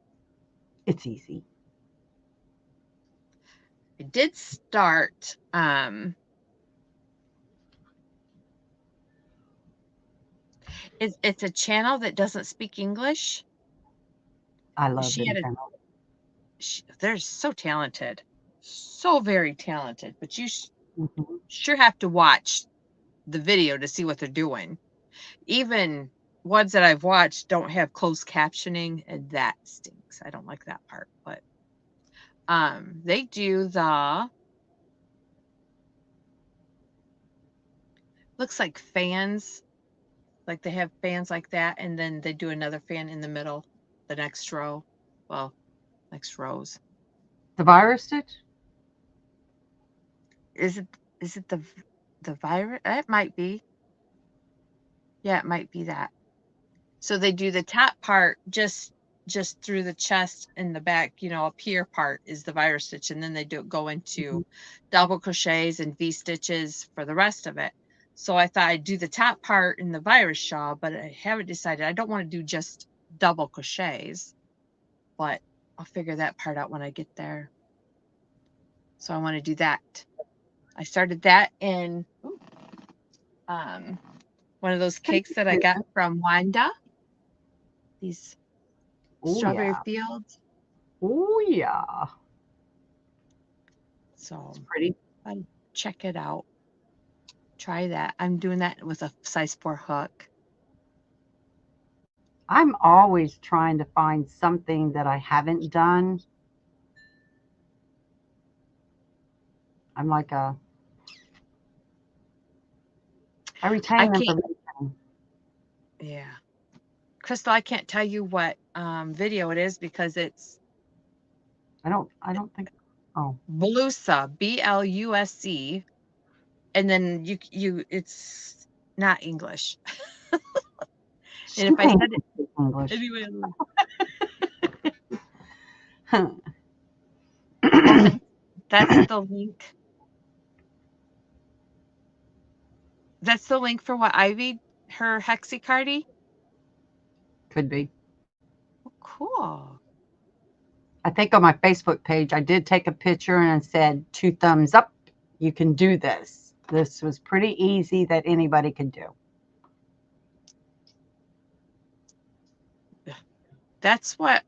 It's easy. I did start it's a channel that doesn't speak English. I love them. They're so talented. So very talented, but you Mm-hmm. sure have to watch the video to see what they're doing. Even ones that I've watched don't have closed captioning, and that stinks. I don't like that part, but they do looks like fans, like they have fans like that, and then they do another fan in the middle, the next row. Well, next rows. The virus stitch? Is it the virus? It might be. Yeah, it might be that. So they do the top part just through the chest and the back, you know, up here part is the virus stitch, and then they go into double crochets and V stitches for the rest of it. So I thought I'd do the top part in the virus shawl, but I haven't decided. I don't want to do just double crochets, but I'll figure that part out when I get there. So I want to do that. I started that in one of those cakes that I got from Wanda. These strawberry fields. Oh yeah. So it's pretty. I'll check it out. Try that. I'm doing that with a size 4 hook. I'm always trying to find something that I haven't done. I'm like I retain information. Yeah. Crystal, I can't tell you what video it is because it's I don't think. Oh, Blusa, BLUSC, and then it's not English. she And if I can't said it speak English. anyway, Huh. well, that's the link. That's the link for what Ivy, her Hexicardy. Could be. Oh, cool. I think on my Facebook page, I did take a picture and said 2 thumbs up. You can do this. This was pretty easy that anybody could do. That's what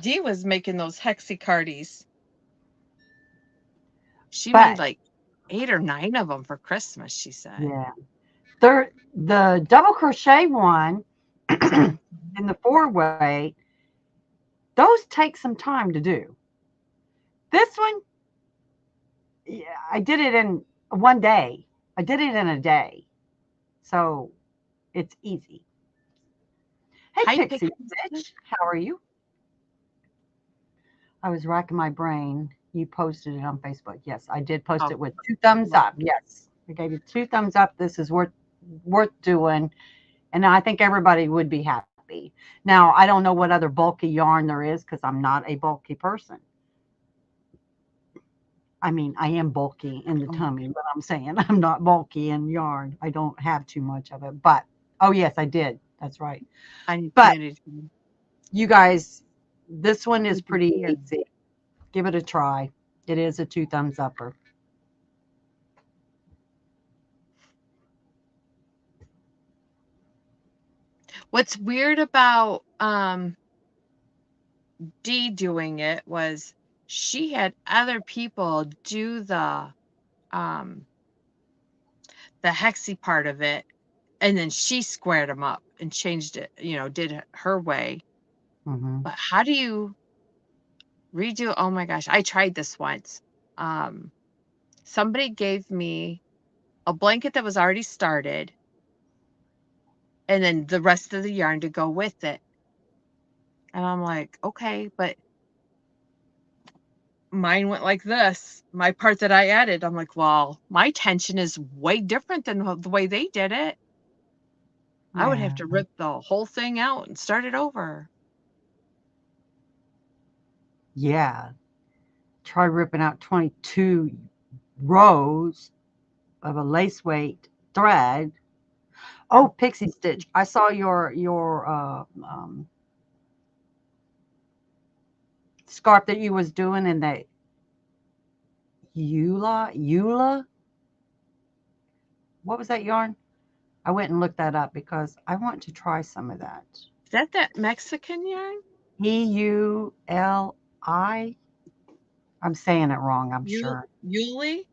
Dee was making those Hexicardies. She made But like 8 or 9 of them for Christmas, she said. yeah, the double crochet one in the 4-way, those take some time to do. This one, yeah, I did it in one day. I did it in a day. So it's easy. Hey, Hi, Pixie Pixie. Stitch, how are you? I was racking my brain. You posted it on Facebook. Yes, I did post it with 2 thumbs up. Yes, I gave you 2 thumbs up. This is worth doing, and I think everybody would be happy. Now, I don't know what other bulky yarn there is because I'm not a bulky person. I mean, I am bulky in the tummy, but I'm saying I'm not bulky in yarn. I don't have too much of it. But, oh, yes, I did. That's right. But you guys, this one is pretty easy. Give it a try. It is a 2 thumbs upper. What's weird about Dee doing it was she had other people do the hexy part of it, and then she squared them up and changed it, did it her way. Mm-hmm. But how do you redo? Oh my gosh, I tried this once. Somebody gave me a blanket that was already started, and then the rest of the yarn to go with it. And I'm like, okay, but mine went like this. My part that I added, I'm like, well, my tension is way different than the way they did it. I would have to rip the whole thing out and start it over. Yeah. Try ripping out 22 rows of a lace weight thread. Oh, Pixie Stitch, I saw your scarf that you was doing in the Eula. What was that yarn? I went and looked that up because I want to try some of that. Is that Mexican yarn? EULI. I'm saying it wrong, I'm sure. Yuli?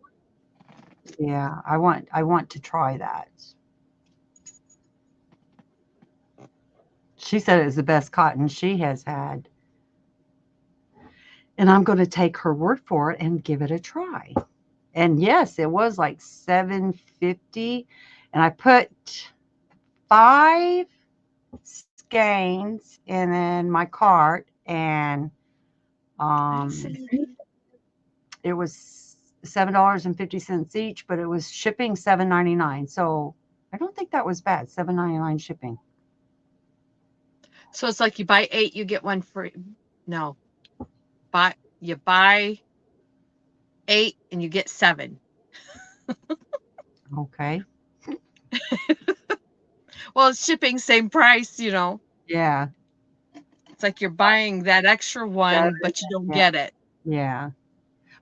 Yeah, I want to try that. She said it was the best cotton she has had. And I'm going to take her word for it and give it a try. And yes, it was like $7.50. And I put 5 skeins in my cart, and it was $7.50 each, but it was shipping $7.99. So I don't think that was bad. $7.99 shipping. So it's like you buy 8, you get 1 free. No, you buy 8 and you get 7. Okay. Well, it's shipping, same price, Yeah. It's like you're buying that extra one, but you don't get it. Yeah.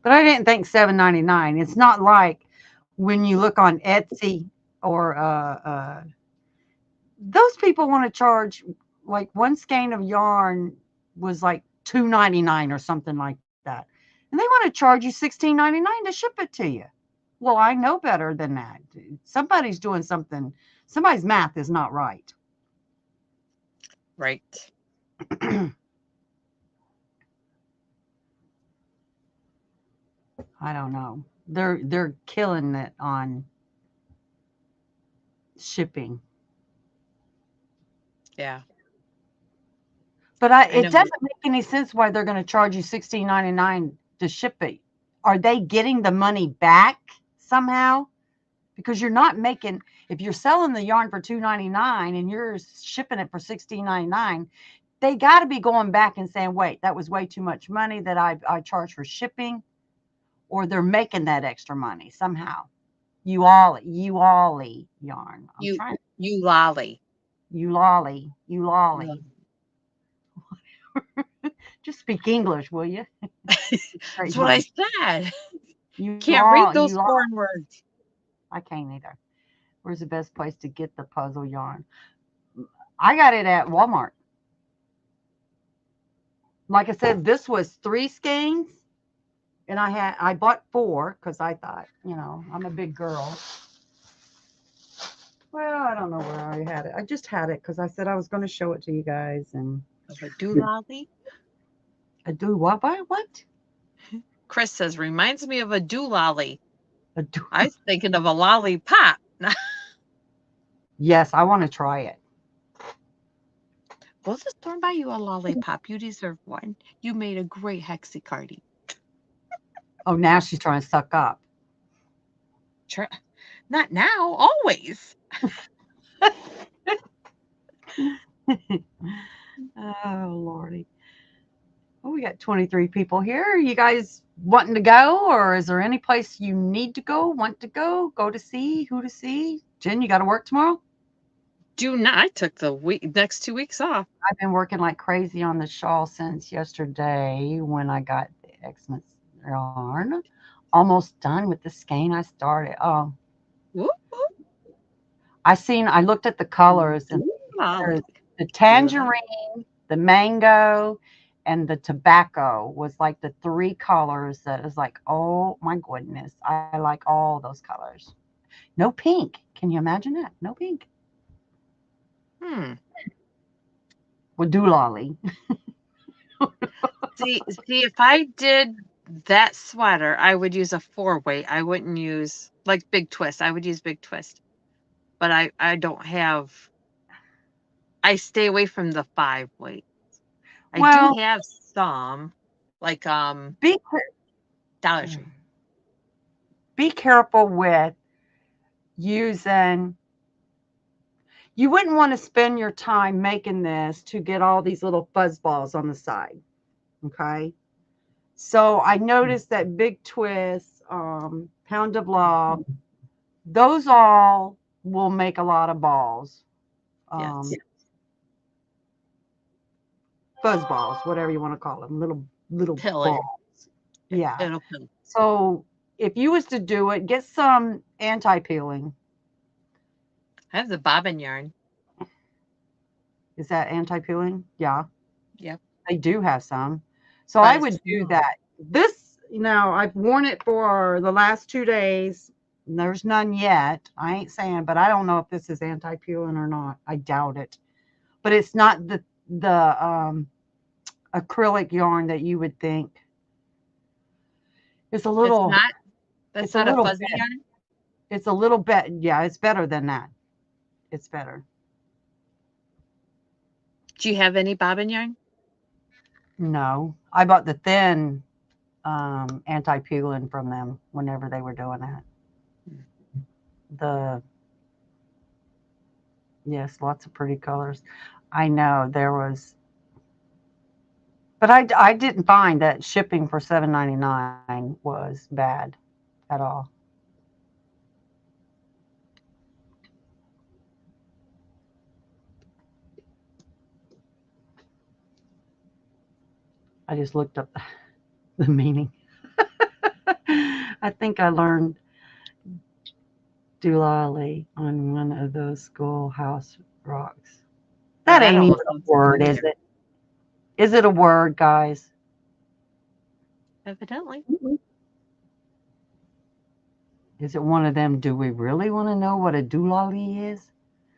But I didn't think $7.99. It's not like when you look on Etsy or those people want to charge, like, 1 skein of yarn was like $2.99 or something like that. And they want to charge you $16.99 to ship it to you. Well, I know better than that. Somebody's doing something. Somebody's math is not right. Right. I don't know. They're killing it on shipping. Yeah. But I it know. doesn't make any sense why they're going to charge you $16.99 to ship it. Are they getting the money back somehow? Because you're not making, if you're selling the yarn for $2.99 and you're shipping it for $16.99, they got to be going back and saying, wait, that was way too much money that I charged for shipping, or they're making that extra money somehow. You all yarn. You lolly. You lolly. Just speak English, will you? That's what I said. You Can't read those foreign words. I can't either. Where's the best place to get the puzzle yarn? I got it at Walmart. Like I said, this was 3 skeins, and I bought 4 because I thought, I'm a big girl. Well, I don't know where I had it. I just had it because I said I was going to show it to you guys. And Of a doolally? a do what? What? Chris says, reminds me of a doolally. A do. I was thinking of a lollipop. Yes, I want to try it. We'll just throw by you a lollipop. You deserve one. You made a great Hexicardi. Oh, now she's trying to suck up. Not now, always. Oh, Lordy. Well, we got 23 people here. Are you guys wanting to go, or is there any place you need to go, want to go to see, who to see? Jen, you got to work tomorrow? Do not. I took the next 2 weeks off. I've been working like crazy on the shawl since yesterday when I got the Xmas yarn. Almost done with the skein I started. Oh, Whoop, whoop. I looked at the colors, and the tangerine, the mango, and the tobacco was like the 3 colors that is like, oh my goodness, I like all those colors. No pink. Can you imagine that? No pink. With doolally. See, if I did that sweater, I would use a 4-weight. I wouldn't use like Big Twist. I would use Big Twist. But I don't have, I stay away from the 5-weight. I do have some, like Dollar Tree. Be careful with using. You wouldn't want to spend your time making this to get all these little fuzz balls on the side. Okay. So I noticed that Big Twist, Pound of Love, those all will make a lot of balls. Yes. Fuzz balls, whatever you want to call them, little balls. Yeah. So if you was to do it, get some anti-peeling. I have the bobbin yarn. Is that anti-peeling? Yeah. Yep. They do have some. So I would do that. This, I've worn it for the last 2 days. There's none yet. I ain't saying, but I don't know if this is anti-peeling or not. I doubt it. But it's not the acrylic yarn that you would think. It's a little. That's not a fuzzy yarn? It's a little bit. Yeah, it's better than that. It's better. Do you have any bobbin yarn? No. I bought the thin anti-peeling from them whenever they were doing that. Yes, lots of pretty colors. I know there was, but I didn't find that shipping for $7.99 was bad at all. I just looked up the meaning. I think I learned doolally on one of those schoolhouse rocks. That ain't even a word, is it? Is it a word, guys? Evidently. Is it one of them? Do we really want to know what a doolally is?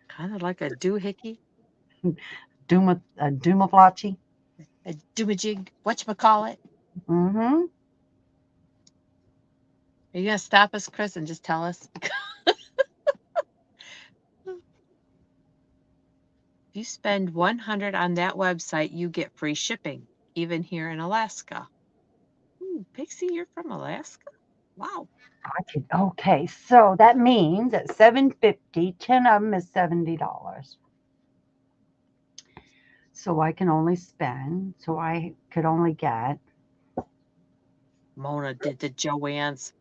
Kind of like a doohickey. Doomaflachi. A doomajig. Whatchamacallit. Mm-hmm. Are you going to stop us, Chris, and just tell us? If you spend 100 on that website, you get free shipping, even here in Alaska. Ooh, Pixie, you're from Alaska? Wow. Okay, so that means at $7.50, 10 of them is $70. So I can only spend, so I could only get. Mona did the Joann's.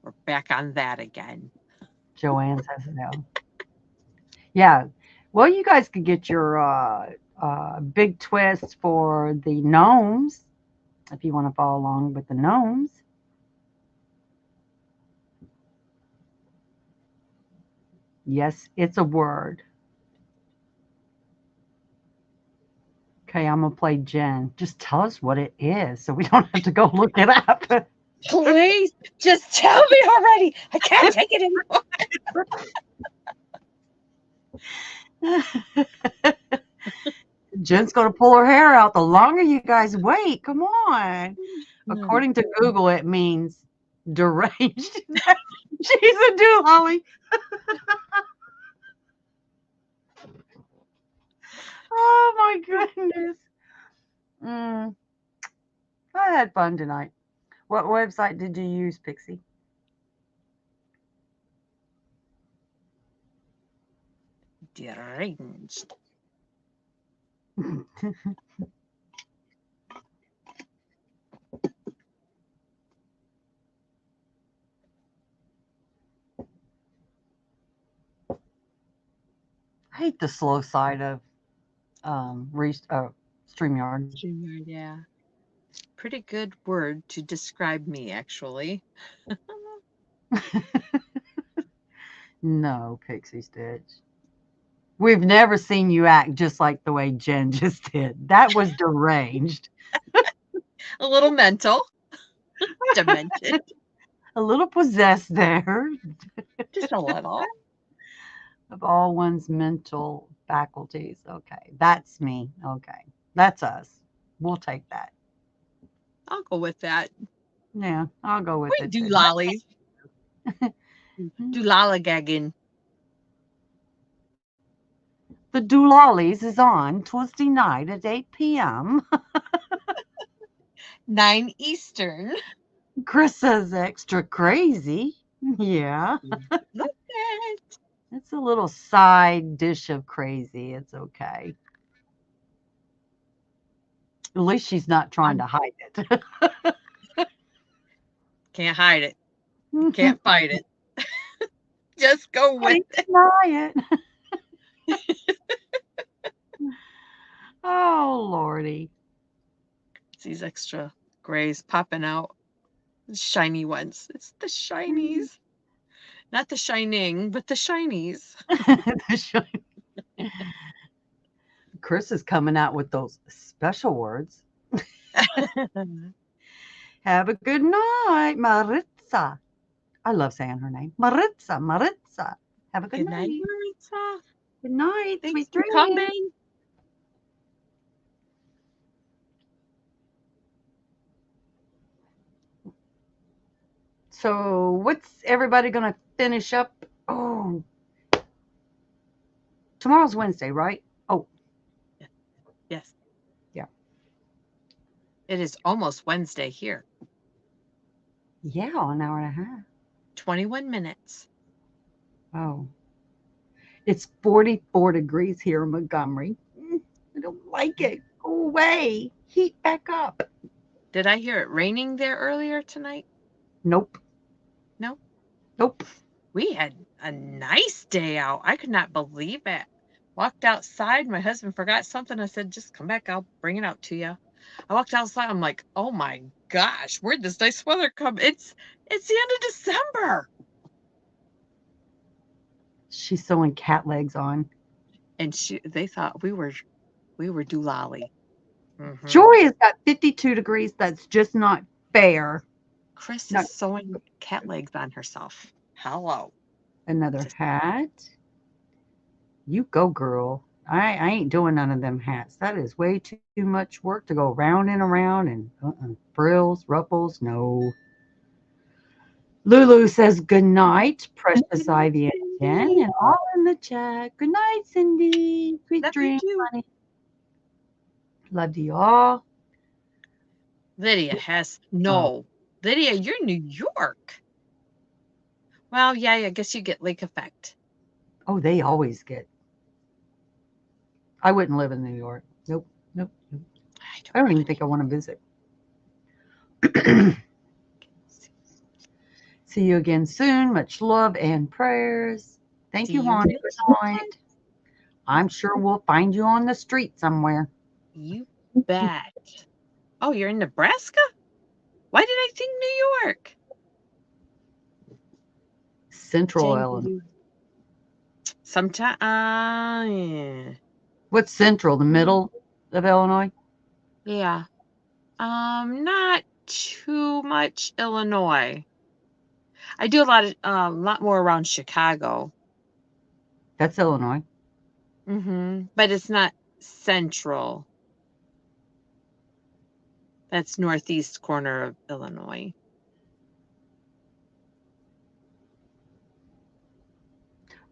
We're back on that again. Joanne says no. Yeah. Well, you guys could get your big twist for the gnomes if you want to follow along with the gnomes. Yes, it's a word. Okay, I'm going to play Jen. Just tell us what it is so we don't have to go look it up. Please, just tell me already. I can't take it anymore. Jen's going to pull her hair out the longer you guys wait. Come on. According to Google, it means deranged. She's a doolally. Oh my goodness. I had fun tonight. What website did you use, Pixie? Deranged. I hate the slow side of StreamYard. StreamYard, yeah. Pretty good word to describe me, actually. No, Pixie Stitch. We've never seen you act just like the way Jen just did. That was deranged. A little mental. Demented. A little possessed there. Just a little. Of all one's mental faculties. Okay, that's me. Okay, that's us. We'll take that. I'll go with that. Yeah, I'll go with We it. do lollies. Do lollygagging. The Doolollies is on Tuesday night at 8 p.m. 9 Eastern. Chris says extra crazy. Yeah. Look at it. It's a little side dish of crazy. It's okay. At least she's not trying to hide it. Can't hide it. Can't fight it. Just go with it. Deny it. Oh, Lordy. It's these extra grays popping out. Shiny ones. It's the shinies. Not the shining, but the shinies. Chris is coming out with those special words. Have a good night, Maritza. I love saying her name. Maritza. Have a good night. Maritza. Good night. Thanks Sweet for coming. So what's everybody going to finish up? Oh, tomorrow's Wednesday, right? Oh. Yes. Yeah. It is almost Wednesday here. Yeah, an hour and a half. 21 minutes. Oh. It's 44 degrees here in Montgomery. I don't like it. Go away. Heat back up. Did I hear it raining there earlier tonight? Nope. No? Nope. We had a nice day out. I could not believe it. Walked outside. My husband forgot something. I said, just come back. I'll bring it out to you. I walked outside. I'm like, oh my gosh, where'd this nice weather come? It's the end of December. She's sewing cat legs on. And they thought we were doolally. Mm-hmm. Joy has got 52 degrees. That's just not fair. Chris is sewing cat legs on herself. Hello. Another hat. You go, girl. I ain't doing none of them hats. That is way too much work to go round and around and frills, ruffles. No. Lulu says good night, precious Ivy and again and all in the chat. Good night, Cindy. Sweet Love you dreams, too. honey. Love you all. Lydia has no. Lydia, you're in New York. Well, yeah, I guess you get lake effect. Oh, they always get. I wouldn't live in New York. Nope. I don't even think I want to visit. See you again soon. Much love and prayers. Thank See you, you Honey. next Good night. I'm sure we'll find you on the street somewhere. You bet. Oh, you're in Nebraska? Why did I think New York? Central Jane, Illinois. Sometime, yeah. What's central? The middle of Illinois? Yeah. Not too much Illinois. I do a lot more around Chicago. That's Illinois. But it's not central. That's northeast corner of Illinois.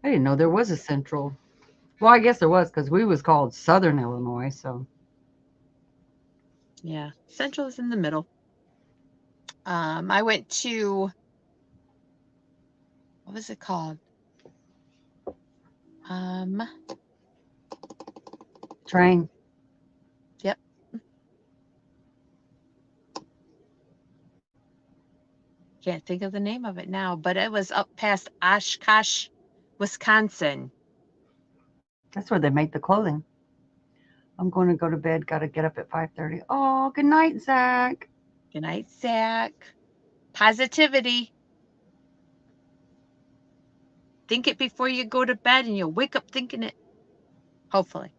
I didn't know there was a central. Well, I guess there was because we was called Southern Illinois. So Yeah, central is in the middle. I went to, what was it called? train. Yep. Can't think of the name of it now, but it was up past Oshkosh, Wisconsin. That's where they make the clothing. I'm going to go to bed. Got to get up at 5:30. Oh, good night, Zach. Good night, Zach. Positivity. Think it before you go to bed and you'll wake up thinking it. Hopefully.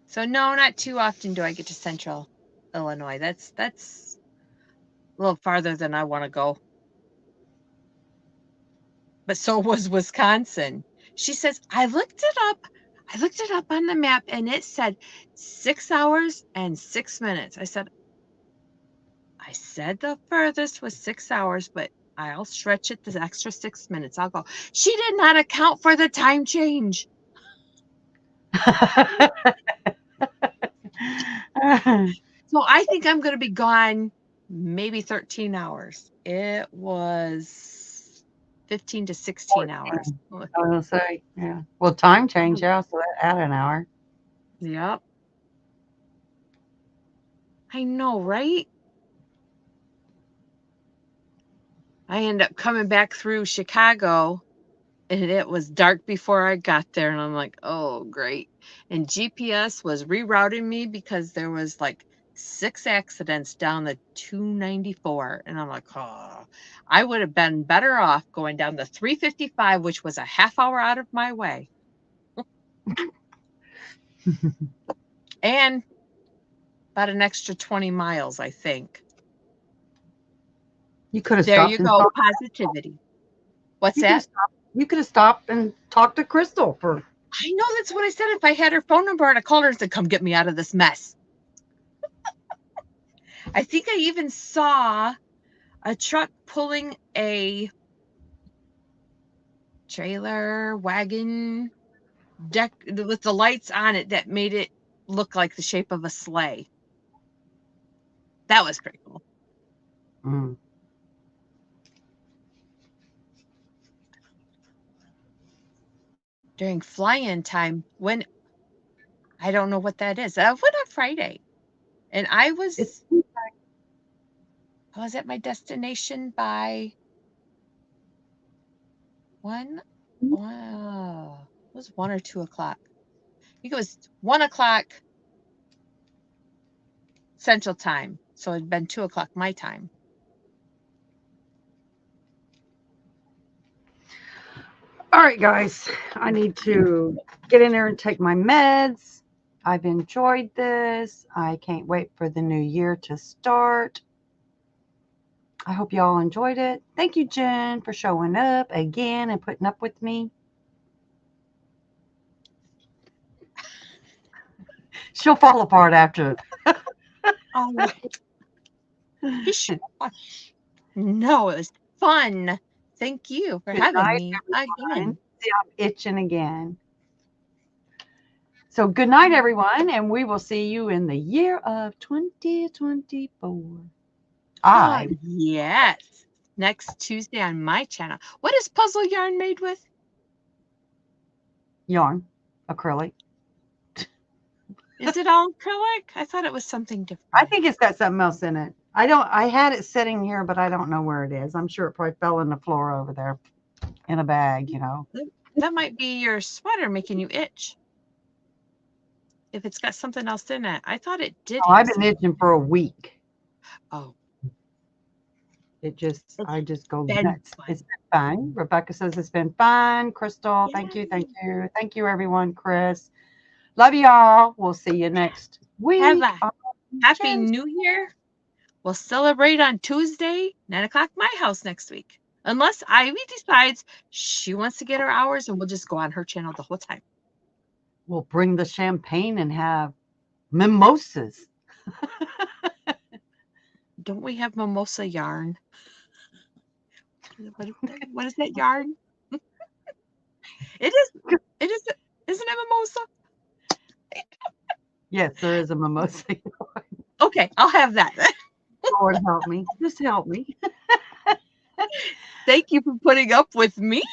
So no, not too often do I get to central Illinois. That's a little farther than I want to go. But so was Wisconsin. She says, I looked it up on the map and it said 6 hours and 6 minutes. I said the furthest was 6 hours, but I'll stretch it the extra 6 minutes. I'll go. She did not account for the time change. So I think I'm going to be gone maybe 13 hours. It was 15 to 16 hours. I was going to say, yeah. Well, time change, yeah, so that add an hour. Yep. I know, right? I ended up coming back through Chicago and it was dark before I got there. And I'm like, oh, great. And GPS was rerouting me because there was like 6 accidents down the 294. And I'm like, oh, I would have been better off going down the 355, which was a half hour out of my way. And about an extra 20 miles, I think. You could have There stopped. you and go. talked- Positivity. What's you could have that? stopped- You could have stopped and talked to Crystal for. I know, that's what I said. If I had her phone number and I called her and said, come get me out of this mess. I think I even saw a truck pulling a trailer wagon deck with the lights on it that made it look like the shape of a sleigh. That was pretty cool. Mm. During fly-in time, when I don't know what that is. I went on Friday, and I was at my destination by 1. Wow, it was 1 or 2 o'clock. I think it was 1 o'clock Central Time, so it'd been 2 o'clock my time. All right, guys, I need to get in there and take my meds. I've enjoyed this. I can't wait for the new year to start. I hope y'all enjoyed it. Thank you, Jen, for showing up again and putting up with me. She'll fall apart after. Oh, you should. No, it was fun. Thank you for Good having night, me again. See, I'm itching again. So good night, everyone, and we will see you in the year of 2024. Oh, yes. Next Tuesday on my channel. What is puzzle yarn made with? Yarn, acrylic. Is it all acrylic? I thought it was something different. I think it's got something else in it. I had it sitting here, but I don't know where it is. I'm sure it probably fell on the floor over there in a bag, you know. That might be your sweater making you itch. If it's got something else in it. I thought it did. Oh, I've been itching for a week. Oh. I just go been nuts. fun. It's been fun. Rebecca says it's been fun. Crystal, thank you. Thank you, everyone. Chris. Love y'all. We'll see you next week. Have a happy New Year. We'll celebrate on Tuesday, 9 o'clock my house next week. Unless Ivy decides she wants to get her hours and we'll just go on her channel the whole time. We'll bring the champagne and have mimosas. Don't we have mimosa yarn? What is that yarn? It is. Isn't it mimosa? Yes, there is a mimosa. Okay, I'll have that. Lord help me. Just help me. Thank you for putting up with me.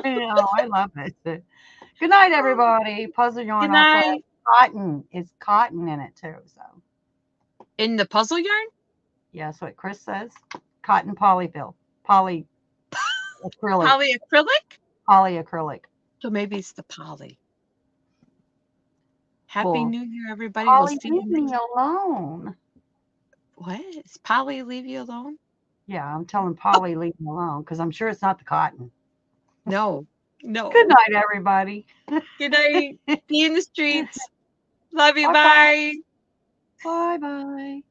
I love it. Good night, everybody. Puzzle yarn. Good night. Cotton. It's cotton in it too. So in the puzzle yarn? Yeah, that's what Chris says. Cotton polyfill. Polyacrylic. Polyacrylic? Polyacrylic. So maybe it's the poly. Happy New Year, everybody. Polly, we'll see leave you me alone. What? Is Polly leave you alone? Yeah, I'm telling Polly leave me alone because I'm sure it's not the cotton. No. Good night, everybody. Good night. Be in the streets. Love you. Bye. Bye-bye.